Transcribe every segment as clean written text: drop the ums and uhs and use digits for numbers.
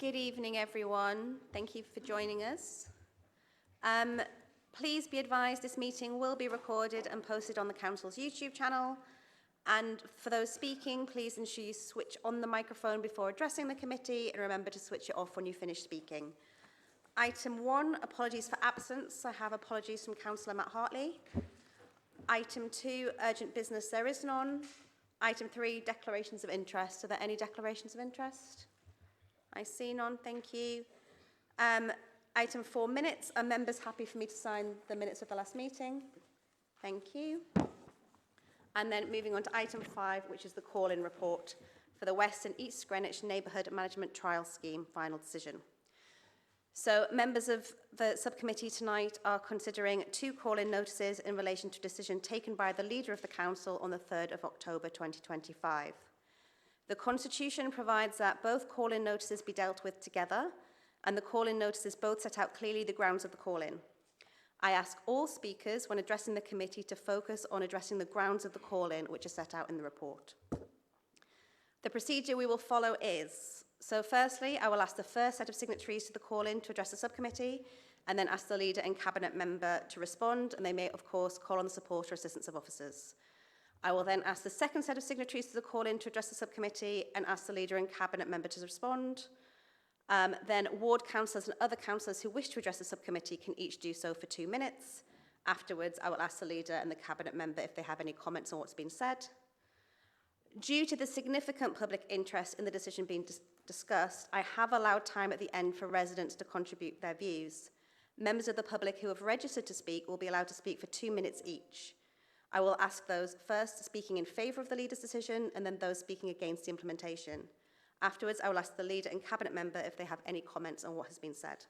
Good evening, everyone. Thank you for joining us. Please be advised this meeting will be recorded and posted on the Council's YouTube channel. And for those speaking, please ensure you switch on the microphone before addressing the committee and remember to switch it off when you finish speaking. Item 1, apologies for absence. I have apologies from Councillor Matt Hartley. Item 2, urgent business, there is none. Item 3, declarations of interest. Are there any declarations of interest? I see none, thank you. Item 4, minutes. Are members happy for me to sign the minutes of the last meeting? Thank you. And then moving on to item 5, which is the call-in report for the West and East Greenwich Neighbourhood Management Trial Scheme final decision. So members of the subcommittee tonight are considering 2 call-in notices in relation to a decision taken by the leader of the council on the 3rd of October 2025. The Constitution provides that both call-in notices be dealt with together, and the call-in notices both set out clearly the grounds of the call-in. I ask all speakers when addressing the committee to focus on addressing the grounds of the call-in, which are set out in the report. The procedure we will follow is, so firstly, I will ask the first set of signatories to the call-in to address the subcommittee, and then ask the leader and cabinet member to respond, and they may, of course, call on the support or assistance of officers. I will then ask the second set of signatories to the call-in to address the subcommittee and ask the leader and cabinet member to respond. Then ward councillors and other councillors who wish to address the subcommittee can each do so for 2 minutes. Afterwards, I will ask the leader and the cabinet member if they have any comments on what's been said. Due to the significant public interest in the decision being discussed, I have allowed time at the end for residents to contribute their views. Members of the public who have registered to speak will be allowed to speak for 2 minutes each. I will ask those first speaking in favour of the leader's decision and then those speaking against the implementation. Afterwards, I will ask the leader and cabinet member if they have any comments on what has been said.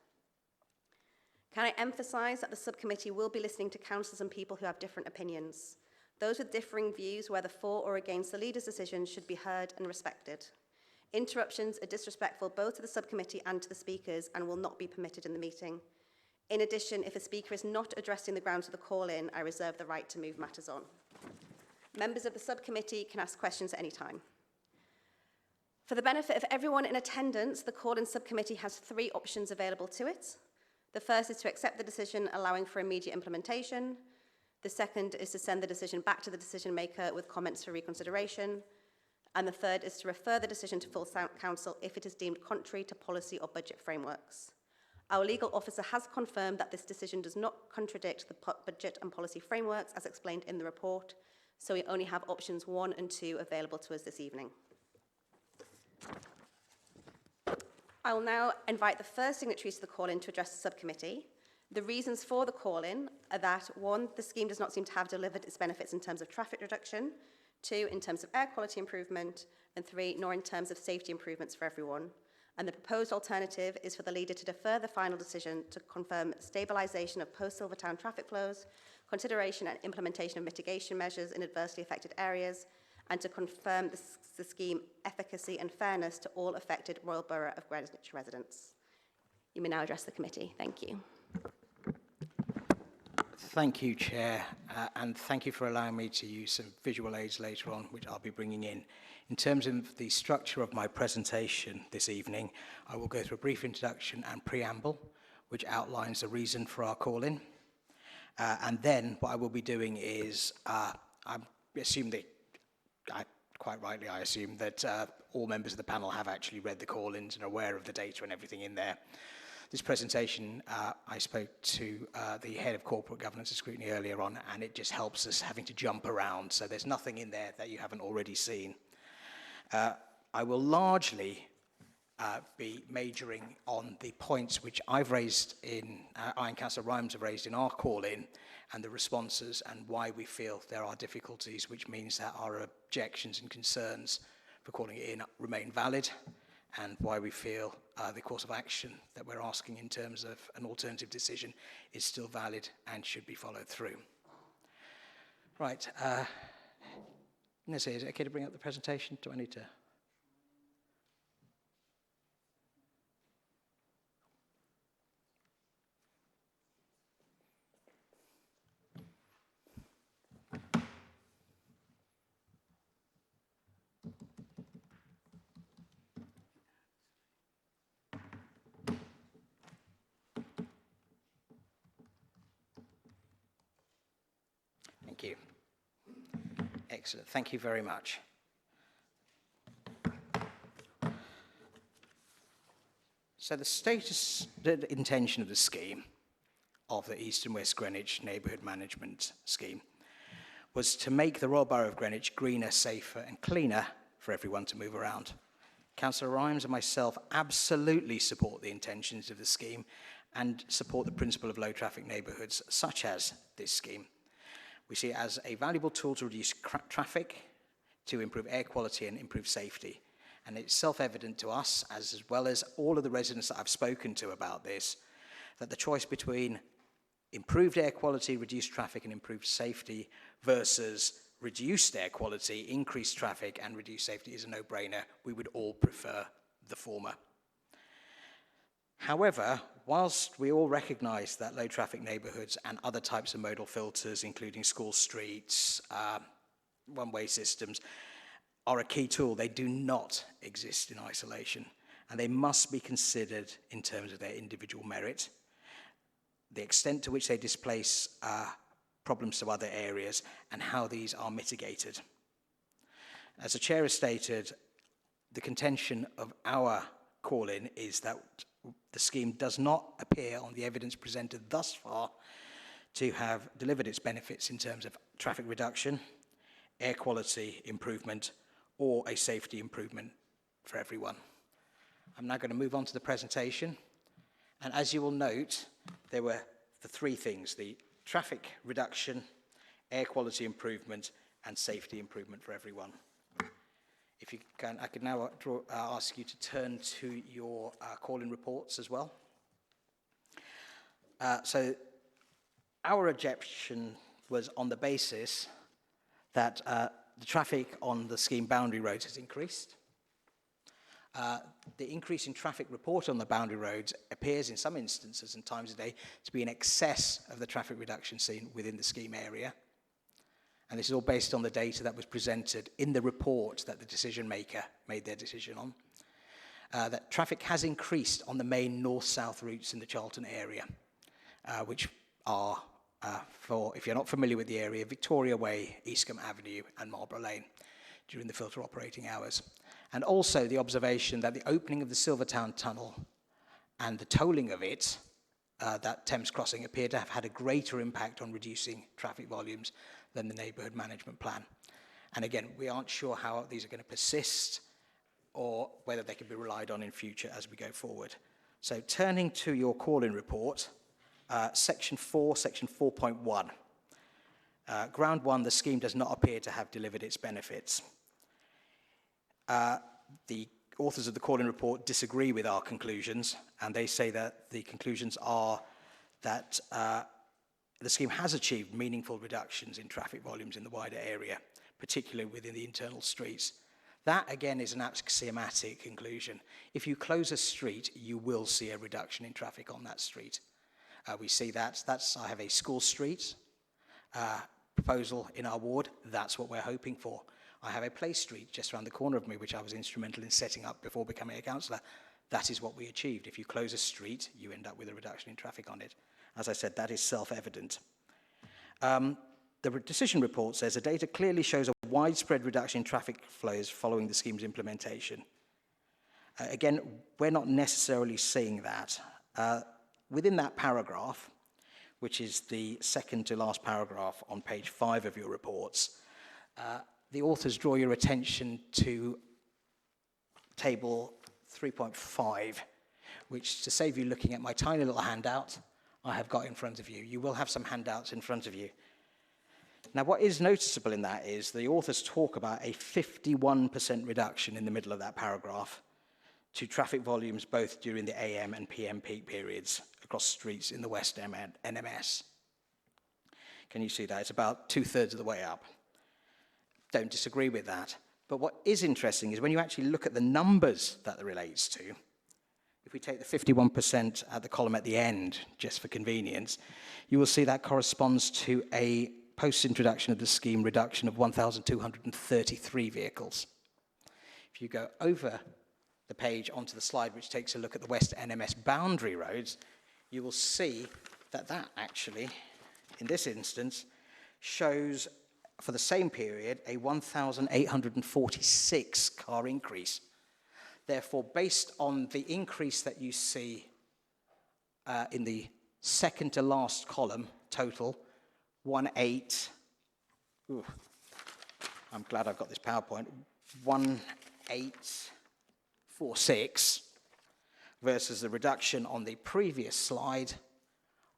Can I emphasise that the subcommittee will be listening to councillors and people who have different opinions. Those with differing views, whether for or against the leader's decision, should be heard and respected. Interruptions are disrespectful both to the subcommittee and to the speakers and will not be permitted in the meeting. In addition, if a speaker is not addressing the grounds of the call-in, I reserve the right to move matters on. Members of the subcommittee can ask questions at any time. For the benefit of everyone in attendance, the call-in subcommittee has 3 options available to it. The first is to accept the decision, allowing for immediate implementation. The second is to send the decision back to the decision maker with comments for reconsideration. And the third is to refer the decision to full council if it is deemed contrary to policy or budget frameworks. Our legal officer has confirmed that this decision does not contradict the budget and policy frameworks as explained in the report, so we only have options 1 and 2 available to us this evening. I will now invite the first signatories to the call-in to address the subcommittee. The reasons for the call-in are that 1, the scheme does not seem to have delivered its benefits in terms of traffic reduction, 2, in terms of air quality improvement, and 3, nor in terms of safety improvements for everyone. And the proposed alternative is for the leader to defer the final decision to confirm stabilisation of post-Silvertown traffic flows, consideration and implementation of mitigation measures in adversely affected areas, and to confirm the scheme efficacy and fairness to all affected Royal Borough of Greenwich residents. You may now address the committee. Thank you. Thank you, Chair, and thank you for allowing me to use some visual aids later on, which I'll be bringing in. In terms of the structure of my presentation this evening, I will go through a brief introduction and preamble, which outlines the reason for our call-in. And then what I will be doing is, I assume that all members of the panel have actually read the call-ins and are aware of the data and everything in there. This presentation, I spoke to the head of corporate governance and scrutiny earlier on, and it just helps us having to jump around. So there's nothing in there that you haven't already seen. I will largely be majoring on the points which I've raised I and Councillor Rhymes have raised in our call-in, and the responses and why we feel there are difficulties, which means that our objections and concerns for calling it in remain valid, and why we feel the course of action that we're asking in terms of an alternative decision is still valid and should be followed through. Right. Is it okay to bring up the presentation? Do I need to? Thank you. Excellent. Thank you very much. So the intention of the scheme, of the East and West Greenwich Neighbourhood Management Scheme, was to make the Royal Borough of Greenwich greener, safer and cleaner for everyone to move around. Councillor Rhymes and myself absolutely support the intentions of the scheme and support the principle of low traffic neighbourhoods such as this scheme. We see it as a valuable tool to reduce traffic, to improve air quality and improve safety. And it's self-evident to us, as well as all of the residents that I've spoken to about this, that the choice between improved air quality, reduced traffic and improved safety versus reduced air quality, increased traffic and reduced safety is a no-brainer. We would all prefer the former. However, whilst we all recognise that low traffic neighbourhoods and other types of modal filters, including school streets, one-way systems, are a key tool, they do not exist in isolation, and they must be considered in terms of their individual merit, the extent to which they displace problems to other areas, and how these are mitigated. As the Chair has stated, the contention of our call-in is that the scheme does not appear on the evidence presented thus far to have delivered its benefits in terms of traffic reduction, air quality improvement, or a safety improvement for everyone. I'm now going to move on to the presentation. And as you will note, there were the three things: the traffic reduction, air quality improvement, and safety improvement for everyone. If you can, I could now ask you to turn to your call-in reports as well. So our objection was on the basis that the traffic on the scheme boundary roads has increased. The increase in traffic report on the boundary roads appears in some instances and times a day to be in excess of the traffic reduction seen within the scheme area. And this is all based on the data that was presented in the report that the decision maker made their decision on. That traffic has increased on the main north-south routes in the Charlton area, which are, if you're not familiar with the area, Victoria Way, Eastcombe Avenue and Marlborough Lane during the filter operating hours. And also the observation that the opening of the Silvertown Tunnel and the tolling of it, that Thames crossing, appear to have had a greater impact on reducing traffic volumes than the neighbourhood management plan. And again, we aren't sure how these are going to persist or whether they can be relied on in future as we go forward. So turning to your call-in report, section 4, section 4.1. Ground 1, the scheme does not appear to have delivered its benefits. The authors of the call-in report disagree with our conclusions, and they say that the conclusions are that the scheme has achieved meaningful reductions in traffic volumes in the wider area, particularly within the internal streets. That, again, is an axiomatic conclusion. If you close a street, you will see a reduction in traffic on that street. We see that. I have a school street proposal in our ward. That's what we're hoping for. I have a play street just around the corner of me, which I was instrumental in setting up before becoming a councillor. That is what we achieved. If you close a street, you end up with a reduction in traffic on it. As I said, that is self-evident. The decision report says the data clearly shows a widespread reduction in traffic flows following the scheme's implementation. Again, we're not necessarily seeing that. Within that paragraph, which is the second to last paragraph on page 5 of your reports, the authors draw your attention to table 3.5, which, to save you looking at my tiny little handout, I have got in front of you. You will have some handouts in front of you. Now, what is noticeable in that is the authors talk about a 51% reduction in the middle of that paragraph to traffic volumes both during the AM and PM peak periods across streets in the West NMS. Can you see that? It's about 2/3 of the way up. Don't disagree with that. But what is interesting is when you actually look at the numbers that it relates to, if we take the 51% at the column at the end, just for convenience, you will see that corresponds to a post-introduction of the scheme reduction of 1,233 vehicles. If you go over the page onto the slide, which takes a look at the West NMS boundary roads, you will see that that actually, in this instance, shows for the same period a 1,846 car increase. Therefore, based on the increase that you see in the second to last column, total, 18, I'm glad I've got this PowerPoint, 1846 versus the reduction on the previous slide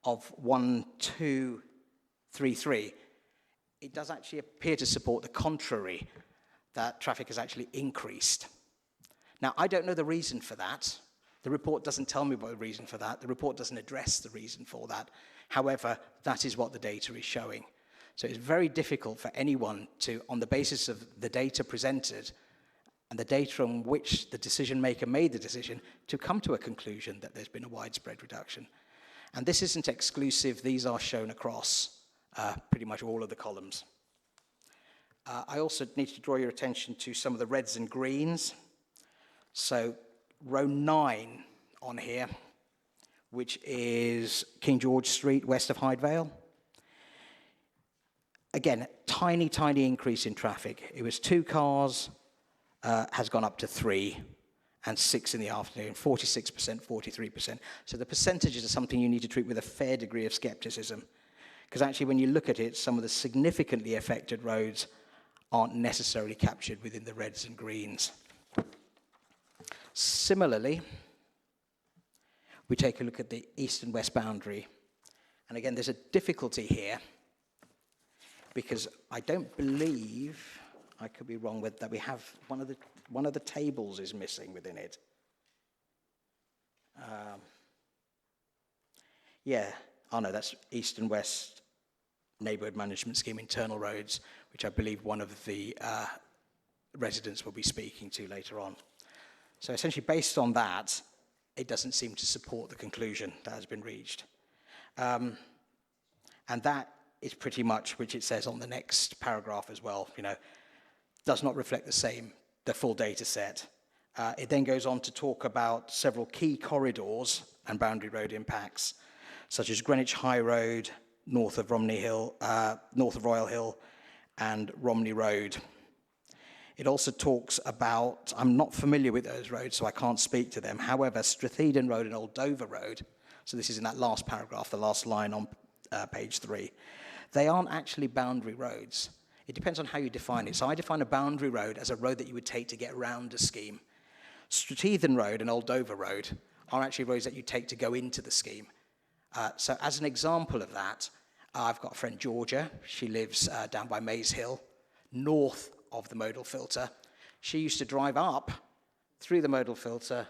of 1233. It does actually appear to support the contrary, that traffic has actually increased. Now, I don't know the reason for that. The report doesn't tell me about the reason for that. The report doesn't address the reason for that. However, that is what the data is showing. So it's very difficult for anyone to, on the basis of the data presented and the data on which the decision maker made the decision, to come to a conclusion that there's been a widespread reduction. And this isn't exclusive. These are shown across pretty much all of the columns. I also need to draw your attention to some of the reds and greens. So row 9 on here, which is King George Street, west of Hyde Vale. Again, tiny, tiny increase in traffic. It was 2 cars, has gone up to 3, and 6 in the afternoon, 46%, 43%. So the percentages are something you need to treat with a fair degree of skepticism. Because actually, when you look at it, some of the significantly affected roads aren't necessarily captured within the reds and greens. Similarly, we take a look at the east and west boundary. And again, there's a difficulty here, because I don't believe, I could be wrong with that, we have one of the tables is missing within it. Oh no, that's East and West Neighbourhood Management Scheme internal roads, which I believe one of the residents will be speaking to later on. So essentially, based on that, it doesn't seem to support the conclusion that has been reached. And that is pretty much, which it says on the next paragraph as well, does not reflect the full data set. It then goes on to talk about several key corridors and boundary road impacts, such as Greenwich High Road, north of Royal Hill, and Romney Road. It also talks about, I'm not familiar with those roads, so I can't speak to them. However, Stratheden Road and Old Dover Road, so this is in that last paragraph, the last line on page 3, they aren't actually boundary roads. It depends on how you define it. So I define a boundary road as a road that you would take to get around a scheme. Stratheden Road and Old Dover Road are actually roads that you take to go into the scheme. So as an example of that, I've got a friend, Georgia. She lives down by Maze Hill, north of the modal filter. She used to drive up through the modal filter,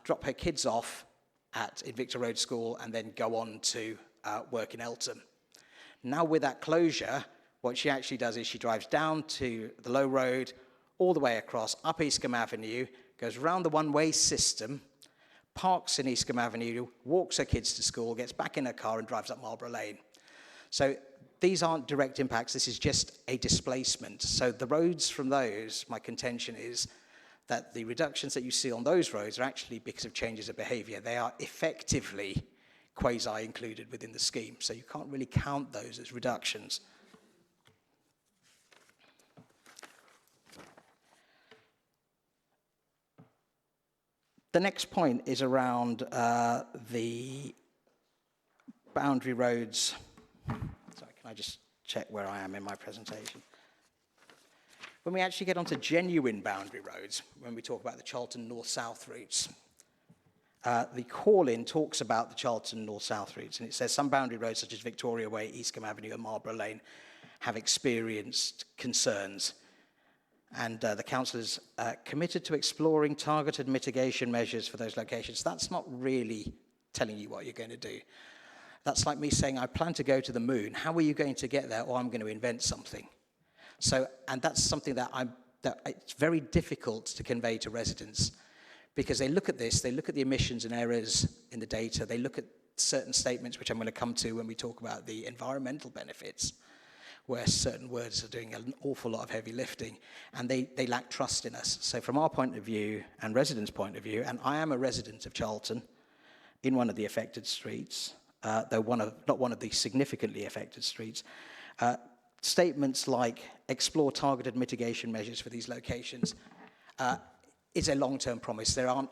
drop her kids off at Invicta Road School, and then go on to work in Eltham. Now with that closure, what she actually does is she drives down to the low road, all the way across, up Eastcombe Avenue, goes round the one-way system, parks in Eastcombe Avenue, walks her kids to school, gets back in her car and drives up Marlborough Lane. So these aren't direct impacts, this is just a displacement. So the roads from those, my contention is that the reductions that you see on those roads are actually because of changes of behaviour. They are effectively quasi-included within the scheme, so you can't really count those as reductions. The next point is around the boundary roads. Sorry, can I just check where I am in my presentation? When we actually get onto genuine boundary roads, when we talk about the Charlton North-South routes, the call-in talks about the Charlton North-South routes, and it says some boundary roads such as Victoria Way, Eastcombe Avenue and Marlborough Lane have experienced concerns. And the council is committed to exploring targeted mitigation measures for those locations. That's not really telling you what you're going to do. That's like me saying, I plan to go to the moon. How are you going to get there? Or I'm going to invent something. So, and that's something that it's very difficult to convey to residents, because they look at this, they look at the emissions and errors in the data, they look at certain statements, which I'm going to come to when we talk about the environmental benefits, where certain words are doing an awful lot of heavy lifting, and they lack trust in us. So from our point of view, and residents' point of view, and I am a resident of Charlton, in one of the affected streets, though not one of the significantly affected streets, Statements like explore targeted mitigation measures for these locations is a long-term promise. There aren't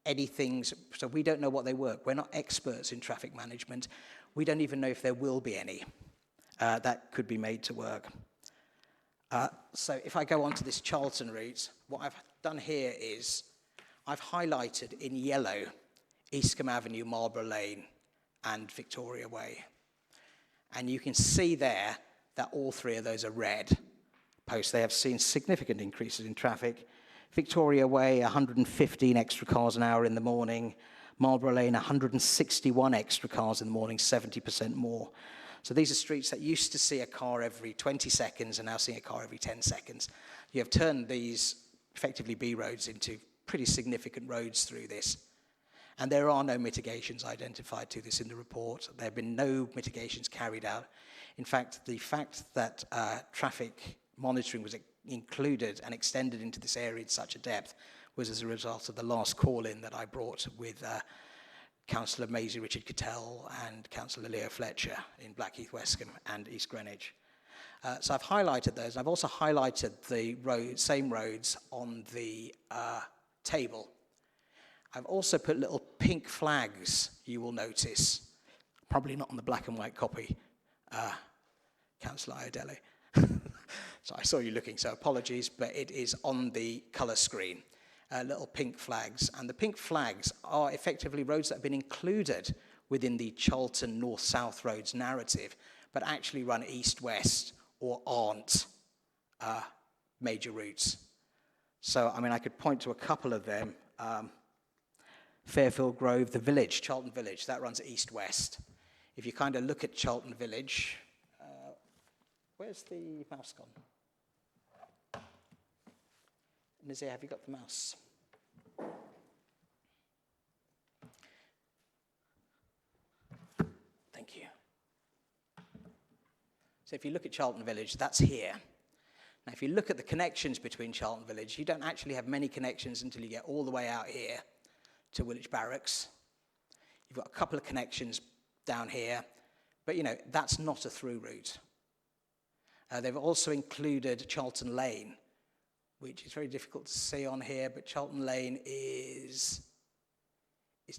any things, so we don't know what they work. We're not experts in traffic management. We don't even know if there will be any that could be made to work. So if I go on to this Charlton route, what I've done here is I've highlighted in yellow Eastcombe Avenue, Marlborough Lane, and Victoria Way. And you can see there that all three of those are red posts. They have seen significant increases in traffic. Victoria Way, 115 extra cars an hour in the morning. Marlborough Lane, 161 extra cars in the morning, 70% more. So these are streets that used to see a car every 20 seconds and now see a car every 10 seconds. You have turned these effectively B roads into pretty significant roads through this. And there are no mitigations identified to this in the report. There have been no mitigations carried out. In fact, the fact that traffic monitoring was included and extended into this area at such a depth was as a result of the last call-in that I brought with Councillor Maisie Richard-Cattell and Councillor Leo Fletcher in Blackheath, Westcombe and East Greenwich. So I've highlighted those. I've also highlighted the same roads on the table. I've also put little pink flags, you will notice, probably not on the black and white copy, Councillor Iodele. So I saw you looking, so apologies, but it is on the colour screen. Little pink flags. And the pink flags are effectively roads that have been included within the Charlton North-South roads narrative, but actually run east-west or aren't major routes. So, I mean, I could point to a couple of them. Fairfield Grove, the village, Charlton Village, that runs east-west. If you kind of look at Charlton Village, where's the mouse gone? Nazir, have you got the mouse? Thank you. So if you look at Charlton Village, that's here. Now, if you look at the connections between Charlton Village, you don't actually have many connections until you get all the way out here to Woolwich Barracks. You've got a couple of connections down here, but, you know, that's not a through route. They've also included Charlton Lane, which is very difficult to see on here, but Charlton Lane is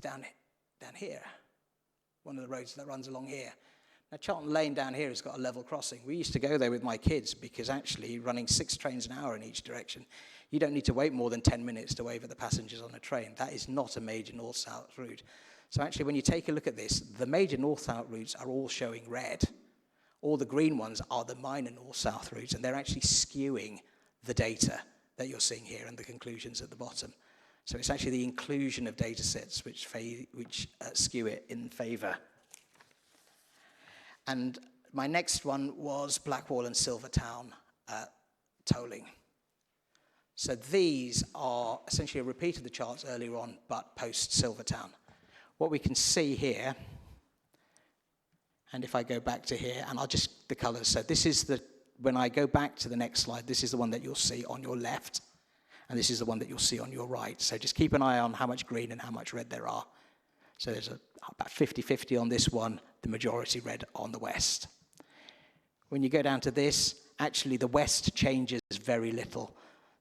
down here, one of the roads that runs along here. Now, Charlton Lane down here has got a level crossing. We used to go there with my kids because actually running 6 trains an hour in each direction, you don't need to wait more than 10 minutes to wave at the passengers on a train. That is not a major north-south route. So actually, when you take a look at this, the major north-south routes are all showing red. All the green ones are the minor north-south routes, and they're actually skewing the data that you're seeing here and the conclusions at the bottom. So it's actually the inclusion of data sets which skew it in favour. And my next one was Blackwall and Silvertown tolling. So these are essentially a repeat of the charts earlier on, but post-Silvertown. What we can see here, and if I go back to here, and I'll just, the colours, so this is when I go back to the next slide, this is the one that you'll see on your left, and this is the one that you'll see on your right. So just keep an eye on how much green and how much red there are. So there's about 50-50 on this one, the majority red on the west. When you go down to this, actually the west changes very little.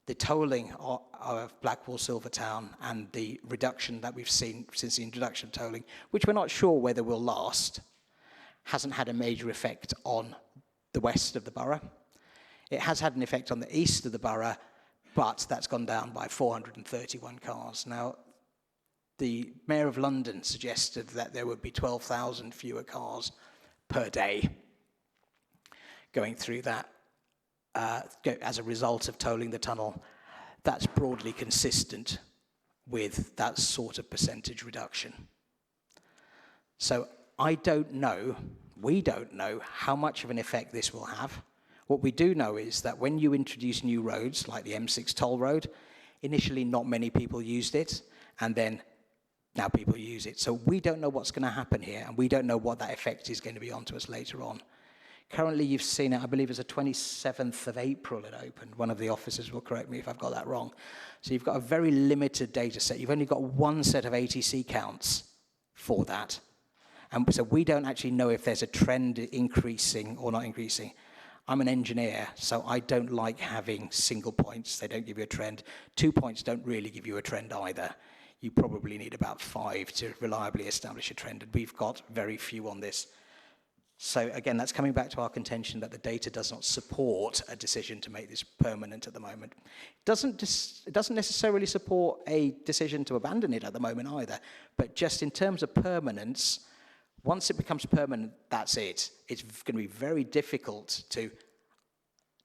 The tolling of Blackwall Silvertown and the reduction that we've seen since the introduction of tolling, which we're not sure whether will last, hasn't had a major effect on the west of the borough. It has had an effect on the east of the borough, but that's gone down by 431 cars. Now, the Mayor of London suggested that there would be 12,000 fewer cars per day going through that as a result of tolling the tunnel. That's broadly consistent with that sort of percentage reduction. So I don't know, we don't know how much of an effect this will have. What we do know is that when you introduce new roads, like the M6 toll road, initially not many people used it, and then now people use it. So we don't know what's going to happen here, and we don't know what that effect is going to be onto us later on. Currently, you've seen it, I believe it's the 27th of April it opened. One of the officers will correct me if I've got that wrong. So you've got a very limited data set. You've only got one set of ATC counts for that. And so we don't actually know if there's a trend increasing or not increasing. I'm an engineer, so I don't like having single points. They don't give you a trend. 2 points don't really give you a trend either. You probably need about 5 to reliably establish a trend, and we've got very few on this. So again, that's coming back to our contention that the data does not support a decision to make this permanent at the moment. It doesn't necessarily support a decision to abandon it at the moment either, but just in terms of permanence, once it becomes permanent, that's it. It's going to be very difficult to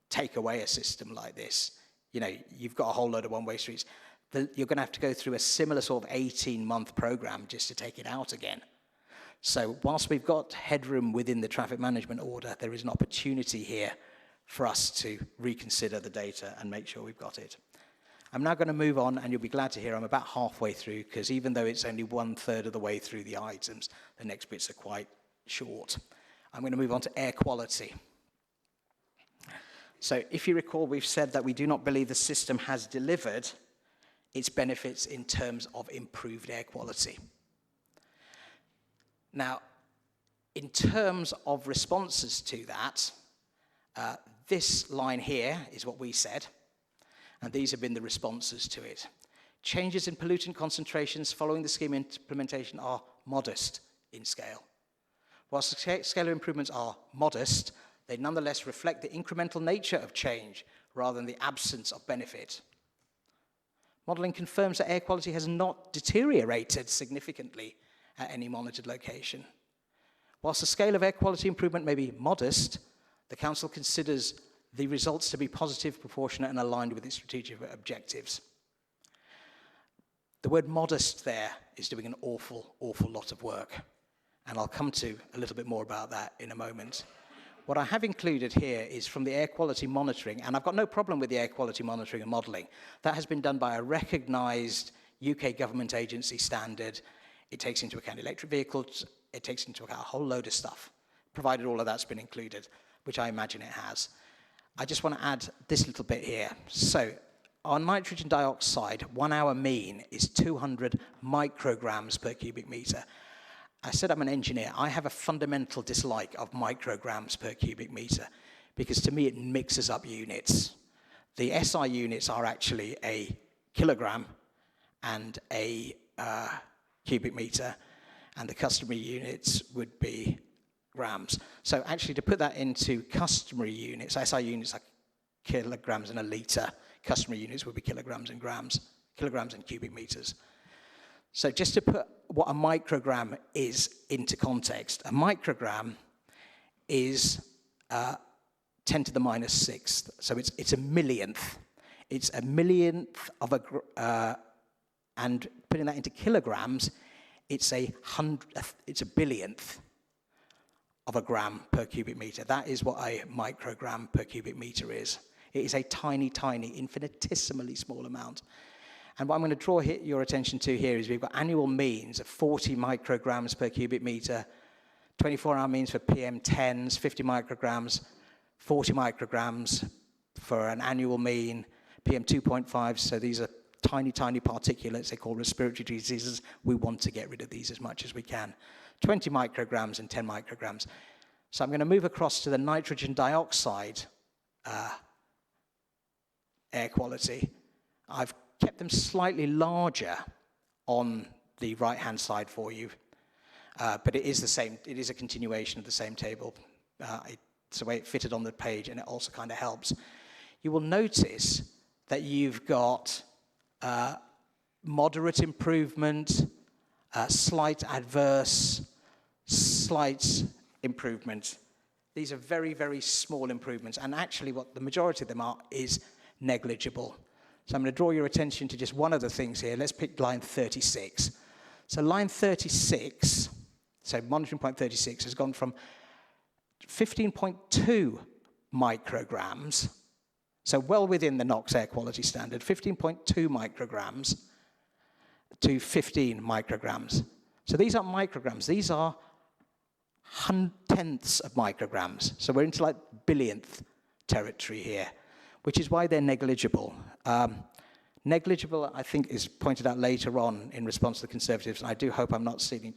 take away a system like this. You know, you've got a whole load of one-way streets. You're going to have to go through a similar sort of 18-month program just to take it out again. So whilst we've got headroom within the traffic management order, there is an opportunity here for us to reconsider the data and make sure we've got it. I'm now going to move on, and you'll be glad to hear I'm about halfway through, because even though it's only 1/3 of the way through the items, the next bits are quite short. I'm going to move on to air quality. So if you recall, we've said that we do not believe the system has delivered its benefits in terms of improved air quality. Now, in terms of responses to that, this line here is what we said, and these have been the responses to it. Changes in pollutant concentrations following the scheme implementation are modest in scale. Whilst the scale of improvements are modest, they nonetheless reflect the incremental nature of change rather than the absence of benefit. Modelling confirms that air quality has not deteriorated significantly at any monitored location. Whilst the scale of air quality improvement may be modest, the Council considers the results to be positive, proportionate, and aligned with its strategic objectives. The word modest there is doing an awful lot of work, and I'll come to a little bit more about that in a moment. What I have included here is from the air quality monitoring, and I've got no problem with the air quality monitoring and modelling. That has been done by a recognised UK government agency standard. It takes into account electric vehicles, it takes into account a whole load of stuff, provided all of that's been included, which I imagine it has. I just want to add this little bit here. So, on nitrogen dioxide, 1 hour mean is 200 micrograms per cubic metre. I said I'm an engineer. I have a fundamental dislike of micrograms per cubic metre, because to me it mixes up units. The SI units are actually a kilogram and a cubic metre, and the customary units would be grams. So actually, to put that into customary units, SI units are kilograms and a litre. Customary units would be kilograms and grams, kilograms and cubic metres. So just to put what a microgram is into context, a microgram is 10 to the minus 6th. So it's a millionth. It's a millionth of and putting that into kilograms, it's a billionth of a gram per cubic metre. That is what a microgram per cubic metre is. It is a tiny, infinitesimally small amount. And what I'm going to draw your attention to here is we've got annual means of 40 micrograms per cubic metre, 24-hour means for PM10s, 50 micrograms, 40 micrograms for an annual mean, PM2.5, so these are tiny particulates they call respiratory diseases. We want to get rid of these as much as we can. 20 micrograms and 10 micrograms. So I'm going to move across to the nitrogen dioxide air quality. I've kept them slightly larger on the right-hand side for you, but it is the same. It is a continuation of the same table. It's the way it fitted on the page, and it also kind of helps. You will notice that you've got moderate improvement, slight adverse, slight improvement. These are very small improvements, and actually what the majority of them are is negligible. So I'm going to draw your attention to just one of the things here. Let's pick line 36. So line 36, so monitoring point 36, has gone from 15.2 micrograms, so well within the NOx air quality standard, 15.2 micrograms to 15 micrograms. So these aren't micrograms, these are tenths of micrograms. So we're into like billionth territory here, which is why they're negligible. Negligible, I think, is pointed out later on in response to the Conservatives, and I do hope I'm not stealing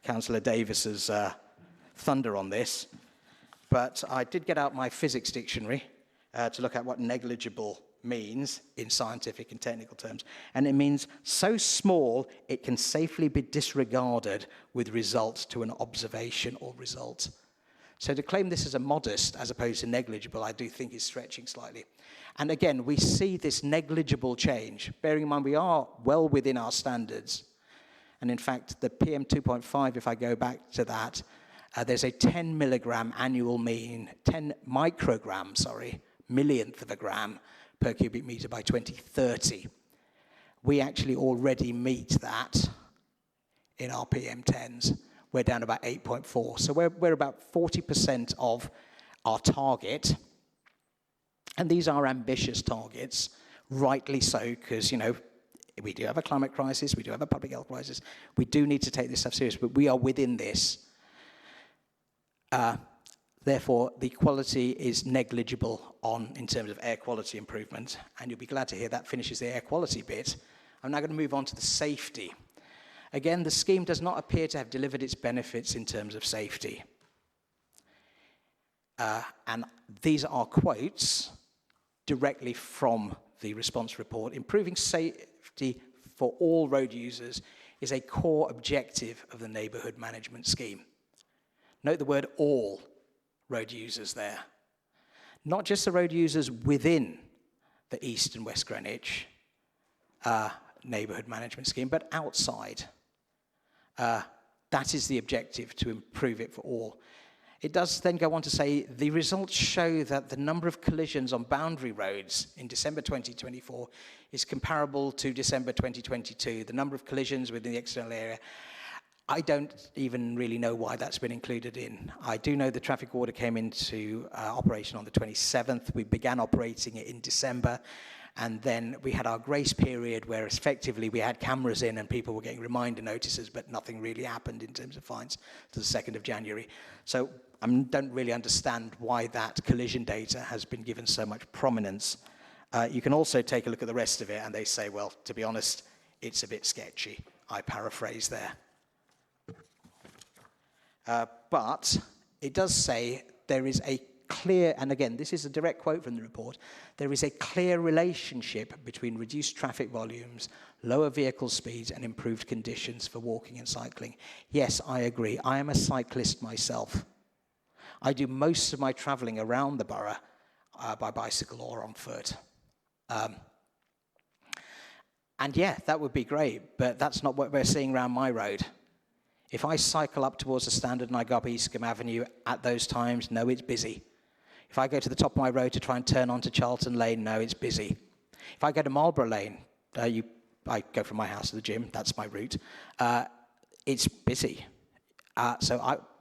Councillor Davis's thunder on this. but I did get out my physics dictionary to look at what negligible means in scientific and technical terms. And it means so small it can safely be disregarded with results to an observation or result. So to claim this as a modest as opposed to negligible, I do think is stretching slightly. And again, we see this negligible change, bearing in mind we are well within our standards. And in fact, the PM 2.5, if I go back to that, there's a 10 milligram annual mean, 10 microgram, millionth of a gram per cubic meter by 2030. We actually already meet that in our PM10s. We're down about 8.4. So we're about 40% of our target. And these are ambitious targets, rightly so, because, you know, we do have a climate crisis, we do have a public health crisis. We do need to take this stuff seriously, but we are within this. Therefore, the quality is negligible in terms of air quality improvement, and you'll be glad to hear that finishes the air quality bit. I'm now going to move on to the safety. Again, the scheme does not appear to have delivered its benefits in terms of safety. And these are quotes directly from the response report. Improving safety for all road users is a core objective of the neighbourhood management scheme. Note the word all road users there. Not just the road users within the East and West Greenwich neighbourhood management scheme, but outside. That is the objective, to improve it for all. It does then go on to say, the results show that the number of collisions on boundary roads in December 2024 is comparable to December 2022. The number of collisions within the external area, I don't even really know why that's been included in. I do know the traffic order came into operation on the 27th. We began operating it in December. And then we had our grace period where effectively we had cameras in and people were getting reminder notices, but nothing really happened in terms of fines to the 2nd of January. So I don't really understand why that collision data has been given so much prominence. You can also take a look at the rest of it and they say, well, to be honest, it's a bit sketchy. I paraphrase there. But it does say there is a clear, and again, this is a direct quote from the report, there is a clear relationship between reduced traffic volumes, lower vehicle speeds, and improved conditions for walking and cycling. Yes, I agree. I am a cyclist myself. I do most of my travelling around the borough by bicycle or on foot. And yeah, that would be great, but that's not what we're seeing around my road. If I cycle up towards the Standard and I go up Eastham Avenue at those times, no, it's busy. If I go to the top of my road to try and turn onto Charlton Lane, no, it's busy. If I go to Marlborough Lane, I go from my house to the gym, that's my route, it's busy.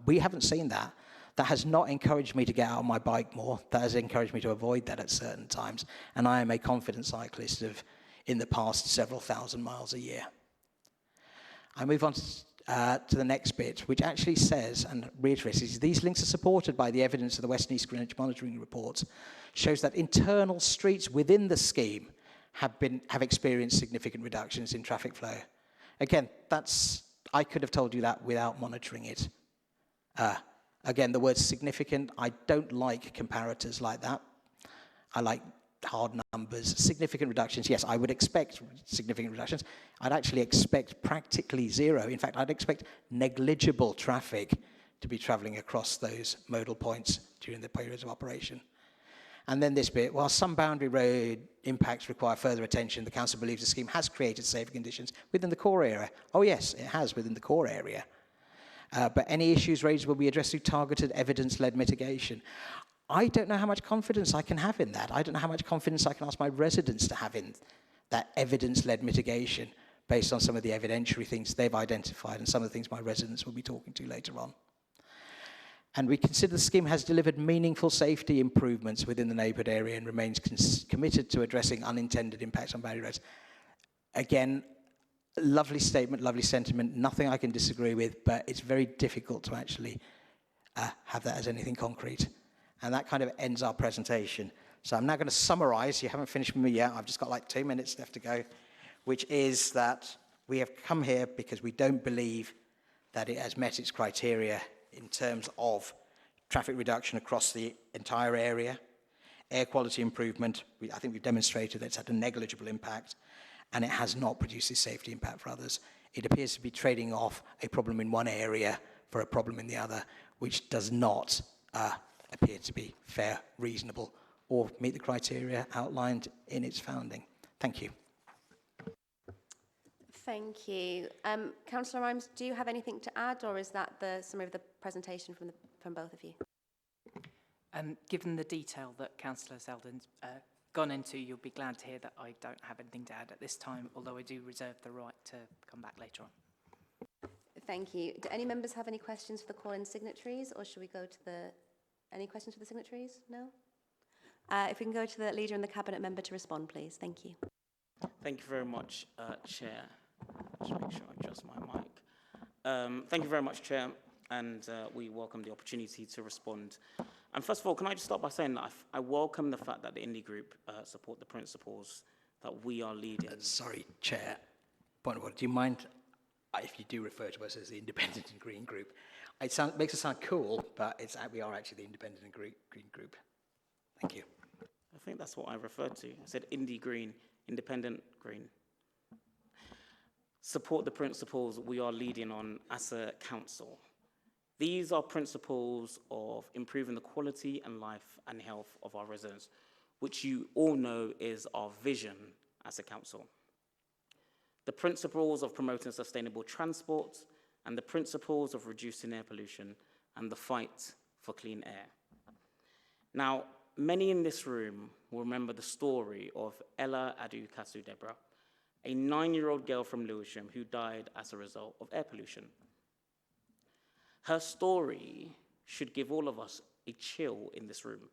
We haven't seen that. That has not encouraged me to get out on my bike more. That has encouraged me to avoid that at certain times. And I am a confident cyclist of, in the past, several thousand miles a year. I move on to the next bit, which actually says, and reiterates, these links are supported by the evidence of the West and East Greenwich monitoring report, shows that internal streets within the scheme have experienced significant reductions in traffic flow. Again, I could have told you that without monitoring it. Again, the word significant, I don't like comparators like that. I like hard numbers. Significant reductions, yes, I would expect significant reductions. I'd actually expect practically zero. In fact, I'd expect negligible traffic to be travelling across those modal points during the periods of operation. And then this bit, while some boundary road impacts require further attention, the council believes the scheme has created safer conditions within the core area. Oh yes, it has within the core area. But any issues raised will be addressed through targeted evidence-led mitigation. I don't know how much confidence I can have in that. I don't know how much confidence I can ask my residents to have in that evidence-led mitigation based on some of the evidentiary things they've identified and some of the things my residents will be talking to later on. And we consider the scheme has delivered meaningful safety improvements within the neighbourhood area and remains committed to addressing unintended impacts on boundary roads. Again, lovely statement, lovely sentiment, nothing I can disagree with, but it's very difficult to actually have that as anything concrete. And that kind of ends our presentation. So I'm now going to summarize. You haven't finished with me yet. I've just got like 2 minutes left to go, which is that we have come here because we don't believe that it has met its criteria in terms of traffic reduction across the entire area, air quality improvement. I think we've demonstrated that it's had a negligible impact, and it has not produced a safety impact for others. It appears to be trading off a problem in one area for a problem in the other, which does not appear to be fair, reasonable, or meet the criteria outlined in its founding. Thank you. Thank you. Councillor Rhymes, do you have anything to add, or is that the summary of the presentation from both of you? Given the detail that Councillor Selden's gone into, you'll be glad to hear that I don't have anything to add at this time, although I do reserve the right to come back later on. Thank you. Do any members have any questions for the call-in signatories, or should we go to any questions for the signatories? No? If we can go to the Leader and the Cabinet Member to respond, please. Thank you. Thank you very much, Chair. Just make sure I adjust my mic. Thank you very much, Chair, and we welcome the opportunity to respond. And first of all, can I just start by saying that I welcome the fact that the Indie Group support the principles that we are leading. Sorry, Chair. Point of order. Do you mind if you do refer to us as the Independent and Green Group? It makes us sound cool, but we are actually the Independent and Green Group. Thank you. I think that's what I referred to. I said Indie Green, Independent Green. Support the principles we are leading on as a council. These are principles of improving the quality and life and health of our residents, which you all know is our vision as a council. The principles of promoting sustainable transport and the principles of reducing air pollution and the fight for clean air. Now, many in this room will remember the story of Ella Adu Kasu Debra, a 9-year-old girl from Lewisham who died as a result of air pollution. Her story should give all of us a chill in this room.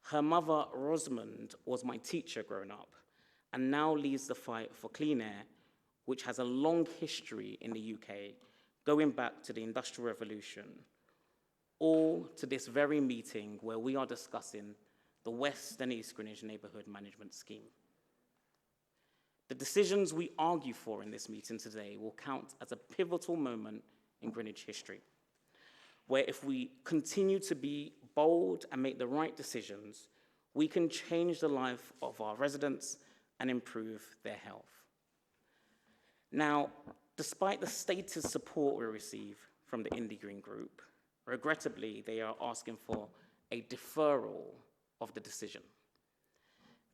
Her mother, Rosamond, was my teacher growing up and now leads the fight for clean air, which has a long history in the UK, going back to the Industrial Revolution, all to this very meeting where we are discussing the West and East Greenwich Neighbourhood Management Scheme. The decisions we argue for in this meeting today will count as a pivotal moment in Greenwich history, where if we continue to be bold and make the right decisions, we can change the life of our residents and improve their health. Now, despite the stated support we receive from the Indie Green Group, regrettably, they are asking for a deferral of the decision.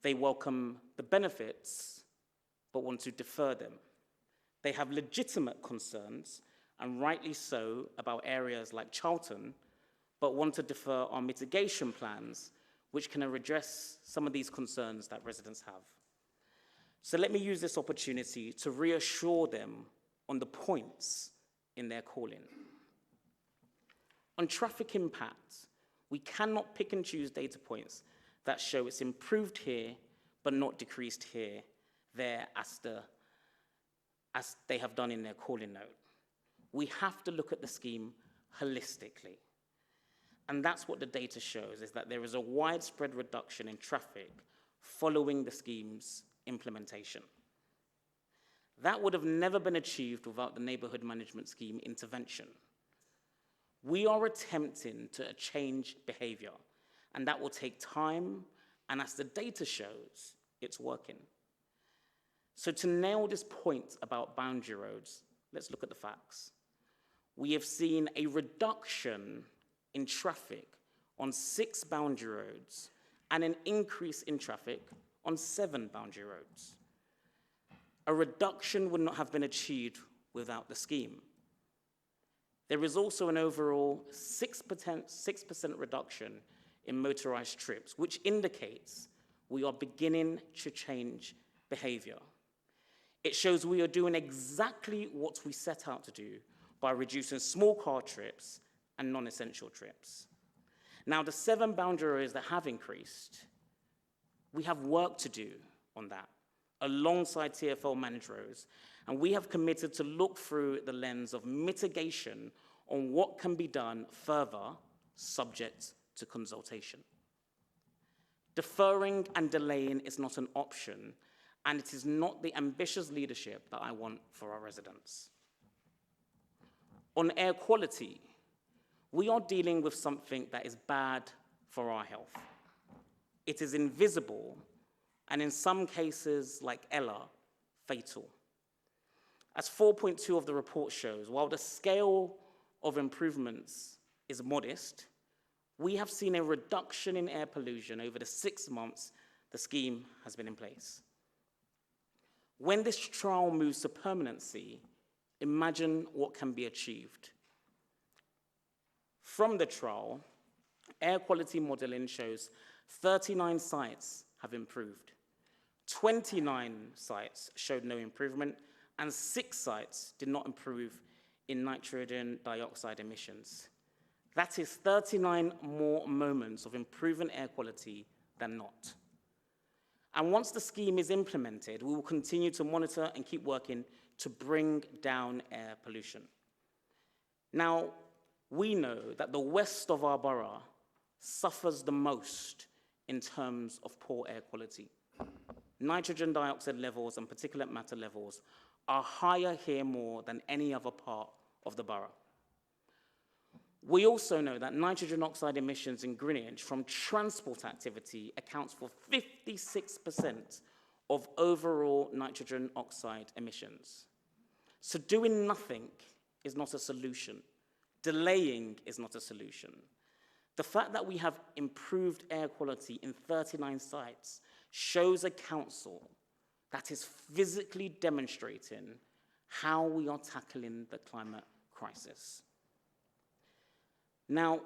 They welcome the benefits, but want to defer them. They have legitimate concerns, and rightly so, about areas like Charlton, but want to defer our mitigation plans, which can address some of these concerns that residents have. So let me use this opportunity to reassure them on the points in their call-in. On traffic impact, we cannot pick and choose data points that show it's improved here, but not decreased here, there, as they have done in their call-in note. We have to look at the scheme holistically. And that's what the data shows, is that there is a widespread reduction in traffic following the scheme's implementation. That would have never been achieved without the Neighbourhood Management Scheme intervention. We are attempting to change behaviour, and that will take time, and as the data shows, it's working. So to nail this point about boundary roads, let's look at the facts. We have seen a reduction in traffic on 6 boundary roads and an increase in traffic on 7 boundary roads. A reduction would not have been achieved without the scheme. There is also an overall 6% reduction in motorised trips, which indicates we are beginning to change behaviour. It shows we are doing exactly what we set out to do by reducing small car trips and non-essential trips. Now, the 7 boundary areas that have increased, we have work to do on that, alongside TfL managed roads, and we have committed to look through the lens of mitigation on what can be done further, subject to consultation. Deferring and delaying is not an option, and it is not the ambitious leadership that I want for our residents. On air quality, we are dealing with something that is bad for our health. It is invisible, and in some cases, like Ella, fatal. As 4.2 of the report shows, while the scale of improvements is modest, we have seen a reduction in air pollution over the 6 months the scheme has been in place. When this trial moves to permanency, imagine what can be achieved. From the trial, air quality modeling shows 39 sites have improved, 29 sites showed no improvement, and 6 sites did not improve in nitrogen dioxide emissions. That is 39 more moments of improving air quality than not. And once the scheme is implemented, we will continue to monitor and keep working to bring down air pollution. Now, we know that the west of our borough suffers the most in terms of poor air quality. Nitrogen dioxide levels and particulate matter levels are higher here more than any other part of the borough. We also know that nitrogen oxide emissions in Greenwich from transport activity accounts for 56% of overall nitrogen oxide emissions. So doing nothing is not a solution. Delaying is not a solution. The fact that we have improved air quality in 39 sites shows a council that is physically demonstrating how we are tackling the climate crisis. Now,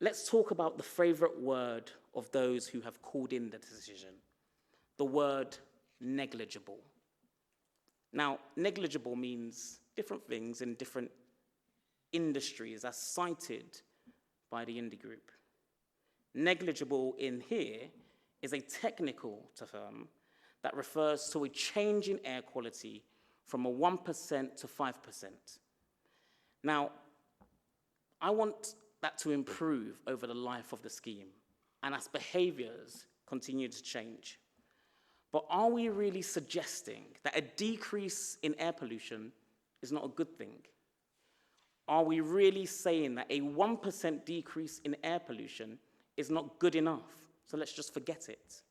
let's talk about the favorite word of those who have called in the decision, the word negligible. Now, negligible means different things in different industries as cited by the Indie Group. Negligible in here is a technical term that refers to a change in air quality from a 1% to 5%. Now, I want that to improve over the life of the scheme and as behaviors continue to change. But are we really suggesting that a decrease in air pollution is not a good thing? Are we really saying that a 1% decrease in air pollution is not good enough? So let's just forget it.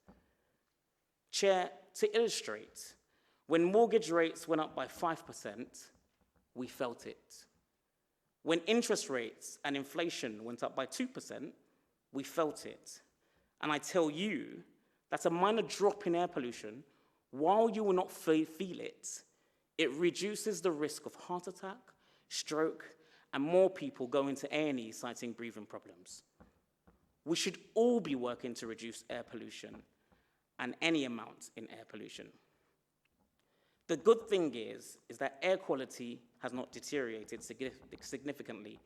Chair, to illustrate, when mortgage rates went up by 5%, we felt it. When interest rates and inflation went up by 2%, we felt it. And I tell you that a minor drop in air pollution, while you will not feel it, it reduces the risk of heart attack, stroke, and more people going to A&E citing breathing problems. We should all be working to reduce air pollution and any amount in air pollution. The good thing is that air quality has not deteriorated significantly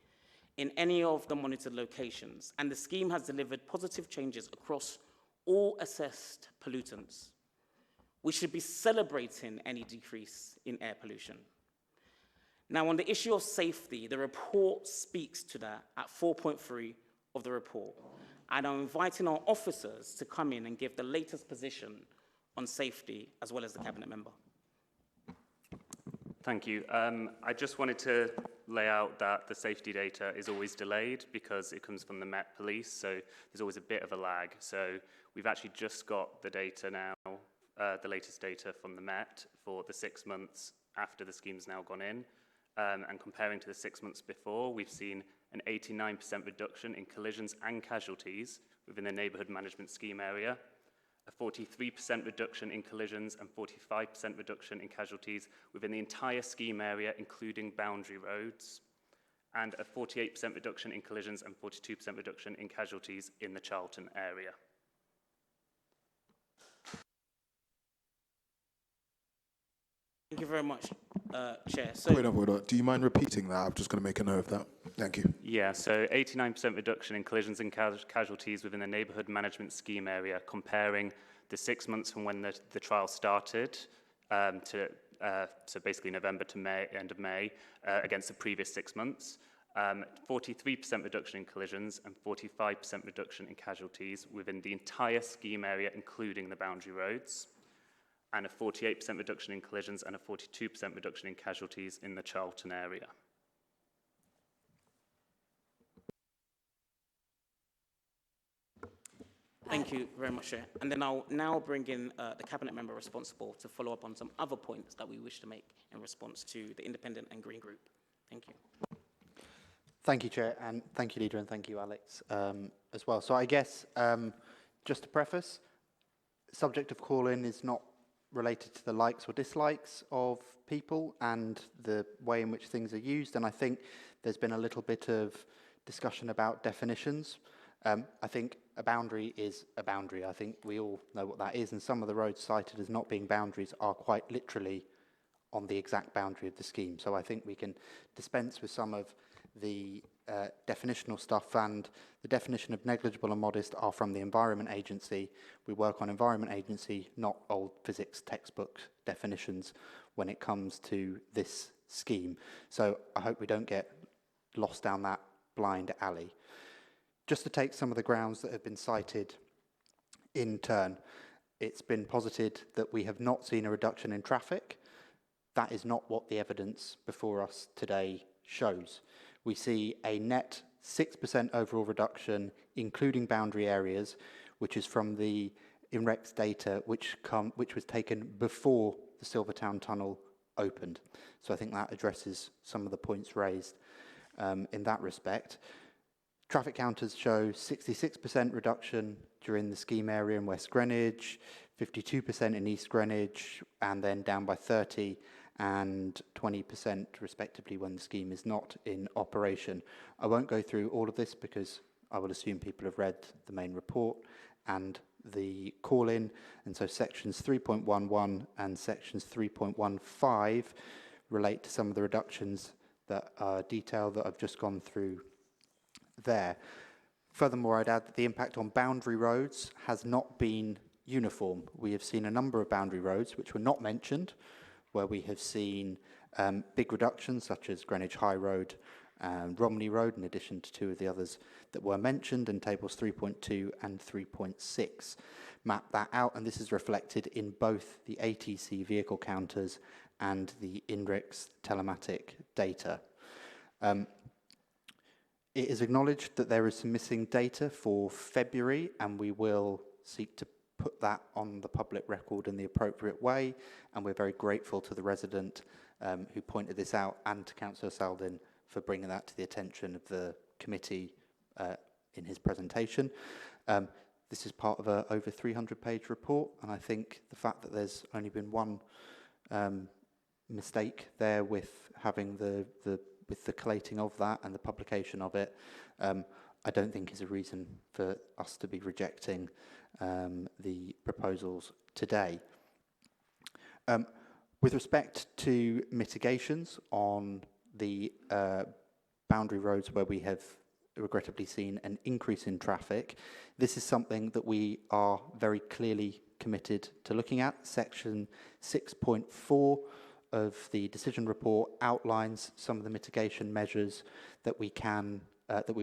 in any of the monitored locations, and the scheme has delivered positive changes across all assessed pollutants. We should be celebrating any decrease in air pollution. Now, on the issue of safety, the report speaks to that at 4.3 of the report, and I'm inviting our officers to come in and give the latest position on safety, as well as the cabinet member. Thank you. I just wanted to lay out that the safety data is always delayed because it comes from the Met Police, so there's always a bit of a lag. So we've actually just got the data now, the latest data from the Met for the 6 months after the scheme's now gone in. And comparing to the 6 months before, we've seen an 89% reduction in collisions and casualties within the neighbourhood management scheme area, a 43% reduction in collisions and 45% reduction in casualties within the entire scheme area, including boundary roads, and a 48% reduction in collisions and 42% reduction in casualties in the Charlton area. Thank you very much, Chair. So, Point of order. Do you mind repeating that? I'm just going to make a note of that. Thank you. Yeah, so 89% reduction in collisions and casualties within the neighbourhood management scheme area, comparing the 6 months from when the trial started to basically November to May, end of May, against the previous 6 months. 43% reduction in collisions and 45% reduction in casualties within the entire scheme area, including the boundary roads, and a 48% reduction in collisions and a 42% reduction in casualties in the Charlton area. Thank you very much, Chair. And then I'll now bring in the Cabinet member responsible to follow up on some other points that we wish to make in response to the Independent and Green Group. Thank you. Thank you, Chair, and thank you, Leader, and thank you, Alex, as well. So I guess, just to preface, subject of call-in is not related to the likes or dislikes of people and the way in which things are used, and I think there's been a little bit of discussion about definitions. I think a boundary is a boundary. I think we all know what that is, and some of the roads cited as not being boundaries are quite literally on the exact boundary of the scheme. So I think we can dispense with some of the definitional stuff, and the definition of negligible and modest are from the Environment Agency. We work on Environment Agency, not old physics textbook definitions when it comes to this scheme. So I hope we don't get lost down that blind alley. Just to take some of the grounds that have been cited in turn, it's been posited that we have not seen a reduction in traffic. That is not what the evidence before us today shows. We see a net 6% overall reduction, including boundary areas, which is from the INREX data, which was taken before the Silvertown Tunnel opened. So I think that addresses some of the points raised in that respect. Traffic counters show 66% reduction during the scheme area in West Greenwich, 52% in East Greenwich, and then down by 30 and 20% respectively when the scheme is not in operation. I won't go through all of this because I will assume people have read the main report and the call-in, and so sections 3.11 and sections 3.15 relate to some of the reductions that are detailed that I've just gone through there. Furthermore, I'd add that the impact on boundary roads has not been uniform. We have seen a number of boundary roads which were not mentioned, where we have seen big reductions such as Greenwich High Road and Romney Road, in addition to two of the others that were mentioned, and tables 3.2 and 3.6 map that out, and this is reflected in both the ATC vehicle counters and the INRIX telematic data. It is acknowledged that there is some missing data for February, and we will seek to put that on the public record in the appropriate way, and we're very grateful to the resident who pointed this out, and to Councillor Saldin for bringing that to the attention of the committee in his presentation. This is part of a over 300-page report, and I think the fact that there's only been one mistake there with having with the collating of that and the publication of it, I don't think is a reason for us to be rejecting the proposals today. With respect to mitigations on the boundary roads where we have regrettably seen an increase in traffic, this is something that we are very clearly committed to looking at. Section 6.4 of the decision report outlines some of the mitigation measures that we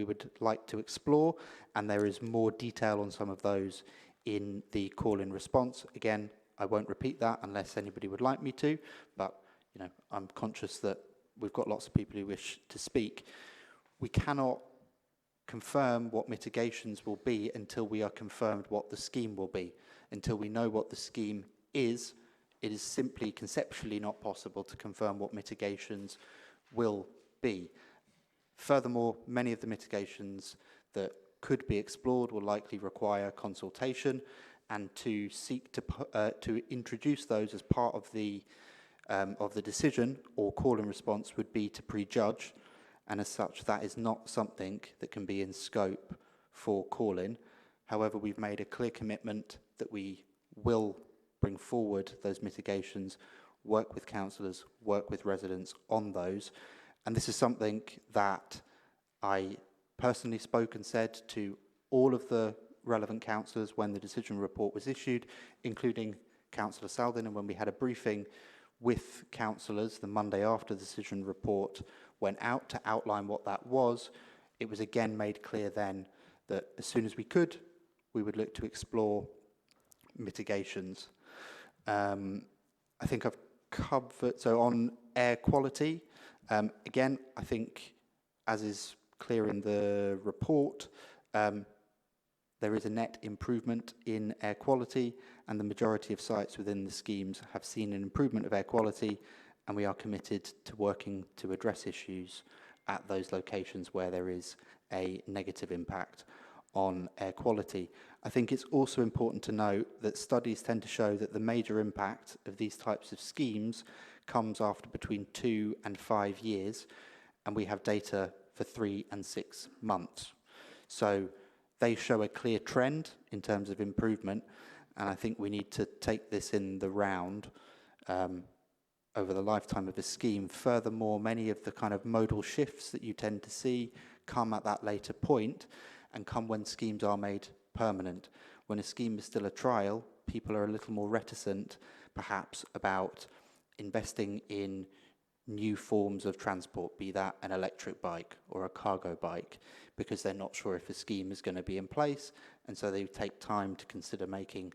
would like to explore, and there is more detail on some of those in the call-in response. Again, I won't repeat that unless anybody would like me to, but I'm conscious that we've got lots of people who wish to speak. We cannot confirm what mitigations will be until we are confirmed what the scheme will be. Until we know what the scheme is, it is simply conceptually not possible to confirm what mitigations will be. Furthermore, many of the mitigations that could be explored will likely require consultation, and to seek to introduce those as part of the decision or call and response would be to prejudge, and as such that is not something that can be in scope for call-in. However, we've made a clear commitment that we will bring forward those mitigations, work with councillors, work with residents on those, and this is something that I personally spoke and said to all of the relevant councillors when the decision report was issued, including Councillor Saldin, and when we had a briefing with councillors the Monday after the decision report went out to outline what that was, it was again made clear then that as soon as we could, we would look to explore mitigations. I think I've covered, so on air quality, again, I think as is clear in the report, There is a net improvement in air quality, and the majority of sites within the schemes have seen an improvement of air quality, and we are committed to working to address issues at those locations where there is a negative impact on air quality. I think it's also important to note that studies tend to show that the major impact of these types of schemes comes after between 2 and 5 years, and we have data for 3 and 6 months. So they show a clear trend in terms of improvement, and I think we need to take this in the round over the lifetime of a scheme. Furthermore, many of the kind of modal shifts that you tend to see come at that later point and come when schemes are made permanent. When a scheme is still a trial, people are a little more reticent, perhaps, about investing in new forms of transport, be that an electric bike or a cargo bike, because they're not sure if a scheme is going to be in place, and so they take time to consider making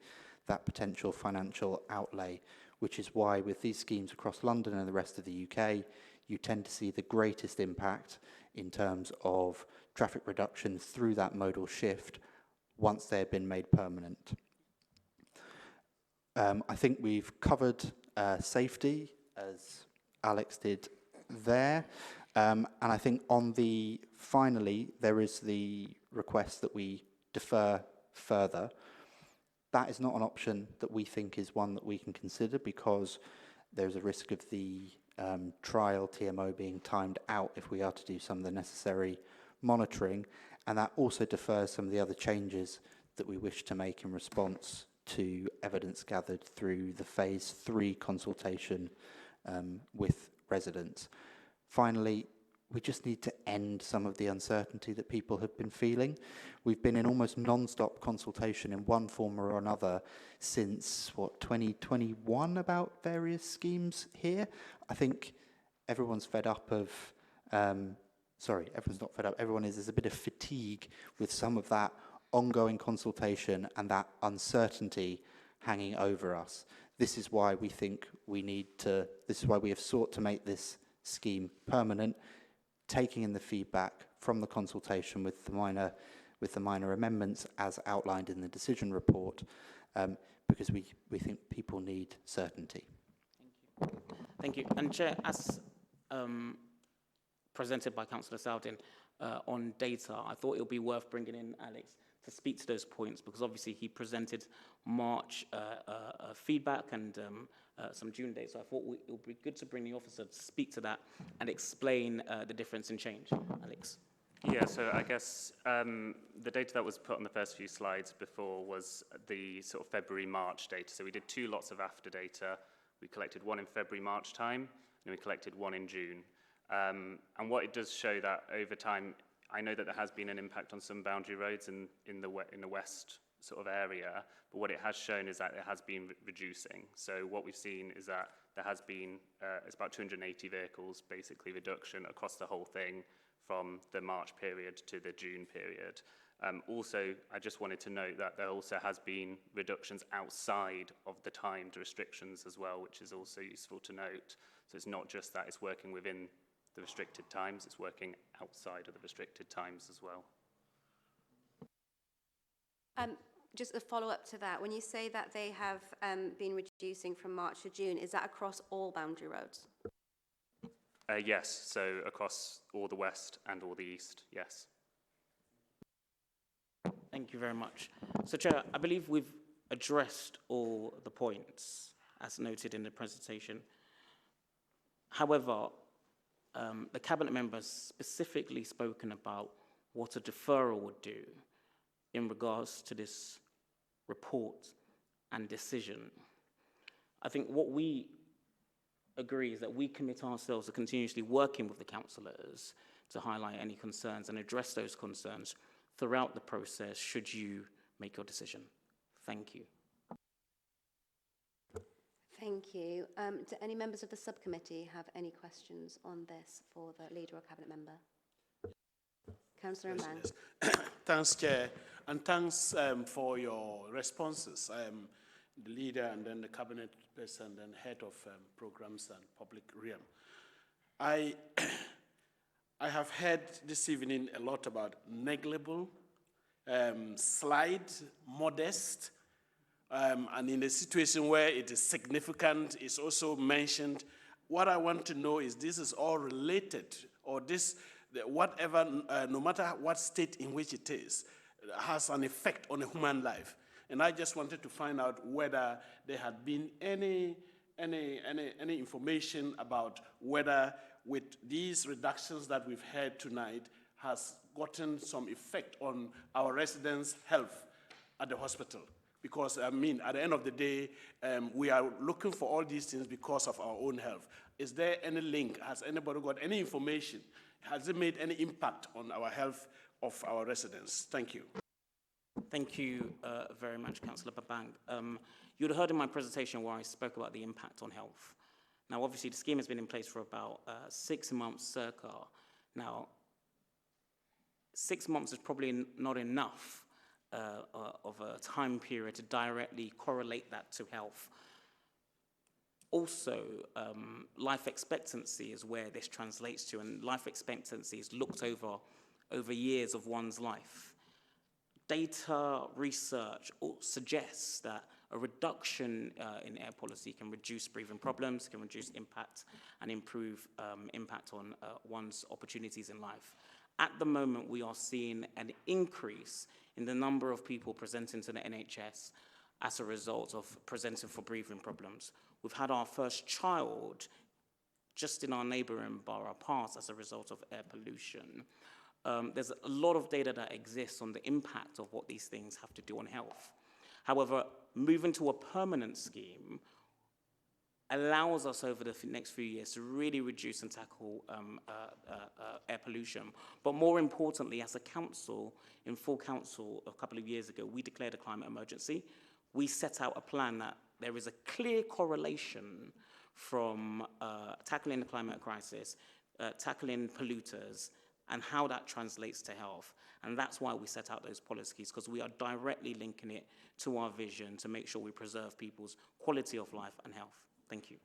that potential financial outlay, which is why with these schemes across London and the rest of the UK, you tend to see the greatest impact in terms of traffic reduction through that modal shift once they've been made permanent. I think we've covered safety, as Alex did there. And I think finally, there is the request that we defer further. That is not an option that we think is one that we can consider, because there's a risk of the trial TMO being timed out if we are to do some of the necessary monitoring, and that also defers some of the other changes that we wish to make in response to evidence gathered through the phase 3 consultation with residents. Finally, we just need to end some of the uncertainty that people have been feeling. We've been in almost non-stop consultation in one form or another since, 2021 about various schemes here. I think everyone's fed up of, everyone's not fed up, there's a bit of fatigue with some of that ongoing consultation and that uncertainty hanging over us. This is why we think this is why we have sought to make this scheme permanent, taking in the feedback from the consultation with the minor amendments as outlined in the decision report, because we think people need certainty. Thank you. And Chair, as presented by Councillor Saldin on data, I thought it would be worth bringing in Alex to speak to those points, because obviously he presented March feedback and some June data. So I thought it would be good to bring the officer to speak to that and explain the difference in change. Alex. Yeah, so I guess the data that was put on the first few slides before was the sort of February-March data. So we did 2 lots of after data. We collected 1 in February-March time, and we collected 1 in June. And what it does show that over time, I know that there has been an impact on some boundary roads in the west sort of area, but what it has shown is that it has been reducing. So what we've seen is that there has been, it's about 280 vehicles, basically reduction across the whole thing from the March period to the June period. Also, I just wanted to note that there also has been reductions outside of the timed restrictions as well, which is also useful to note. So it's not just that it's working within the restricted times, it's working outside of the restricted times as well. Just a follow-up to that, when you say that they have been reducing from March to June, is that across all boundary roads? Yes, so across all the west and all the east, yes. Thank you very much. So, Chair, I believe we've addressed all the points as noted in the presentation. However, the Cabinet members specifically spoken about what a deferral would do in regards to this report and decision. I think what we agree is that we commit ourselves to continuously working with the councillors to highlight any concerns and address those concerns throughout the process should you make your decision. Thank you. Thank you. Do any members of the subcommittee have any questions on this for the leader or cabinet member? Councillor Mbang. Thanks, Chair, and thanks for your responses. The leader and then the cabinet person and head of programs and public realm. I have heard this evening a lot about negligible slight, modest, and in a situation where it is significant, it's also mentioned. What I want to know is this is all related, or this, whatever, no matter what state in which it is, has an effect on a human life. And I just wanted to find out whether there had been any information about whether with these reductions that we've heard tonight has gotten some effect on our residents' health at the hospital. Because, I mean, at the end of the day, we are looking for all these things because of our own health. Is there any link? Has anybody got any information? Has it made any impact on our health of our residents? Thank you. Thank you very much, Councillor Babang. You'd have heard in my presentation where I spoke about the impact on health. Now, obviously, the scheme has been in place for about 6 months circa. Now, 6 months is probably not enough of a time period to directly correlate that to health. Also, life expectancy is where this translates to, and life expectancy is looked over years of one's life. Data research suggests that a reduction in air quality can reduce breathing problems, can reduce impact, and improve impact on one's opportunities in life. At the moment, we are seeing an increase in the number of people presenting to the NHS as a result of presenting for breathing problems. We've had our first child just in our neighbouring borough pass as a result of air pollution. There's a lot of data that exists on the impact of what these things have to do on health. However, moving to a permanent scheme allows us over the next few years to really reduce and tackle air pollution. But more importantly, as a council, in full council a couple of years ago, we declared a climate emergency. We set out a plan that there is a clear correlation from tackling the climate crisis, tackling polluters, and how that translates to health. And that's why we set out those policies, because we are directly linking it to our vision to make sure we preserve people's quality of life and health. Thank you.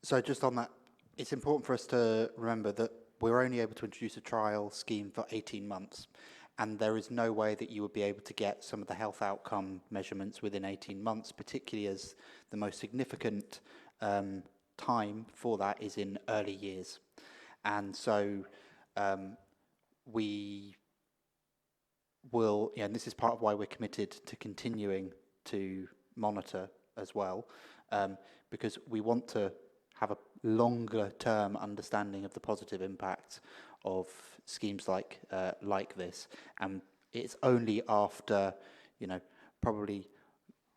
So just on that, it's important for us to remember that we're only able to introduce a trial scheme for 18 months. And there is no way that you would be able to get some of the health outcome measurements within 18 months, particularly as the most significant time for that is in early years. And so we will, and this is part of why we're committed to continuing to monitor as well, because we want to have a longer term understanding of the positive impact of schemes like this. And it's only after, probably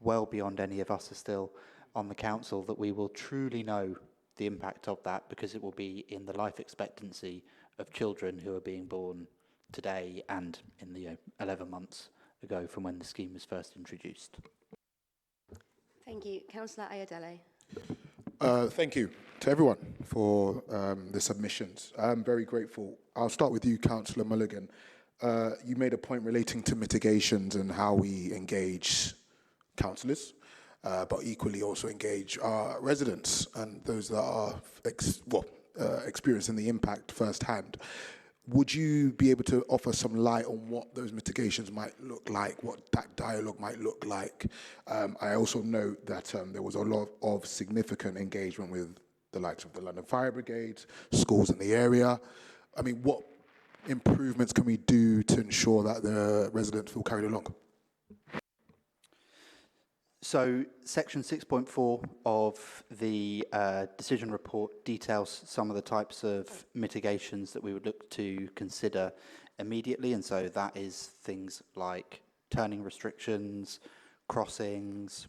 well beyond any of us are still on the council, that we will truly know the impact of that, because it will be in the life expectancy of children who are being born today and in the 11 months ago from when the scheme was first introduced. Thank you. Councillor Ayodele. Thank you to everyone for the submissions. I'm very grateful. I'll start with you, Councillor Mulligan. You made a point relating to mitigations and how we engage councillors, but equally also engage our residents and those that are experiencing the impact firsthand. Would you be able to offer some light on what those mitigations might look like, what that dialogue might look like? I also note that there was a lot of significant engagement with the likes of the London Fire Brigade, schools in the area. I mean, what improvements can we do to ensure that the residents feel carried along? So section 6.4 of the decision report details some of the types of mitigations that we would look to consider immediately. And so that is things like turning restrictions, crossings,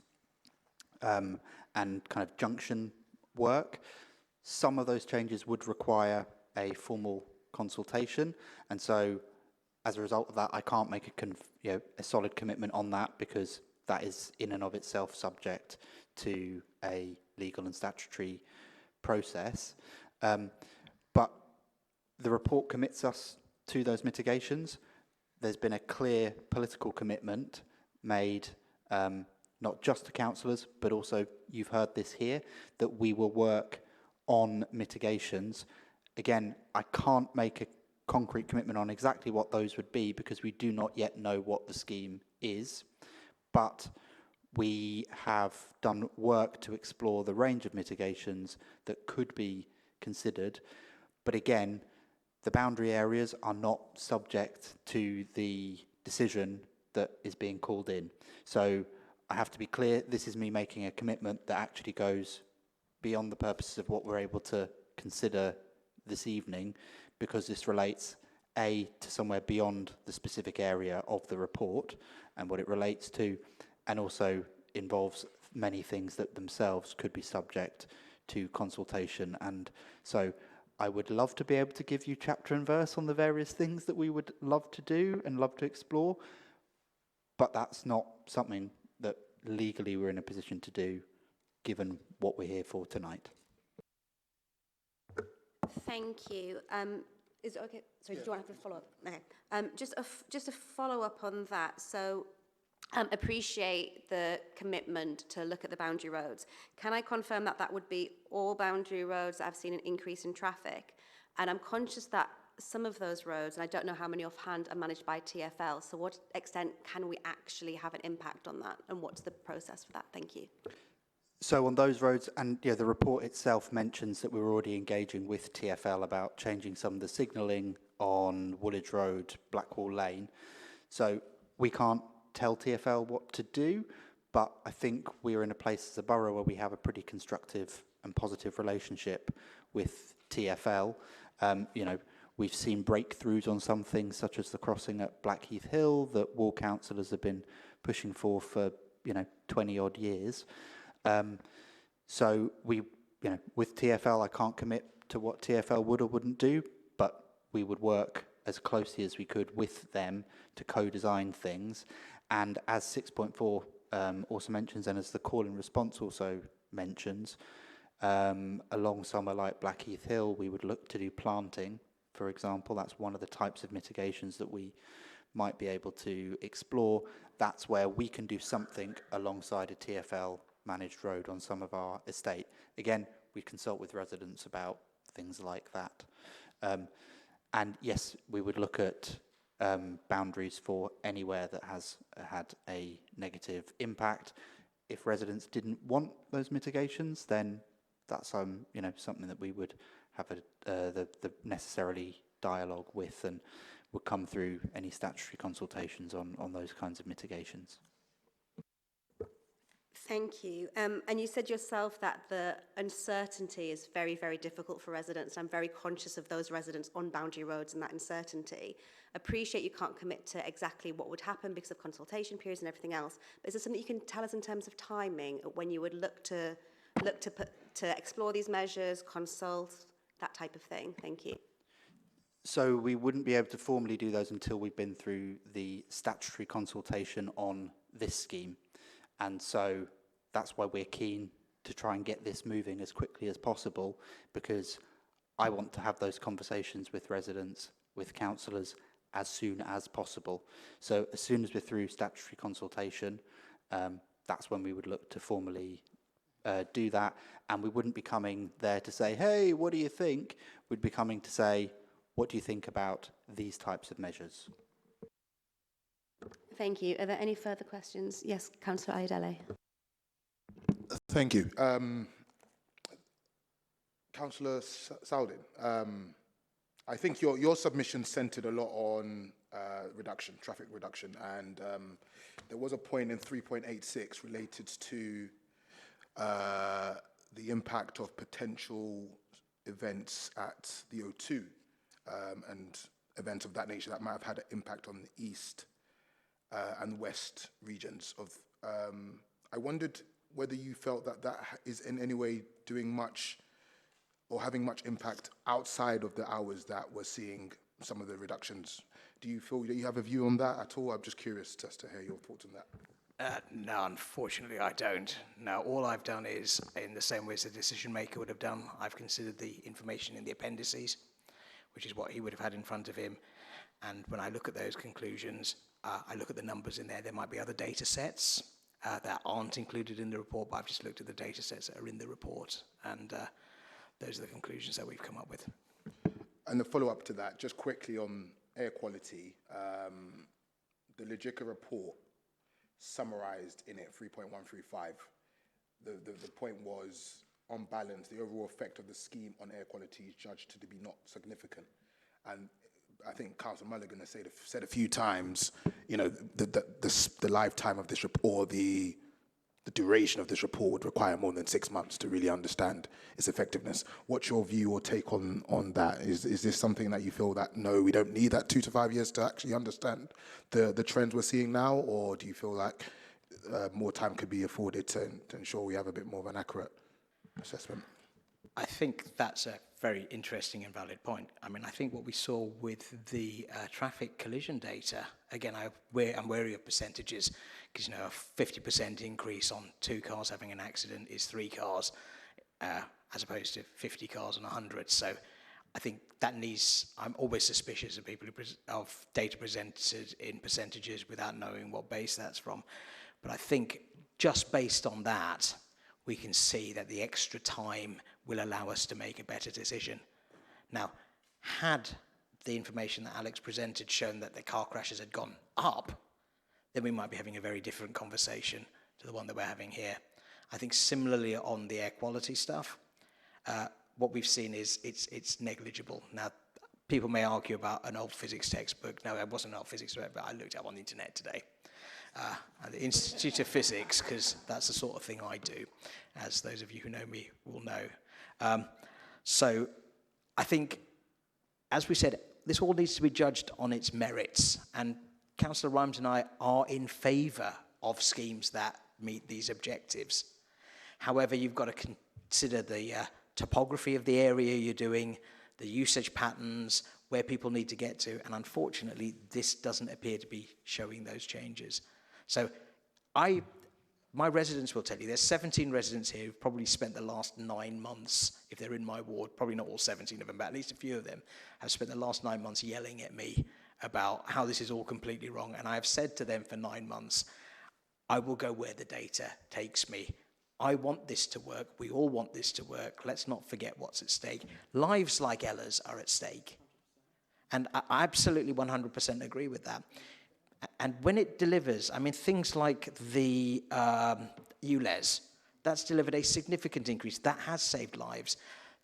and kind of junction work. Some of those changes would require a formal consultation. And so as a result of that, I can't make a solid commitment on that, because that is in and of itself subject to a legal and statutory process. But the report commits us to those mitigations. There's been a clear political commitment made, not just to councillors, but also, you've heard this here, that we will work on mitigations. Again, I can't make a concrete commitment on exactly what those would be because we do not yet know what the scheme is, but we have done work to explore the range of mitigations that could be considered. But again, the boundary areas are not subject to the decision that is being called in. So I have to be clear, this is me making a commitment that actually goes beyond the purposes of what we're able to consider this evening, because this relates, A, to somewhere beyond the specific area of the report and what it relates to, and also involves many things that themselves could be subject to consultation. And so I would love to be able to give you chapter and verse on the various things that we would love to do and love to explore, but that's not something that legally we're in a position to do, given what we're here for tonight. Thank you. Is it okay? Sorry, did you want to have a follow-up? Okay. Just a follow-up on that. So appreciate the commitment to look at the boundary roads. Can I confirm that that would be all boundary roads that have seen an increase in traffic? And I'm conscious that some of those roads, and I don't know how many offhand, are managed by TfL. So what extent can we actually have an impact on that? And what's the process for that? Thank you. So on those roads, and yeah, the report itself mentions that we're already engaging with TfL about changing some of the signalling on Woolwich Road, Blackwall Lane. So we can't tell TfL what to do, but I think we're in a place as a borough where we have a pretty constructive and positive relationship with TfL. You know, we've seen breakthroughs on some things, such as the crossing at Blackheath Hill that ward councillors have been pushing for 20 odd years. So we, with TfL, I can't commit to what TfL would or wouldn't do, but we would work as closely as we could with them to co-design things. And as 6.4 also mentions, and as the call in response also mentions, along somewhere like Blackheath Hill, we would look to do planting, for example. That's one of the types of mitigations that we might be able to explore. That's where we can do something alongside a TfL managed road on some of our estate. Again, we consult with residents about things like that. And yes, we would look at boundaries for anywhere that has had a negative impact. If residents didn't want those mitigations, then that's something that we would have the necessarily dialogue with, and would come through any statutory consultations on those kinds of mitigations. Thank you. And you said yourself that the uncertainty is very, very difficult for residents. I'm very conscious of those residents on boundary roads and that uncertainty. Appreciate you can't commit to exactly what would happen because of consultation periods and everything else. But is there something you can tell us in terms of timing when you would look to explore these measures, consult, that type of thing? Thank you. So we wouldn't be able to formally do those until we've been through the statutory consultation on this scheme. And so that's why we're keen to try and get this moving as quickly as possible, because I want to have those conversations with residents, with councillors, as soon as possible. So as soon as we're through statutory consultation, that's when we would look to formally do that. And we wouldn't be coming there to say, hey, what do you think? We'd be coming to say, what do you think about these types of measures? Thank you. Are there any further questions? Yes, Councillor Ayodele. Thank you. Councillor Saudin, I think your submission centred a lot on traffic reduction, and there was a point in 3.86 related to the impact of potential events at the O2 and events of that nature that might have had an impact on the east and west regions of. I wondered whether you felt that that is in any way doing much or having much impact outside of the hours that we're seeing some of the reductions. Do you feel that you have a view on that at all? I'm just curious just to hear your thoughts on that. No, unfortunately I don't. No, all I've done is, in the same way as the decision maker would have done, I've considered the information in the appendices, which is what he would have had in front of him. And when I look at those conclusions, I look at the numbers in there. There might be other data sets that aren't included in the report, but I've just looked at the data sets that are in the report. And those are the conclusions that we've come up with. And the follow-up to that, just quickly on air quality, the Legica report summarised in it 3.135. The point was, on balance, the overall effect of the scheme on air quality is judged to be not significant. And I think Councillor Mulligan has said a few times, you know, the lifetime of this report, the duration of this report would require more than 6 months to really understand its effectiveness. What's your view or take on that? Is this something that you feel that, no, we don't need that 2 to 5 years to actually understand the trends we're seeing now? Or do you feel like more time could be afforded to ensure we have a bit more of an accurate assessment? I think that's a very interesting and valid point. I mean, I think what we saw with the traffic collision data, again, I'm wary of percentages, because, you know, a 50% increase on 2 cars having an accident is 3 cars, as opposed to 50 cars on 100. So I think that needs, I'm always suspicious of people of data presented in percentages without knowing what base that's from. But I think just based on that, we can see that the extra time will allow us to make a better decision. Now, had the information that Alex presented shown that the car crashes had gone up, then we might be having a very different conversation to the one that we're having here. I think similarly on the air quality stuff, what we've seen is it's negligible. Now, people may argue about an old physics textbook. No, it wasn't an old physics textbook, but I looked up on the internet today. At the Institute of Physics, because that's the sort of thing I do, as those of you who know me will know. So I think, as we said, this all needs to be judged on its merits, and Councillor Rimes and I are in favour of schemes that meet these objectives. However, you've got to consider the topography of the area you're doing, the usage patterns, where people need to get to, and unfortunately, this doesn't appear to be showing those changes. So my residents will tell you, there's 17 residents here who've probably spent the last 9 months, if they're in my ward, probably not all 17 of them, but at least a few of them have spent the last 9 months yelling at me about how this is all completely wrong. And I have said to them for 9 months, I will go where the data takes me. I want this to work. We all want this to work. Let's not forget what's at stake. Lives like Ella's are at stake. And I absolutely 100% agree with that. And when it delivers, I mean, things like the ULEZ, that's delivered a significant increase. That has saved lives.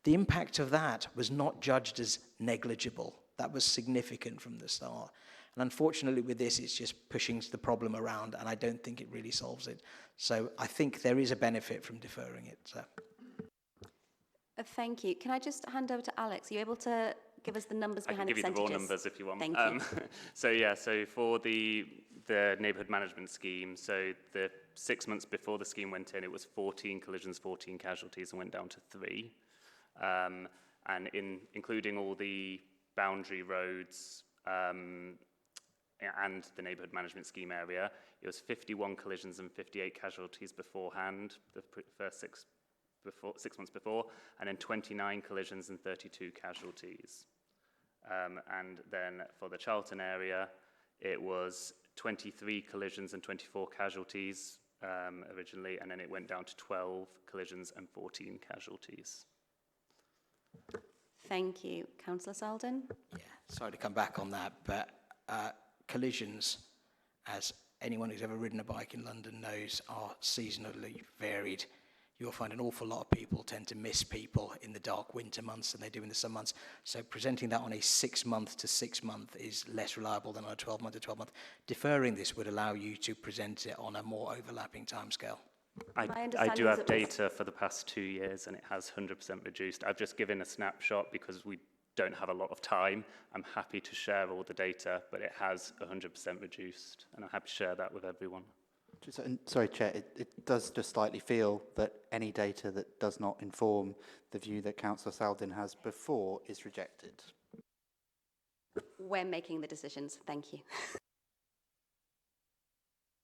The impact of that was not judged as negligible. That was significant from the start. And unfortunately with this, it's just pushing the problem around, and I don't think it really solves it. So I think there is a benefit from deferring it. So. Thank you. Can I just hand over to Alex? Are you able to give us the numbers behind the percentages? I can give you the raw numbers if you want. Thank you. So for the neighbourhood management scheme, so the 6 months before the scheme went in, it was 14 collisions, 14 casualties, and went down to 3. And including all the boundary roads and the neighbourhood management scheme area, it was 51 collisions and 58 casualties beforehand, the first 6 months before, and then 29 collisions and 32 casualties. And then for the Charlton area, it was 23 collisions and 24 casualties originally, and then it went down to 12 collisions and 14 casualties. Thank you. Councillor Selden? Yeah, sorry to come back on that, but collisions, as anyone who's ever ridden a bike in London knows, are seasonally varied. You'll find an awful lot of people tend to miss people in the dark winter months than they do in the summer months. So presenting that on a 6 month to 6 month is less reliable than on a 12 month to 12 month. Deferring this would allow you to present it on a more overlapping timescale. I do have data for the past 2 years, and it has 100% reduced. I've just given a snapshot because we don't have a lot of time. I'm happy to share all the data, but it has 100% reduced, and I'm happy to share that with everyone. Sorry, Chair, it does just slightly feel that any data that does not inform the view that Councillor Selden has before is rejected. We're making the decisions. Thank you.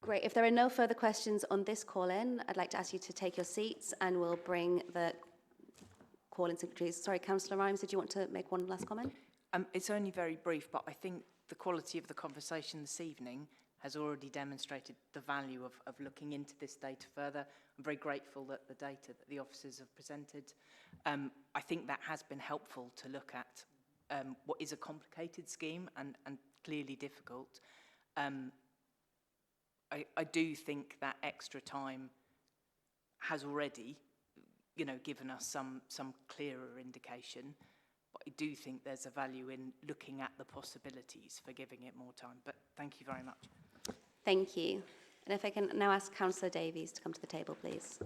Great. If there are no further questions on this call-in, I'd like to ask you to take your seats, and we'll bring the call-in signatories. Sorry, Councillor Rimes, did you want to make one last comment? It's only very brief, but I think the quality of the conversation this evening has already demonstrated the value of looking into this data further. I'm very grateful that the data that the officers have presented, I think that has been helpful to look at what is a complicated scheme and clearly difficult. I do think that extra time has already, given us some clearer indication. But I do think there's a value in looking at the possibilities for giving it more time. But thank you very much. Thank you. And if I can now ask Councillor Davies to come to the table, please.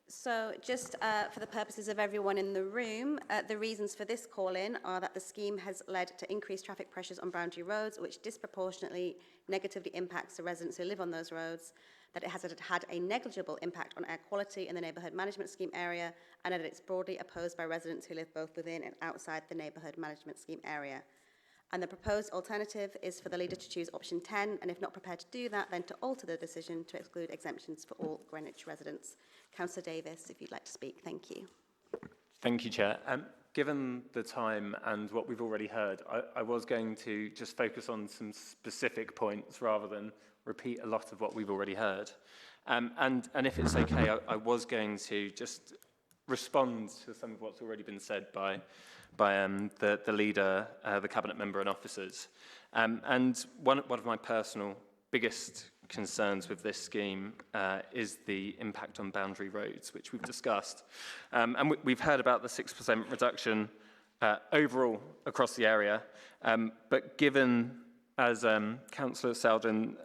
So just for the purposes of everyone in the room, the reasons for this call-in are that the scheme has led to increased traffic pressures on boundary roads, which disproportionately negatively impacts the residents who live on those roads, that it has had a negligible impact on air quality in the neighbourhood management scheme area, and that it's broadly opposed by residents who live both within and outside the neighbourhood management scheme area. And the proposed alternative is for the leader to choose option 10, and if not prepared to do that, then to alter the decision to exclude exemptions for all Greenwich residents. Councillor Davis, if you'd like to speak, thank you. Thank you, Chair. Given the time and what we've already heard, I was going to just focus on some specific points rather than repeat a lot of what we've already heard. And if it's okay, I was going to just respond to some of what's already been said by the leader, the cabinet member and officers. And one of my personal biggest concerns with this scheme is the impact on boundary roads, which we've discussed. And we've heard about the 6% reduction overall across the area. But given, as Councillor Selden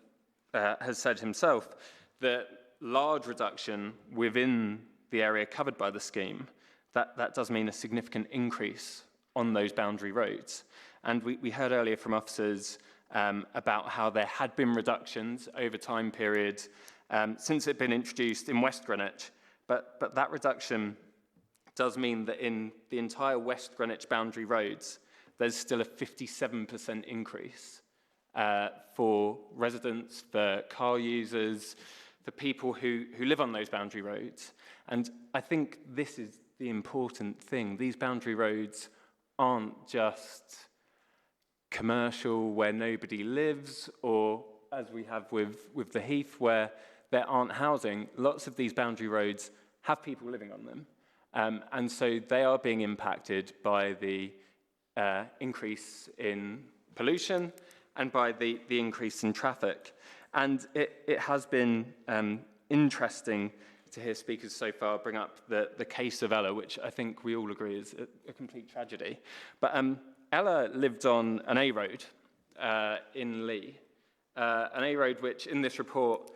has said himself, the large reduction within the area covered by the scheme, that does mean a significant increase on those boundary roads. And we heard earlier from officers about how there had been reductions over time periods since it had been introduced in West Greenwich, but that reduction does mean that in the entire West Greenwich boundary roads, there's still a 57% increase for residents, for car users, for people who live on those boundary roads. And I think this is the important thing. These boundary roads aren't just commercial where nobody lives, or as we have with the Heath where there aren't housing. Lots of these boundary roads have people living on them. And so they are being impacted by the increase in pollution and by the increase in traffic. And it has been interesting to hear speakers so far bring up the case of Ella, which I think we all agree is a complete tragedy. But Ella lived on an A road in Lee, an A road which in this report,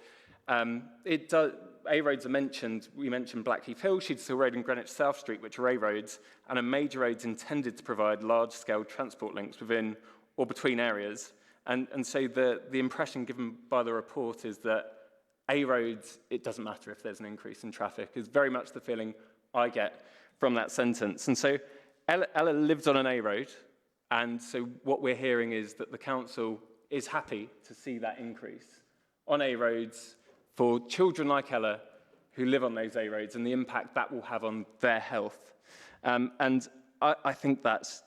A roads are mentioned. We mentioned Blackheath Hill, Sheedshill Road and Greenwich South Street, which are A roads, and are major roads intended to provide large-scale transport links within or between areas. And so the impression given by the report is that A roads, it doesn't matter if there's an increase in traffic, is very much the feeling I get from that sentence. And so Ella lived on an A road, and so what we're hearing is that the council is happy to see that increase on A roads for children like Ella who live on those A roads and the impact that will have on their health. And I think that's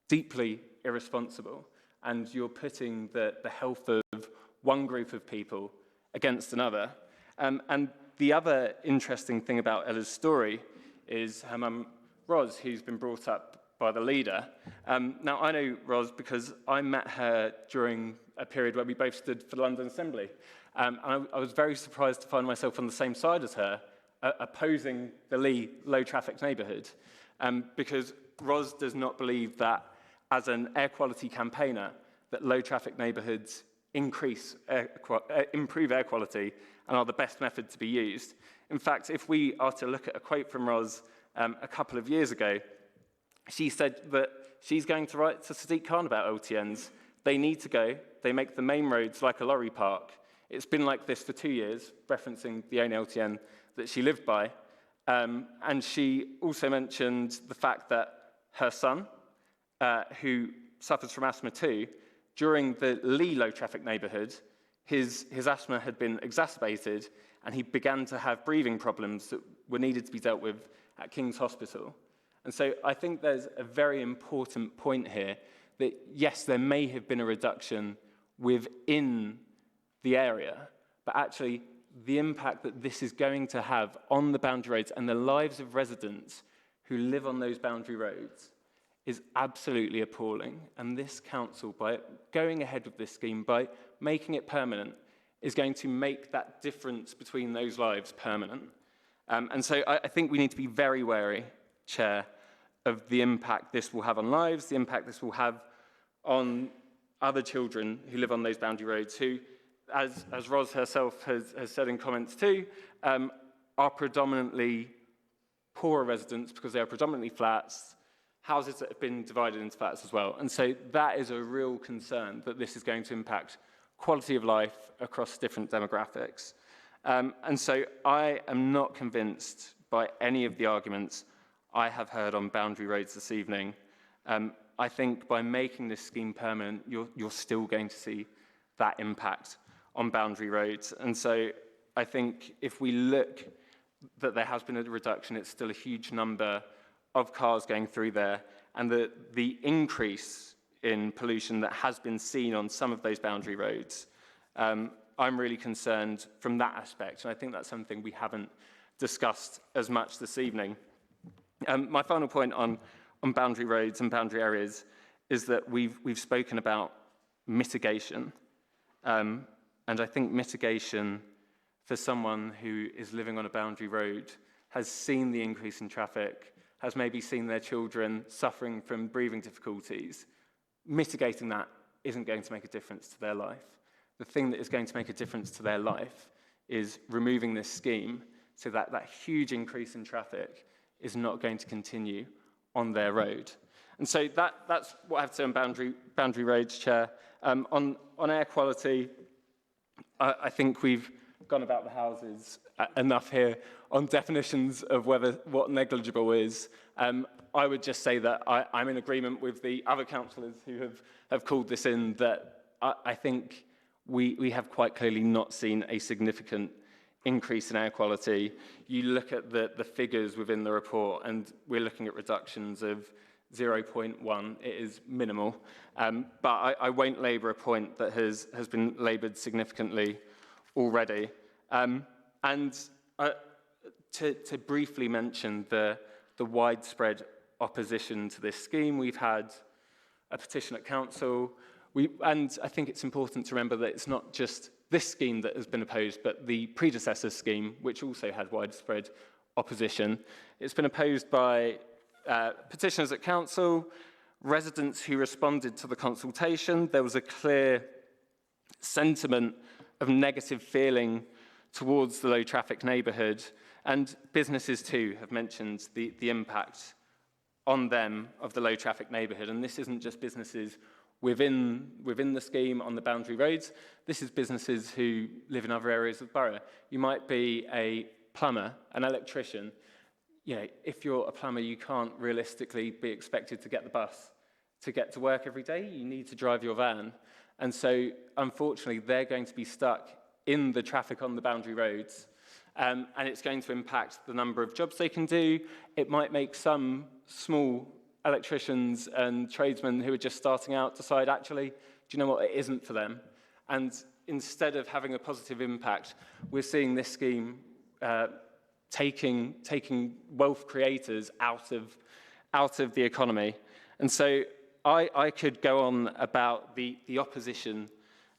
deeply irresponsible, and you're putting the health of one group of people against another. And the other interesting thing about Ella's story is her mum, Ros, who's been brought up by the leader. Now, I know Ros because I met her during a period where we both stood for the London Assembly. And I was very surprised to find myself on the same side as her, opposing the Lee low-traffic neighbourhood, because Ros does not believe that, as an air quality campaigner, that low-traffic neighbourhoods improve air quality and are the best method to be used. In fact, if we are to look at a quote from Ros a couple of years ago, she said that she's going to write to Sadiq Khan about LTNs. They need to go. They make the main roads like a lorry park. It's been like this for 2 years, referencing the only LTN that she lived by. And she also mentioned the fact that her son, who suffers from asthma too, during the Lee low-traffic neighbourhood, his asthma had been exacerbated and he began to have breathing problems that were needed to be dealt with at King's Hospital. And so I think there's a very important point here that, yes, there may have been a reduction within the area, but actually the impact that this is going to have on the boundary roads and the lives of residents who live on those boundary roads is absolutely appalling. And this council, by going ahead with this scheme, by making it permanent, is going to make that difference between those lives permanent. And so I think we need to be very wary, Chair, of the impact this will have on lives, the impact this will have on other children who live on those boundary roads, who, as Ros herself has said in comments too, are predominantly poorer residents because they are predominantly flats, houses that have been divided into flats as well. And so that is a real concern, that this is going to impact quality of life across different demographics. And so I am not convinced by any of the arguments I have heard on boundary roads this evening. I think by making this scheme permanent, you're still going to see that impact on boundary roads. And so I think if we look that there has been a reduction, it's still a huge number of cars going through there, and the increase in pollution that has been seen on some of those boundary roads, I'm really concerned from that aspect, and I think that's something we haven't discussed as much this evening. My final point on boundary roads and boundary areas is that we've spoken about mitigation, and I think mitigation for someone who is living on a boundary road, has seen the increase in traffic, has maybe seen their children suffering from breathing difficulties, mitigating that isn't going to make a difference to their life. The thing that is going to make a difference to their life is removing this scheme so that that huge increase in traffic is not going to continue on their road. And so that's what I have to say on boundary roads, Chair. On air quality, I think we've gone about the houses enough here on definitions of what negligible is. I would just say that I'm in agreement with the other councillors who have called this in, that I think we have quite clearly not seen a significant increase in air quality. You look at the figures within the report, and we're looking at reductions of 0.1. It is minimal. But I won't labour a point that has been laboured significantly already. And to briefly mention the widespread opposition to this scheme, we've had a petition at council. And I think it's important to remember that it's not just this scheme that has been opposed, but the predecessor scheme, which also had widespread opposition. It's been opposed by petitioners at council, residents who responded to the consultation. There was a clear sentiment of negative feeling towards the low traffic neighbourhood, and businesses too have mentioned the impact on them of the low traffic neighbourhood. And this isn't just businesses within the scheme on the boundary roads. This is businesses who live in other areas of the borough. You might be a plumber, an electrician. You know, if you're a plumber, you can't realistically be expected to get the bus to get to work every day. You need to drive your van. And so, unfortunately, they're going to be stuck in the traffic on the boundary roads, and it's going to impact the number of jobs they can do. It might make some small electricians and tradesmen who are just starting out decide, actually, do you know what, it isn't for them. And instead of having a positive impact, we're seeing this scheme taking wealth creators out of the economy. And so I could go on about the opposition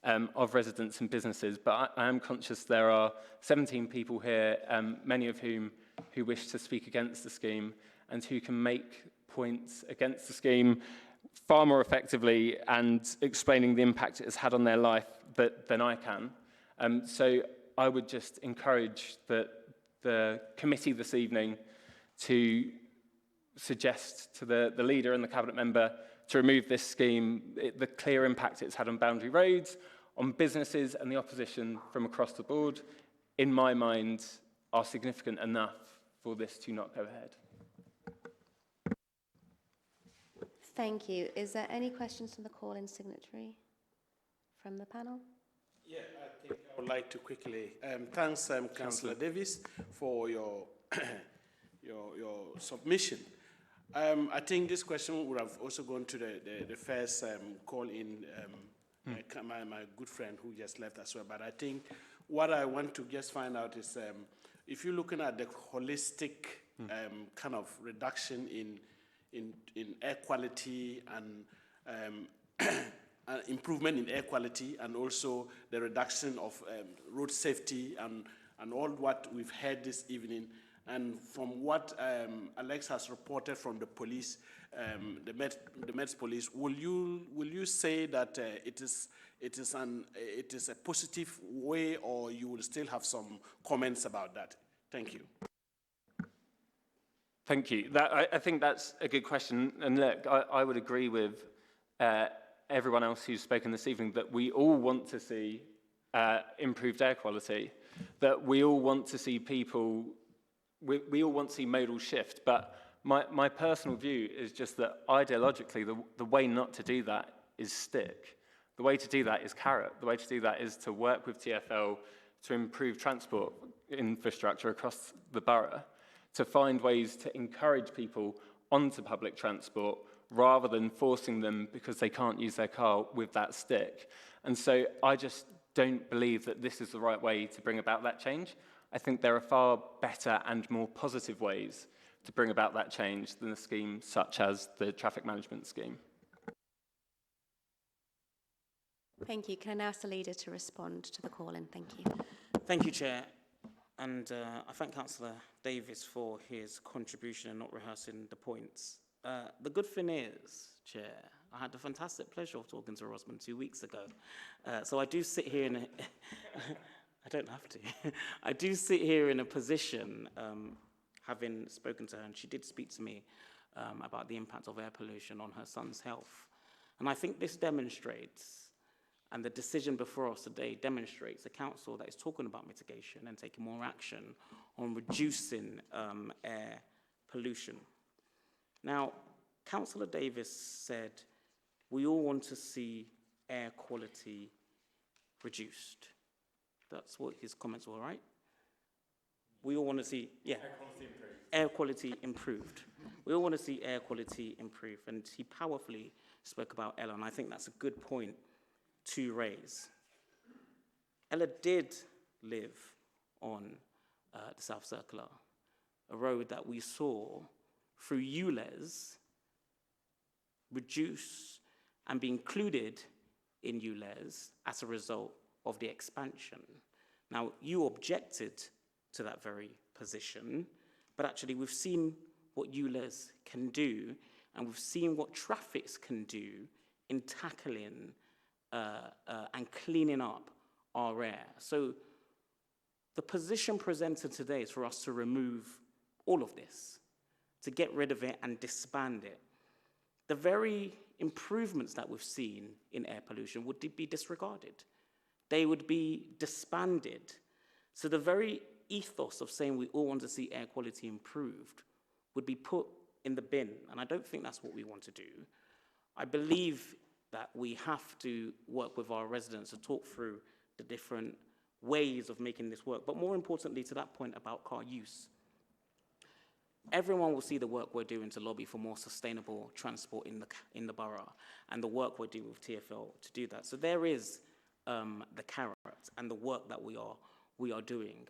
of residents and businesses, but I am conscious there are 17 people here, many of whom who wish to speak against the scheme and who can make points against the scheme far more effectively and explaining the impact it has had on their life than I can. So I would just encourage the committee this evening to suggest to the leader and the cabinet member to remove this scheme. The clear impact it's had on boundary roads, on businesses and the opposition from across the board, in my mind, are significant enough for this to not go ahead. Thank you. Is there any questions from the call-in signatory from the panel? Yeah, I think I would like to quickly, thanks Councillor Davis for your, your submission. I think this question would have also gone to the first call in, my good friend who just left as well. But I think what I want to just find out is if you're looking at the holistic kind of reduction in air quality and improvement in air quality, and also the reduction of road safety and all what we've heard this evening, and from what Alex has reported from the police, the Mets police, will you say that it is a positive way, or you will still have some comments about that? Thank you. Thank you. I think that's a good question. And look, I would agree with everyone else who's spoken this evening that we all want to see improved air quality, that we all want to see people, we all want to see modal shift. But my personal view is just that ideologically, the way not to do that is stick. The way to do that is carrot. The way to do that is to work with TfL to improve transport infrastructure across the borough, to find ways to encourage people onto public transport rather than forcing them because they can't use their car with that stick. And so I just don't believe that this is the right way to bring about that change. I think there are far better and more positive ways to bring about that change than a scheme such as the traffic management scheme. Thank you. Can I now ask the leader to respond to the call-in? Thank you. Thank you, Chair. And I thank Councillor Davis for his contribution and not rehearsing the points. The good thing is, Chair, I had the fantastic pleasure of talking to Rosman 2 weeks ago. So I do sit here in a... I don't have to. I do sit here in a position, having spoken to her, and she did speak to me about the impact of air pollution on her son's health. And I think this demonstrates, and the decision before us today demonstrates a council that is talking about mitigation and taking more action on reducing air pollution. Now, Councillor Davis said, we all want to see air quality reduced. That's what his comments were, right? We all want to see, yeah. Air quality improved. We all want to see air quality improve. And he powerfully spoke about Ella, and I think that's a good point to raise. Ella did live on the South Circular, a road that we saw through ULEZ reduce and be included in ULEZ as a result of the expansion. Now, you objected to that very position, but actually we've seen what ULEZ can do, and we've seen what traffics can do in tackling and cleaning up our air. So the position presented today is for us to remove all of this, to get rid of it and disband it. The very improvements that we've seen in air pollution would be disregarded. They would be disbanded. So the very ethos of saying we all want to see air quality improved would be put in the bin, and I don't think that's what we want to do. I believe that we have to work with our residents to talk through the different ways of making this work, but more importantly, to that point about car use. Everyone will see the work we're doing to lobby for more sustainable transport in the borough, and the work we're doing with TfL to do that. So there is the carrot and the work that we are doing.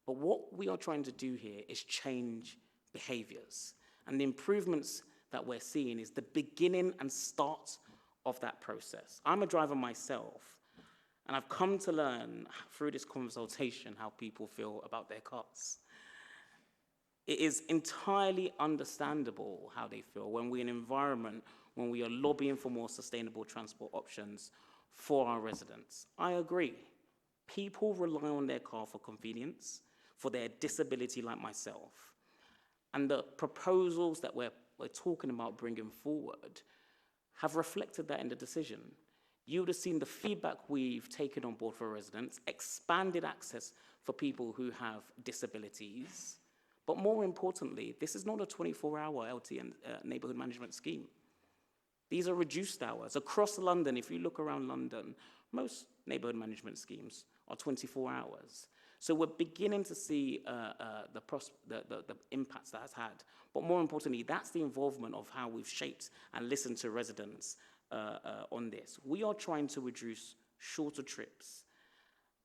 But what we are trying to do here is change behaviors. And the improvements that we're seeing is the beginning and start of that process. I'm a driver myself, and I've come to learn through this consultation how people feel about their cars. It is entirely understandable how they feel when we're in an environment, when we are lobbying for more sustainable transport options for our residents. I agree. People rely on their car for convenience, for their disability like myself. And the proposals that we're talking about bringing forward have reflected that in the decision. You would have seen the feedback we've taken on board for residents, expanded access for people who have disabilities. But more importantly, this is not a 24-hour LTN neighbourhood management scheme. These are reduced hours. Across London, if you look around London, Most neighbourhood management schemes are 24 hours. So we're beginning to see the impacts that has had. But more importantly, that's the involvement of how we've shaped and listened to residents on this. We are trying to reduce shorter trips.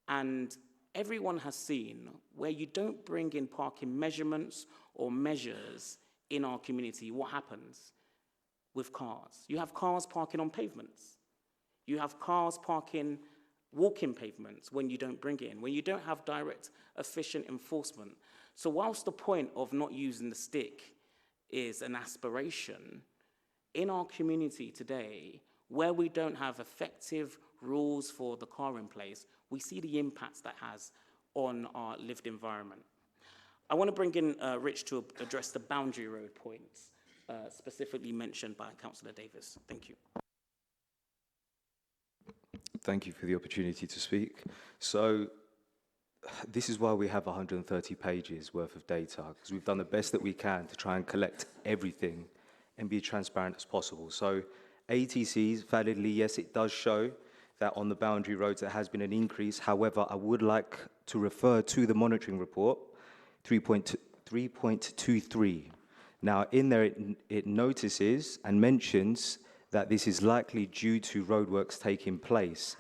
And everyone has seen where you don't bring in parking measurements or measures in our community, what happens with cars? You have cars parking on pavements. You have cars parking walking pavements when you don't bring it in, when you don't have direct, efficient enforcement. So whilst the point of not using the stick is an aspiration, in our community today, where we don't have effective rules for the car in place, we see the impacts that has on our lived environment. I want to bring in Rich to address the boundary road points, specifically mentioned by Councillor Davis. Thank you. Thank you for the opportunity to speak. So this is why we have 130 pages worth of data, because we've done the best that we can to try and collect everything and be transparent as possible. So ATCs, validly, yes, it does show that on the boundary roads there has been an increase. However, I would like to refer to the monitoring report, 3.23. Now, in there, it notices and mentions that this is likely due to roadworks taking place.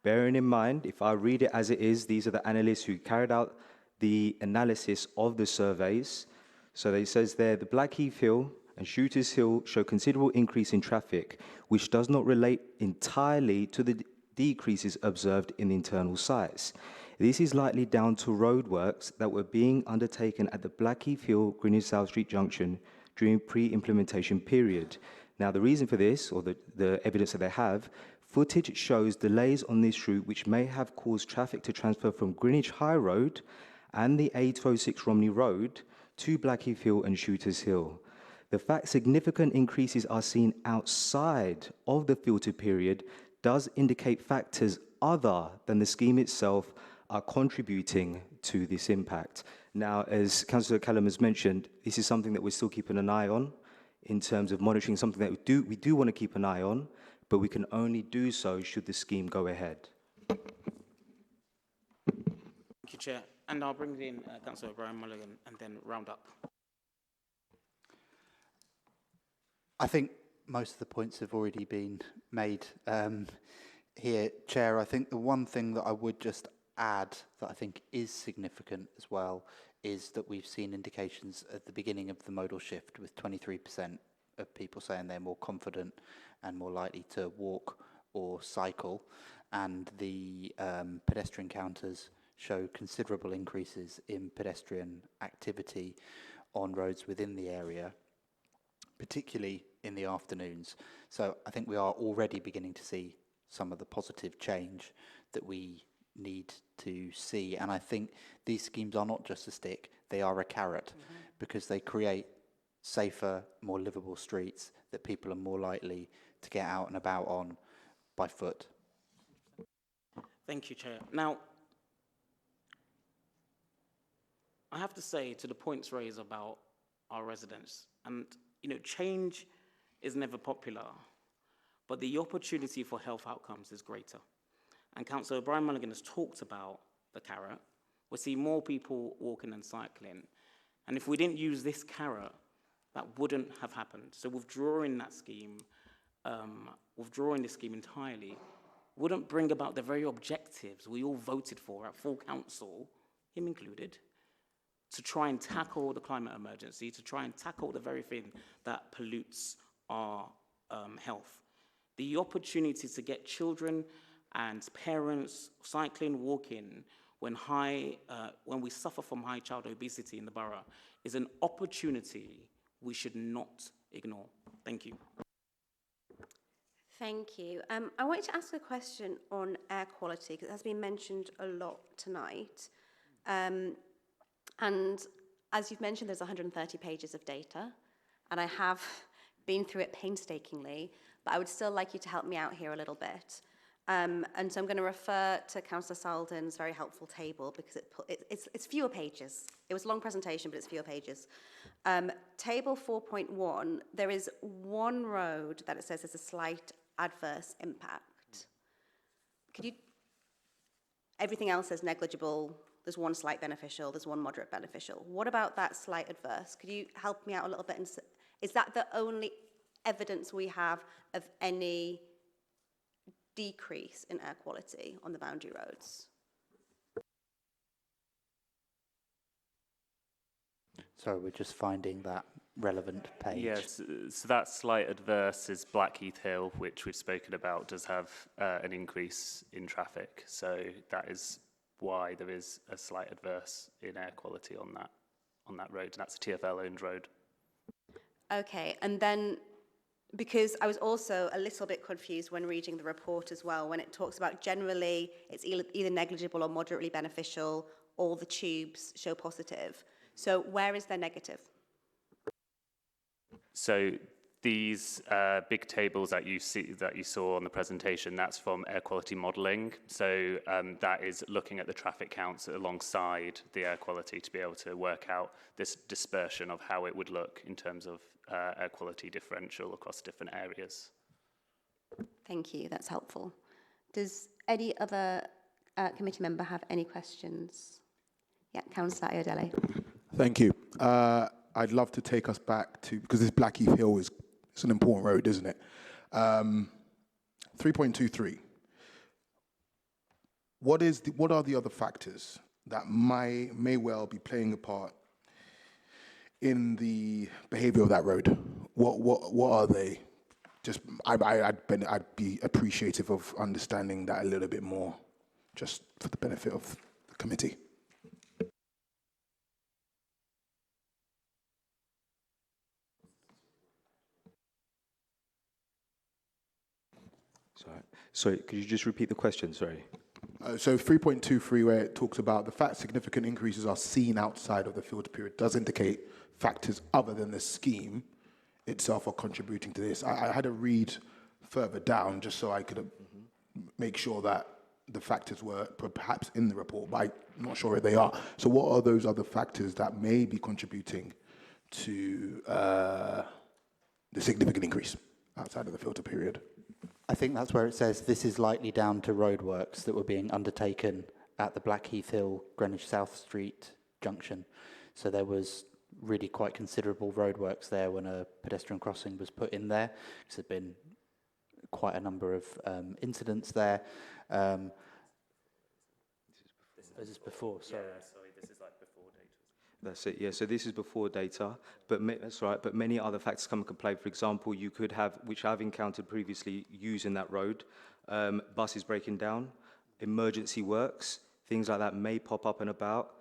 Bearing in mind, if I read it as it is, these are the analysts who carried out the analysis of the surveys. So it says there, the Blackheath Hill and Shooters Hill show considerable increase in traffic, which does not relate entirely to the decreases observed in the internal sites. This is likely down to roadworks that were being undertaken at the Blackheath Hill, Greenwich South Street junction during pre-implementation period. Now, the reason for this, or the evidence that they have, footage shows delays on this route which may have caused traffic to transfer from Greenwich High Road and the A206 Romney Road to Blackheath Hill and Shooters Hill. The fact significant increases are seen outside of the filter period does indicate factors other than the scheme itself are contributing to this impact. Now, as Councillor Callum has mentioned, this is something that we're still keeping an eye on in terms of monitoring, something that we do want to keep an eye on, but we can only do so should the scheme go ahead. Thank you, Chair. And I'll bring in Councillor Brian Mulligan and then round up. I think most of the points have already been made here, Chair. I think the one thing that I would just add that I think is significant as well is that we've seen indications at the beginning of the modal shift with 23% of people saying they're more confident and more likely to walk or cycle, and the pedestrian counters show considerable increases in pedestrian activity on roads within the area, particularly in the afternoons. So I think we are already beginning to see some of the positive change that we need to see. And I think these schemes are not just a stick, they are a carrot, because they create safer, more livable streets that people are more likely to get out and about on by foot. Thank you, Chair. Now, I have to say to the points raised about our residents, and change is never popular, but the opportunity for health outcomes is greater. And Councillor Brian Mulligan has talked about the carrot. We're seeing more people walking and cycling. And if we didn't use this carrot, that wouldn't have happened. So withdrawing that scheme, withdrawing this scheme entirely, wouldn't bring about the very objectives we all voted for at full council, him included, to try and tackle the climate emergency, to try and tackle the very thing that pollutes our health. The opportunity to get children and parents cycling, walking, when we suffer from high child obesity in the borough, is an opportunity we should not ignore. Thank you. Thank you. I wanted to ask a question on air quality, because it has been mentioned a lot tonight. And as you've mentioned, there's 130 pages of data, and I have been through it painstakingly, but I would still like you to help me out here a little bit. And so I'm going to refer to Councillor Salden's very helpful table, because it's fewer pages. It was a long presentation, but it's fewer pages. Table 4.1, there is one road that it says there's a slight adverse impact. Could you, everything else says negligible, there's one slight beneficial, there's one moderate beneficial. What about that slight adverse? Could you help me out a little bit? Is that the only evidence we have of any decrease in air quality on the boundary roads? Sorry, we're just finding that relevant page. Yes, so that slight adverse is Blackheath Hill, which we've spoken about, does have an increase in traffic. So that is why there is a slight adverse in air quality on that road, and that's a TfL-owned road. Okay, and then, because I was also a little bit confused when reading the report as well, when it talks about generally it's either negligible or moderately beneficial, all the tubes show positive. So where is there negative? So these big tables that you saw on the presentation, that's from air quality modelling. So that is looking at the traffic counts alongside the air quality to be able to work out this dispersion of how it would look in terms of air quality differential across different areas. Thank you, that's helpful. Does any other committee member have any questions? Yeah, Councillor Ayodele. Thank you. I'd love to take us back to, because this Blackheath Hill it's an important road, isn't it? 3.23. What are the other factors that may well be playing a part in the behaviour of that road? What are they? Just I'd be appreciative of understanding that a little bit more, just for the benefit of the committee. Sorry, could you just repeat the question? Sorry. So 3.23, where it talks about the fact significant increases are seen outside of the filter period, does indicate factors other than the scheme itself are contributing to this. I had to read further down just so I could make sure that the factors were perhaps in the report, but I'm not sure if they are. So what are those other factors that may be contributing to the significant increase outside of the filter period? I think that's where it says this is likely down to roadworks that were being undertaken at the Blackheath Hill, Greenwich South Street junction. So there was really quite considerable roadworks there when a pedestrian crossing was put in there. There's been quite a number of incidents there. This is before, sorry. Yeah, sorry, this is like before data. That's it, yeah. So this is before data, but that's right. But many other factors come into play. For example, you could have, which I've encountered previously using that road, buses breaking down, emergency works, things like that may pop up and about.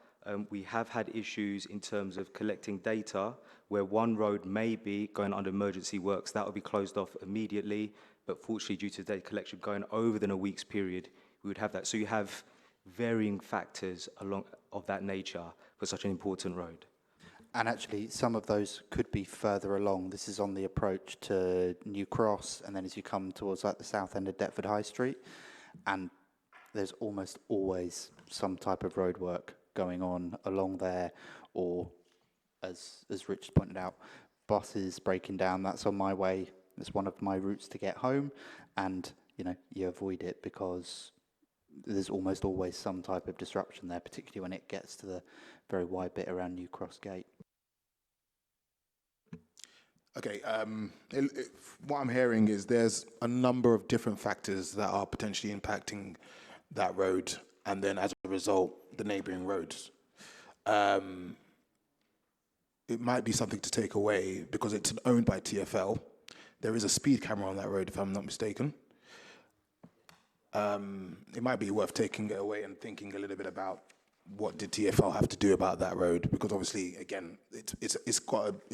We have had issues in terms of collecting data where one road may be going under emergency works. That will be closed off immediately. But fortunately, due to data collection going over than a week's period, we would have that. So you have varying factors along of that nature for such an important road. And actually, some of those could be further along. This is on the approach to New Cross, and then as you come towards like the south end of Deptford High Street, and there's almost always some type of roadwork going on along there, or as Rich pointed out, buses breaking down. That's on my way. It's one of my routes to get home, and you avoid it because there's almost always some type of disruption there, particularly when it gets to the very wide bit around New Cross Gate. Okay, what I'm hearing is there's a number of different factors that are potentially impacting that road, and then as a result, the neighbouring roads. It might be something to take away because it's owned by TfL. There is a speed camera on that road, if I'm not mistaken. It might be worth taking it away and thinking a little bit about what did TfL have to do about that road, because obviously, again, it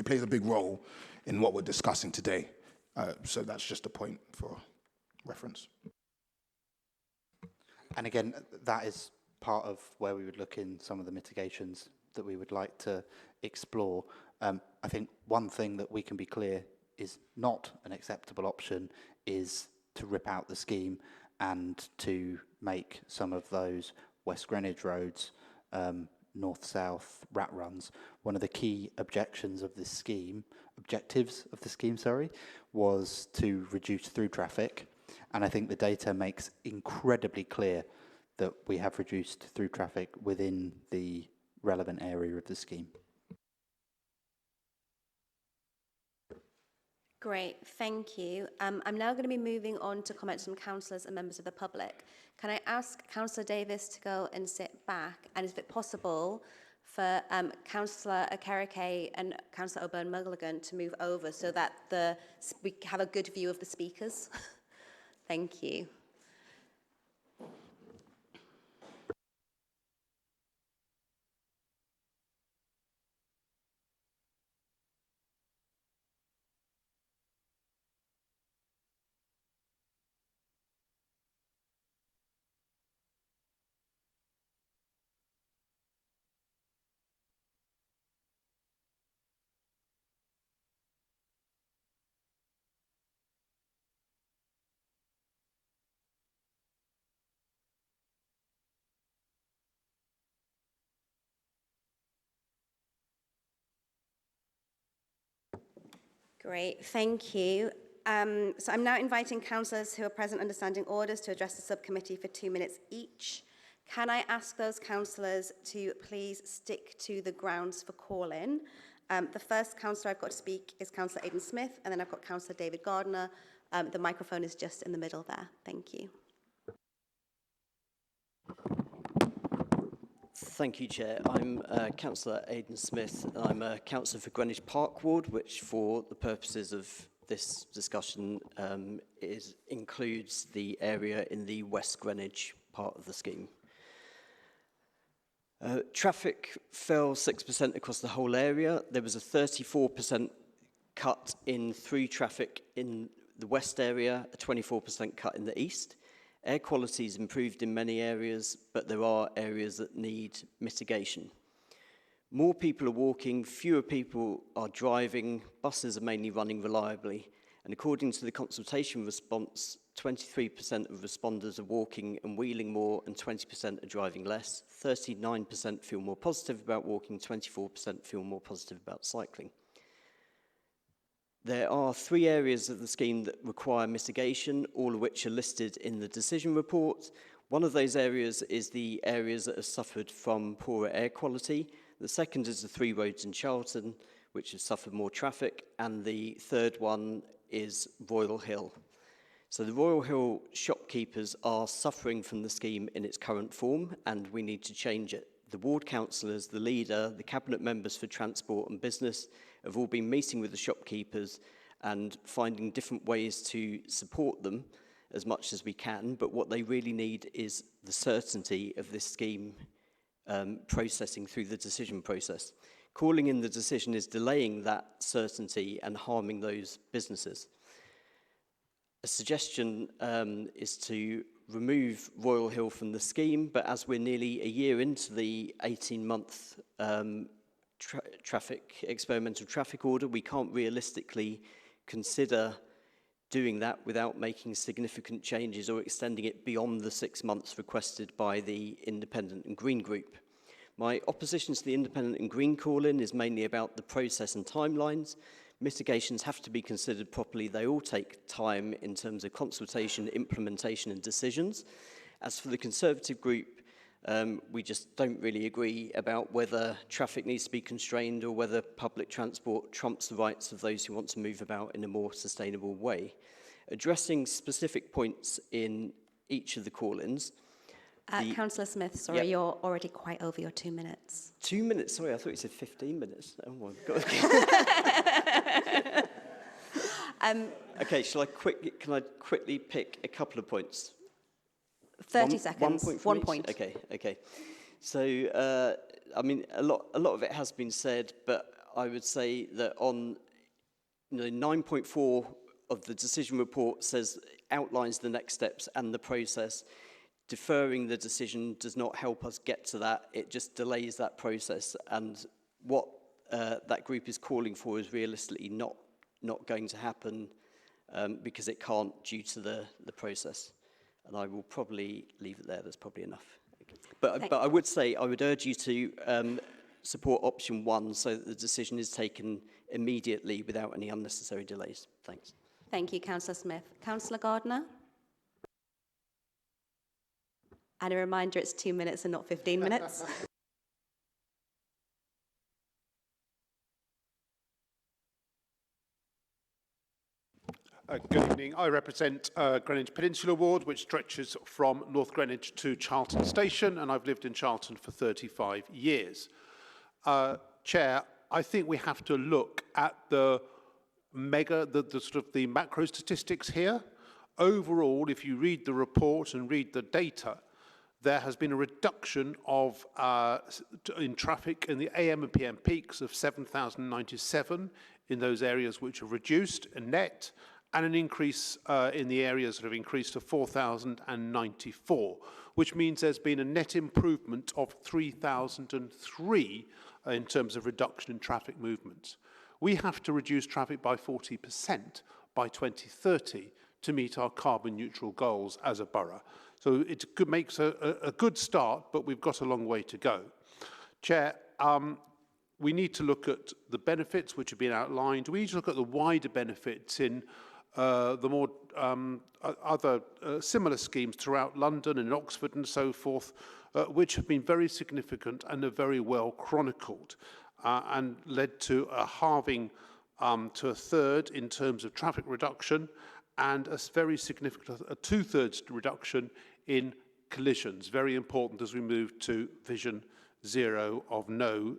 plays a big role in what we're discussing today. So that's just a point for reference. And again, that is part of where we would look in some of the mitigations that we would like to explore. I think one thing that we can be clear is not an acceptable option is to rip out the scheme and to make some of those West Greenwich roads north-south rat runs. One of the key objectives of the scheme, was to reduce through traffic And I think the data makes incredibly clear that we have reduced through traffic within the relevant area of the scheme. Great, thank you. I'm now going to be moving on to comments from councillors and members of the public. Can I ask Councillor Davis to go and sit back? And is it possible for Councillor Okereke and Councillor O'Byrne-Mulligan to move over so that we have a good view of the speakers? Thank you. Great, thank you. So I'm now inviting councillors who are present under standing orders to address the subcommittee for 2 minutes each. Can I ask those councillors to please stick to the grounds for call-in? The first councillor I've got to speak is Councillor Aidan Smith, and then I've got Councillor David Gardner. The microphone is just in the middle there. Thank you. Thank you, Chair. I'm Councillor Aidan Smith. I'm a councillor for Greenwich Park Ward, which for the purposes of this discussion includes the area in the West Greenwich part of the scheme. Traffic fell 6% across the whole area. There was a 34% cut in through traffic in the west area, a 24% cut in the east. Air quality is improved in many areas, but there are areas that need mitigation. More people are walking, fewer people are driving, buses are mainly running reliably, and according to the consultation response, 23% of responders are walking and wheeling more and 20% are driving less. 39% feel more positive about walking, 24% feel more positive about cycling. There are 3 areas of the scheme that require mitigation, all of which are listed in the decision report. One of those areas is the areas that have suffered from poorer air quality. The second is the 3 roads in Charlton, which have suffered more traffic. And the third one is Royal Hill. So the Royal Hill shopkeepers are suffering from the scheme in its current form, and we need to change it. The ward councillors, the leader, the cabinet members for transport and business have all been meeting with the shopkeepers and finding different ways to support them as much as we can, but what they really need is the certainty of this scheme processing through the decision process. Calling in the decision is delaying that certainty and harming those businesses. A suggestion is to remove Royal Hill from the scheme, but as we're nearly a year into the 18-month experimental traffic order, we can't realistically consider doing that without making significant changes or extending it beyond the 6 months requested by the Independent and Green group. My opposition to the Independent and Green call-in is mainly about the process and timelines. Mitigations have to be considered properly. They all take time in terms of consultation, implementation and decisions. As for the Conservative group, we just don't really agree about whether traffic needs to be constrained or whether public transport trumps the rights of those who want to move about in a more sustainable way. Addressing specific points in each of the call-ins. Councillor Smith, sorry, you're already quite over your 2 minutes. 2 minutes? Sorry, I thought you said 15 minutes. Oh my God. Okay, can I quickly pick a couple of points? 30 seconds. 1 point. Okay. So, I mean, a lot of it has been said, but I would say that on 9.4 of the decision report outlines the next steps and the process. Deferring the decision does not help us get to that. It just delays that process. And what that group is calling for is realistically not going to happen because it can't due to the process. And I will probably leave it there. That's probably enough. But I would urge you to support option 1 so that the decision is taken immediately without any unnecessary delays. Thanks. Thank you, Councillor Smith. Councillor Gardner? And a reminder, it's 2 minutes and not 15 minutes. Good evening. I represent Greenwich Peninsula Ward, which stretches from North Greenwich to Charlton Station, and I've lived in Charlton for 35 years. Chair, I think we have to look at the sort of the macro statistics here. Overall, if you read the report and read the data, there has been a reduction of in traffic in the AM and PM peaks of 7,097 in those areas which have reduced a net, and an increase in the areas that have increased to 4,094, which means there's been a net improvement of 3,003 in terms of reduction in traffic movements. We have to reduce traffic by 40% by 2030 to meet our carbon neutral goals as a borough. So it makes a good start, but we've got a long way to go. Chair, we need to look at the benefits which have been outlined. We need to look at the wider benefits in the more other similar schemes throughout London and Oxford and so forth, which have been very significant and are very well chronicled and led to a halving to a third in terms of traffic reduction and a very significant, a two-thirds reduction in collisions. Very important as we move to Vision Zero of no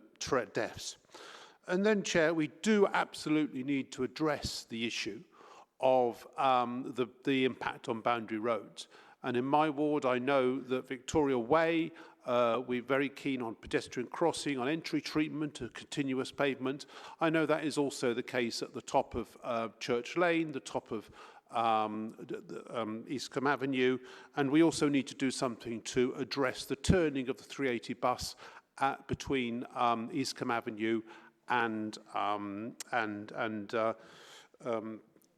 deaths. And then, Chair, we do absolutely need to address the issue of the impact on boundary roads. And in my ward, I know that Victoria Way, we're very keen on pedestrian crossing, on entry treatment, and continuous pavement. I know that is also the case at the top of Church Lane, the top of Eastcombe Avenue, and we also need to do something to address the turning of the 380 bus between Eastcombe Avenue and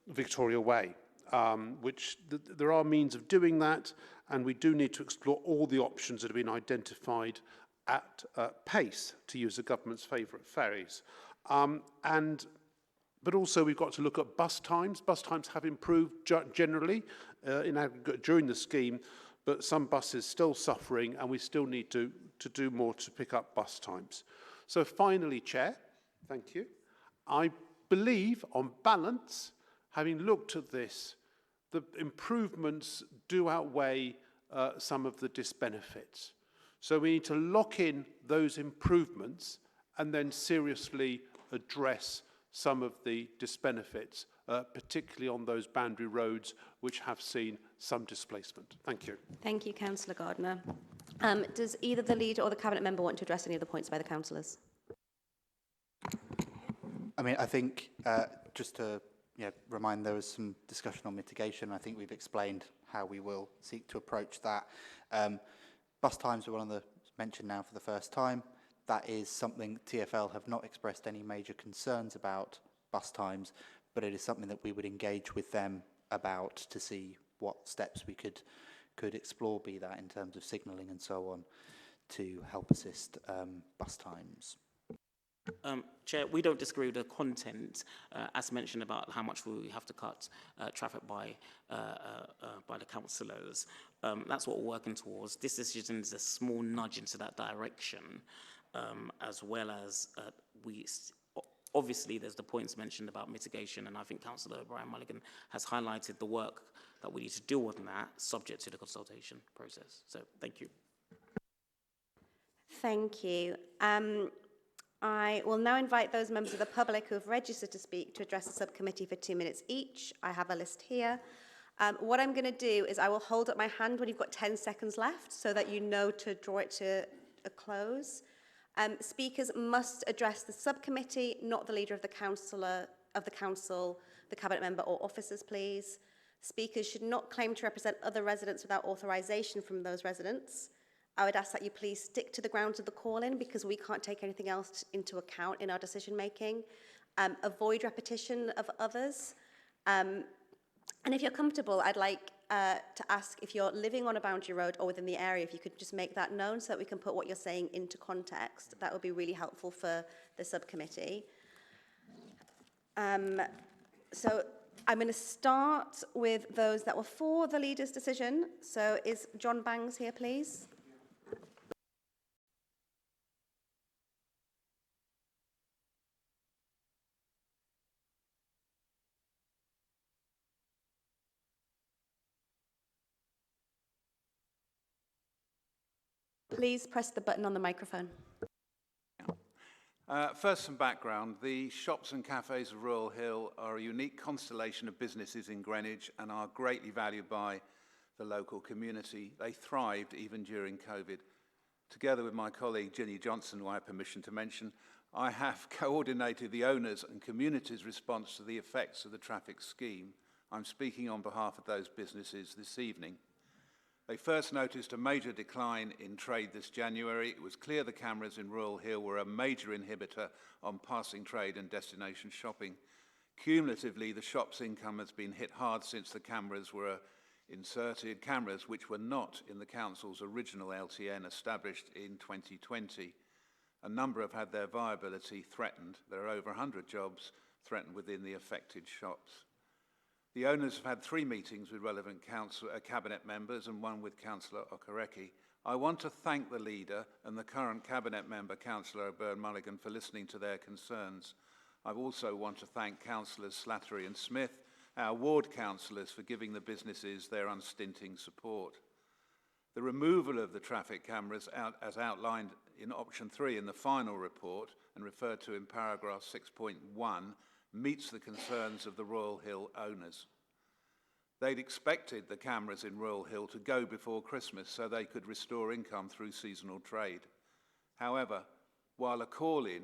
Victoria Way, which there are means of doing that, and we do need to explore all the options that have been identified at pace, to use the government's favourite phrase. But also we've got to look at bus times. Bus times have improved generally in aggregate during the scheme, but some buses still suffering, and we still need to do more to pick up bus times. So finally, Chair, thank you. I believe, on balance, having looked at this, the improvements do outweigh some of the disbenefits. So we need to lock in those improvements and then seriously address some of the disbenefits, particularly on those boundary roads which have seen some displacement. Thank you. Thank you, Councillor Gardner. Does either the leader or the Cabinet member want to address any of the points by the councillors? I mean, I think just to remind, there was some discussion on mitigation. I think we've explained how we will seek to approach that. Bus times are one of the mentioned now for the first time. That is something TfL have not expressed any major concerns about bus times, but it is something that we would engage with them about to see what steps we could explore, be that in terms of signalling and so on, to help assist bus times. Chair, we don't disagree with the content, as mentioned about how much we have to cut traffic by the councillors. That's what we're working towards. This decision is a small nudge into that direction, as well as obviously there's the points mentioned about mitigation, and I think Councillor Brian Mulligan has highlighted the work that we need to do on that, subject to the consultation process. So thank you. Thank you. I will now invite those members of the public who have registered to speak to address the subcommittee for 2 minutes each. I have a list here. What I'm going to do is I will hold up my hand when you've got 10 seconds left so that you know to draw it to a close. Speakers must address the subcommittee, not the leader of the council, the cabinet member or officers, please. Speakers should not claim to represent other residents without authorisation from those residents. I would ask that you please stick to the grounds of the call-in because we can't take anything else into account in our decision-making. Avoid repetition of others. And if you're comfortable, I'd like to ask if you're living on a boundary road or within the area, if you could just make that known so that we can put what you're saying into context. That would be really helpful for the subcommittee. So I'm going to start with those that were for the leader's decision. So is John Bangs here, please? Please press the button on the microphone. First, some background. The shops and cafes of Royal Hill are a unique constellation of businesses in Greenwich and are greatly valued by the local community. They thrived even during COVID. Together with my colleague Ginny Johnson, who I have permission to mention, I have coordinated the owners and community's response to the effects of the traffic scheme. I'm speaking on behalf of those businesses this evening. They first noticed a major decline in trade this January. It was clear the cameras in Royal Hill were a major inhibitor on passing trade and destination shopping. Cumulatively, the shop's income has been hit hard since the cameras were inserted, cameras which were not in the council's original LTN established in 2020. A number have had their viability threatened. There are over 100 jobs threatened within the affected shops. The owners have had 3 meetings with relevant cabinet members and 1 with Councillor Okereke. I want to thank the leader and the current cabinet member, Councillor O'Byrne-Mulligan, for listening to their concerns. I also want to thank Councillors Slattery and Smith, our ward councillors, for giving the businesses their unstinting support. The removal of the traffic cameras, as outlined in option 3 in the final report and referred to in paragraph 6.1, meets the concerns of the Royal Hill owners. They'd expected the cameras in Royal Hill to go before Christmas so they could restore income through seasonal trade. However, while a call-in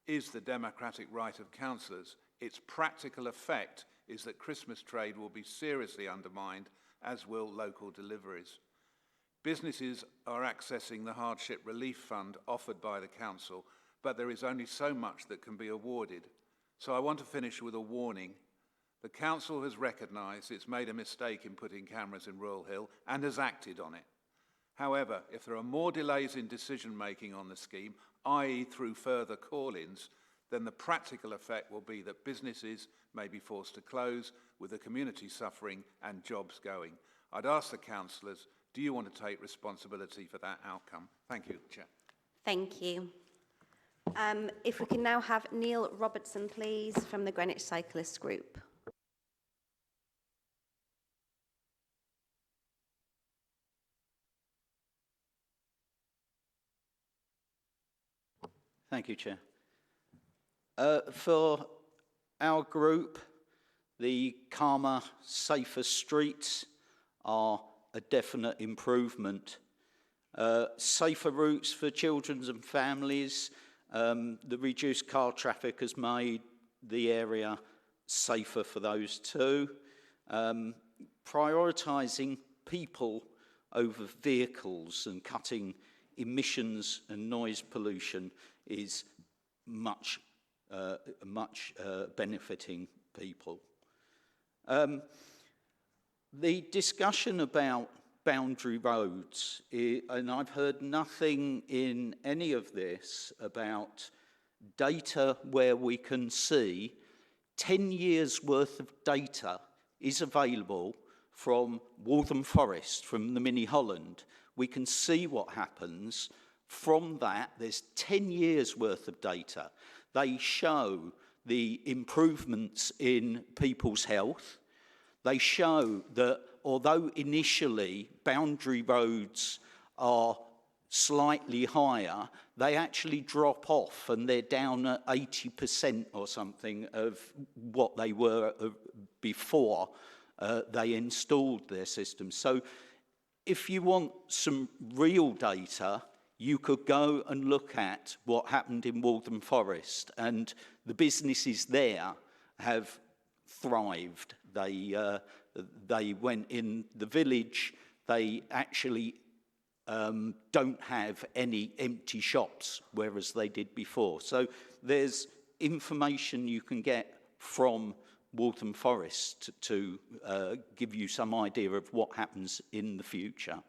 is the democratic right of councillors, its practical effect is that Christmas trade will be seriously undermined, as will local deliveries. Businesses are accessing the hardship relief fund offered by the council, but there is only so much that can be awarded. So I want to finish with a warning. The council has recognised it's made a mistake in putting cameras in Royal Hill and has acted on it. However, if there are more delays in decision-making on the scheme, i.e. through further call-ins, then the practical effect will be that businesses may be forced to close, with the community suffering and jobs going. I'd ask the councillors, do you want to take responsibility for that outcome? Thank you, Chair. Thank you. If we can now have Neil Robertson, please, from the Greenwich Cyclists Group. Thank you, Chair. For our group, the calmer, safer streets are a definite improvement. Safer routes for children and families. The reduced car traffic has made the area safer for those too. Prioritising people over vehicles and cutting emissions and noise pollution is much benefiting people. The discussion about boundary roads, and I've heard nothing in any of this about data where we can see 10 years worth of data is available from Waltham Forest, from the Mini Holland. We can see what happens. From that, there's 10 years worth of data. They show the improvements in people's health. They show that although initially boundary roads are slightly higher, they actually drop off and they're down at 80% or something of what they were before they installed their system. So if you want some real data, you could go and look at what happened in Waltham Forest, and the businesses there have thrived. They went in the village, they actually don't have any empty shops, whereas they did before. So there's information you can get from Waltham Forest to give you some idea of what happens in the future.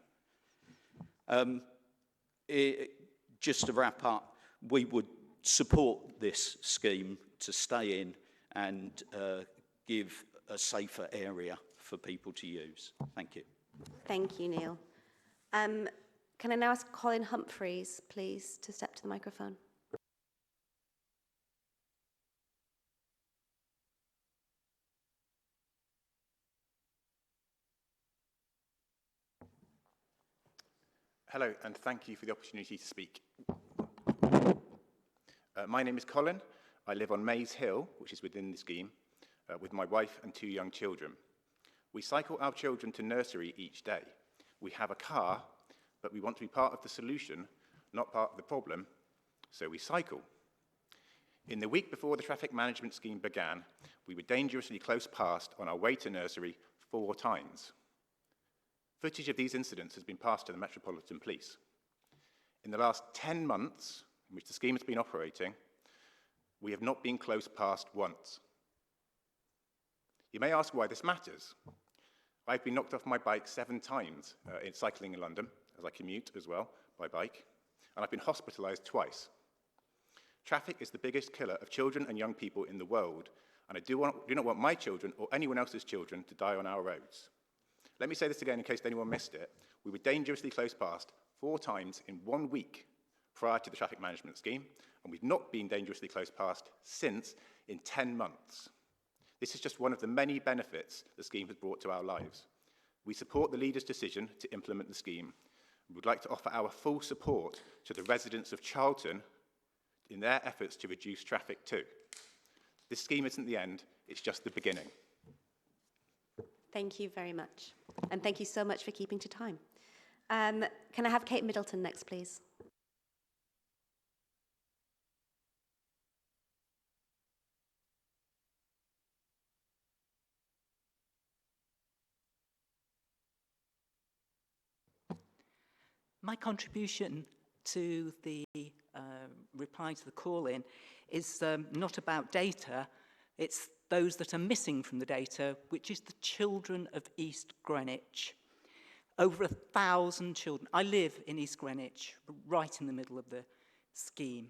Just to wrap up, we would support this scheme to stay in and give a safer area for people to use. Thank you. Thank you, Neil. Can I now ask Colin Humphreys, please, to step to the microphone? Hello, and thank you for the opportunity to speak. My name is Colin. I live on Maze Hill, which is within the scheme, with my wife and 2 young children. We cycle our children to nursery each day. We have a car, but we want to be part of the solution, not part of the problem, so we cycle. In the week before the traffic management scheme began, we were dangerously close past on our way to nursery 4 times. Footage of these incidents has been passed to the Metropolitan Police. In the last 10 months, in which the scheme has been operating, we have not been close past once. You may ask why this matters. I've been knocked off my bike 7 times in cycling in London, as I commute as well by bike, and I've been hospitalised twice. Traffic is the biggest killer of children and young people in the world, and I do not want my children or anyone else's children to die on our roads. Let me say this again in case anyone missed it. We were dangerously close past 4 times in 1 week prior to the traffic management scheme, and we've not been dangerously close past since in 10 months. This is just one of the many benefits the scheme has brought to our lives. We support the leader's decision to implement the scheme. We would like to offer our full support to the residents of Charlton in their efforts to reduce traffic too. This scheme isn't the end, it's just the beginning. Thank you very much. And thank you so much for keeping to time. Can I have Kate Middleton next, please? My contribution to the reply to the call-in is not about data, it's those that are missing from the data, which is the children of East Greenwich. Over 1,000 children. I live in East Greenwich, right in the middle of the scheme.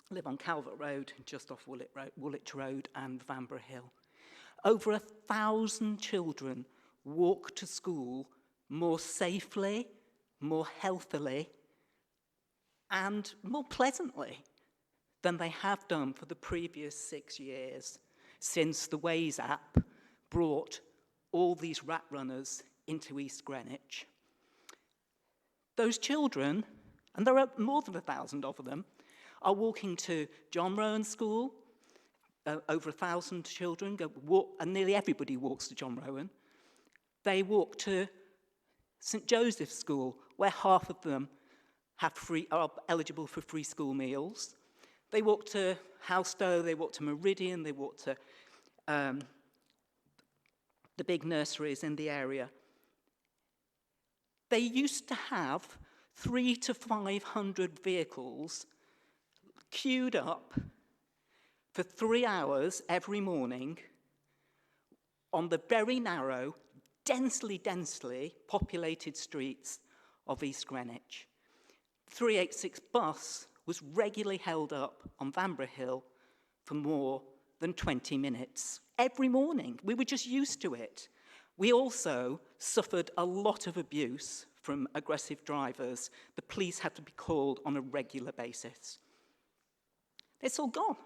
I live on Calvert Road, just off Woolwich Road and Vanbrugh Hill. Over 1,000 children walk to school more safely, more healthily, and more pleasantly than they have done for the previous 6 years, since the Waze app brought all these rat runners into East Greenwich. Those children, and there are more than 1,000 of them, are walking to John Rowan School. Over 1,000 children and nearly everybody walks to John Rowan. They walk to St Joseph's School, where half of them are eligible for free school meals. They walk to Howstow, they walk to Meridian, they walk to the big nurseries in the area. They used to have 300 to 500 vehicles queued up for 3 hours every morning on the very narrow, densely populated streets of East Greenwich. 386 bus was regularly held up on Vanbrugh Hill for more than 20 minutes every morning. We were just used to it. We also suffered a lot of abuse from aggressive drivers. The police had to be called on a regular basis. It's all gone.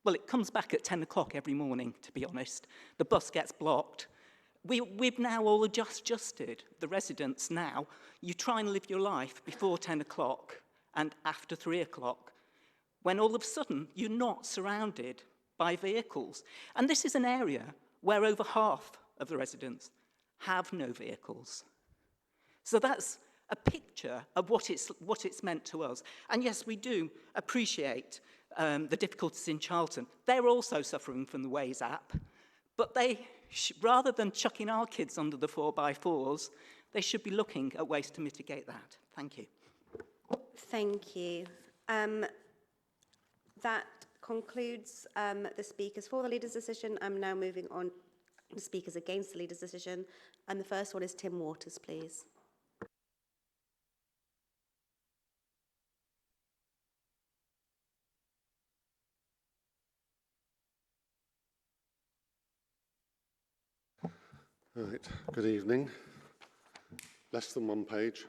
Well, it comes back at 10 o'clock every morning, to be honest. The bus gets blocked. We've now all adjusted, the residents now. You try and live your life before 10 o'clock and after 3 o'clock, when all of a sudden you're not surrounded by vehicles. And this is an area where over half of the residents have no vehicles. So that's a picture of what it's meant to us. And yes, we do appreciate the difficulties in Charlton. They're also suffering from the Waze app, but rather than chucking our kids under the 4x4s, they should be looking at ways to mitigate that. Thank you. Thank you. That concludes the speakers for the leader's decision. I'm now moving on to speakers against the leader's decision. And the first one is Tim Waters, please. Right, good evening. Less than one page.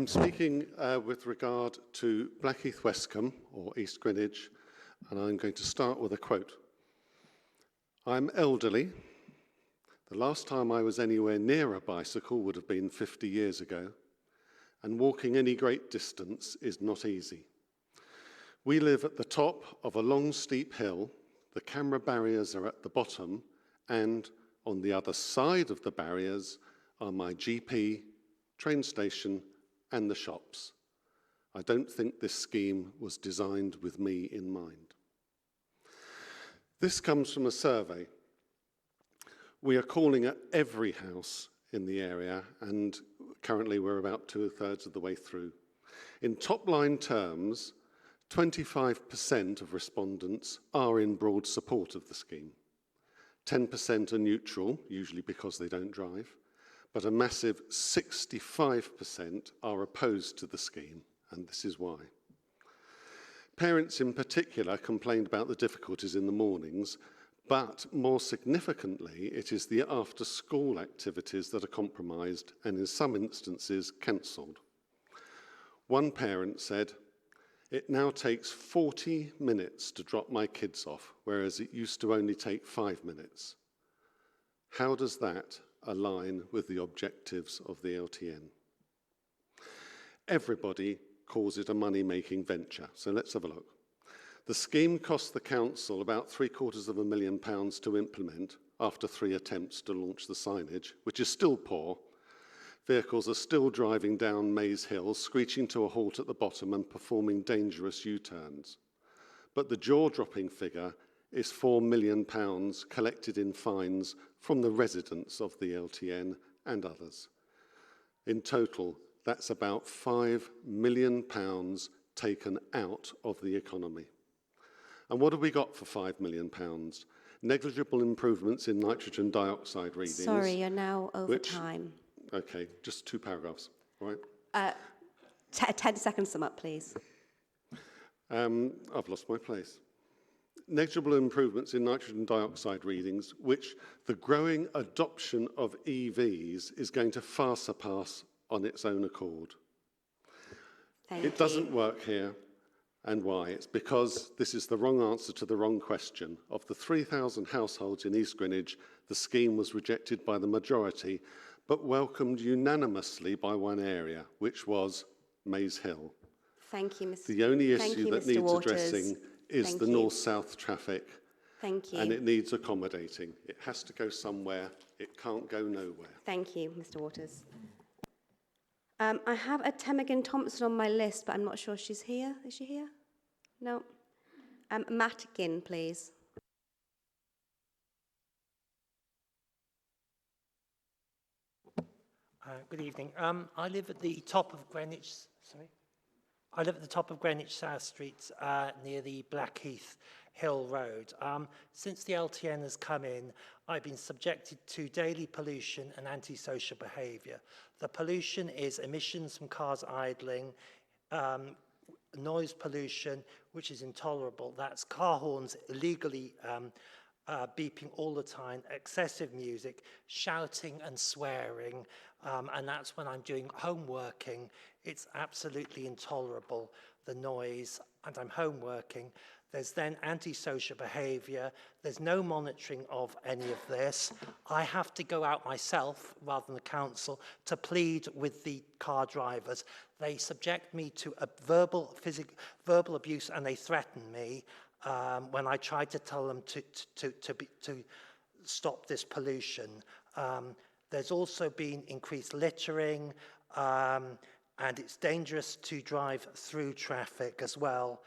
Speaking with regard to Blackheath Westcombe, or East Greenwich, and I'm going to start with a quote. I'm elderly. The last time I was anywhere near a bicycle would have been 50 years ago, and walking any great distance is not easy. We live at the top of a long, steep hill. The camera barriers are at the bottom, and on the other side of the barriers are my GP, train station, and the shops. I don't think this scheme was designed with me in mind. This comes from a survey. We are calling at every house in the area, and currently we're about 2/3 of the way through. In top-line terms, 25% of respondents are in broad support of the scheme. 10% are neutral, usually because they don't drive, but a massive 65% are opposed to the scheme, and this is why. Parents in particular complained about the difficulties in the mornings, but more significantly, it is the after-school activities that are compromised and in some instances cancelled. One parent said, "It now takes 40 minutes to drop my kids off, whereas it used to only take 5 minutes. How does that align with the objectives of the LTN?" Everybody calls it a money-making venture, so let's have a look. The scheme cost the council about £750,000 to implement after 3 attempts to launch the signage, which is still poor. Vehicles are still driving down Maze Hill, screeching to a halt at the bottom and performing dangerous U-turns. But the jaw-dropping figure is £4 million collected in fines from the residents of the LTN and others. In total, that's about £5 million taken out of the economy. And what have we got for £5 million? Negligible improvements in nitrogen dioxide readings. Sorry, you're now over time. Okay, just 2 paragraphs, all right? 10 seconds sum up, please. I've lost my place. Negligible improvements in nitrogen dioxide readings, which the growing adoption of EVs is going to far surpass on its own accord. It doesn't work here. And why? It's because this is the wrong answer to the wrong question. Of the 3,000 households in East Greenwich, the scheme was rejected by the majority, but welcomed unanimously by one area, which was Maze Hill. Thank you, Mr. The only issue that needs Waters. addressing is the north-south traffic. Thank you. And it needs accommodating. It has to go somewhere. It can't go nowhere. Thank you, Mr. Waters. I have a Temagin Thompson on my list, but I'm not sure she's here. Is she here? No. Matt Ginn, please. Good evening. I live at the top of Greenwich. Sorry, I live at the top of Greenwich South Street, near the Blackheath Hill Road. Since the LTN has come in, I've been subjected to daily pollution and antisocial behaviour. The pollution is emissions from cars idling, noise pollution, which is intolerable. That's car horns illegally beeping all the time, excessive music, shouting and swearing, and that's when I'm doing homeworking. It's absolutely intolerable, the noise, and I'm homeworking. There's then antisocial behaviour. There's no monitoring of any of this. I have to go out myself, rather than the council, to plead with the car drivers. They subject me to a verbal abuse, and they threaten me when I try to tell them to stop this pollution. There's also been increased littering, and it's dangerous to drive through traffic as well.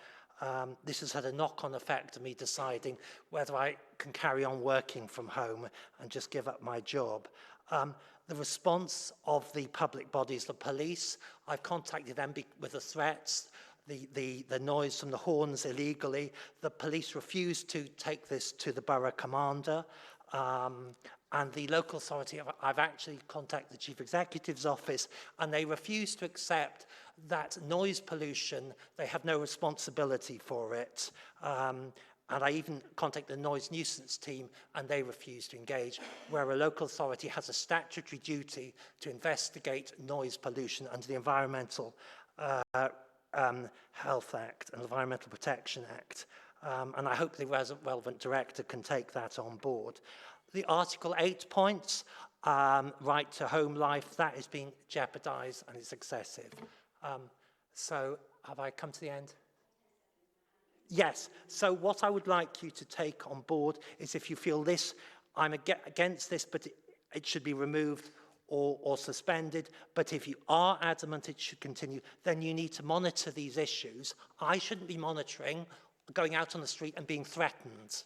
This has had a knock-on effect of me deciding whether I can carry on working from home and just give up my job. The response of the public bodies, the police, I've contacted them with the threats, the noise from the horns illegally. The police refused to take this to the borough commander. And the local authority, I've actually contacted the Chief Executive's office, and they refuse to accept that noise pollution, they have no responsibility for it. And I even contacted the noise nuisance team and they refused to engage, where a local authority has a statutory duty to investigate noise pollution under the Environmental Health Act and Environmental Protection Act. And I hope the relevant director can take that on board. The Article 8 points, right to home life, that is being jeopardised and it's excessive. So have I come to the end? Yes, so what I would like you to take on board is if you feel this, I'm against this, but it should be removed or suspended, but if you are adamant it should continue, then you need to monitor these issues. I shouldn't be monitoring, going out on the street and being threatened.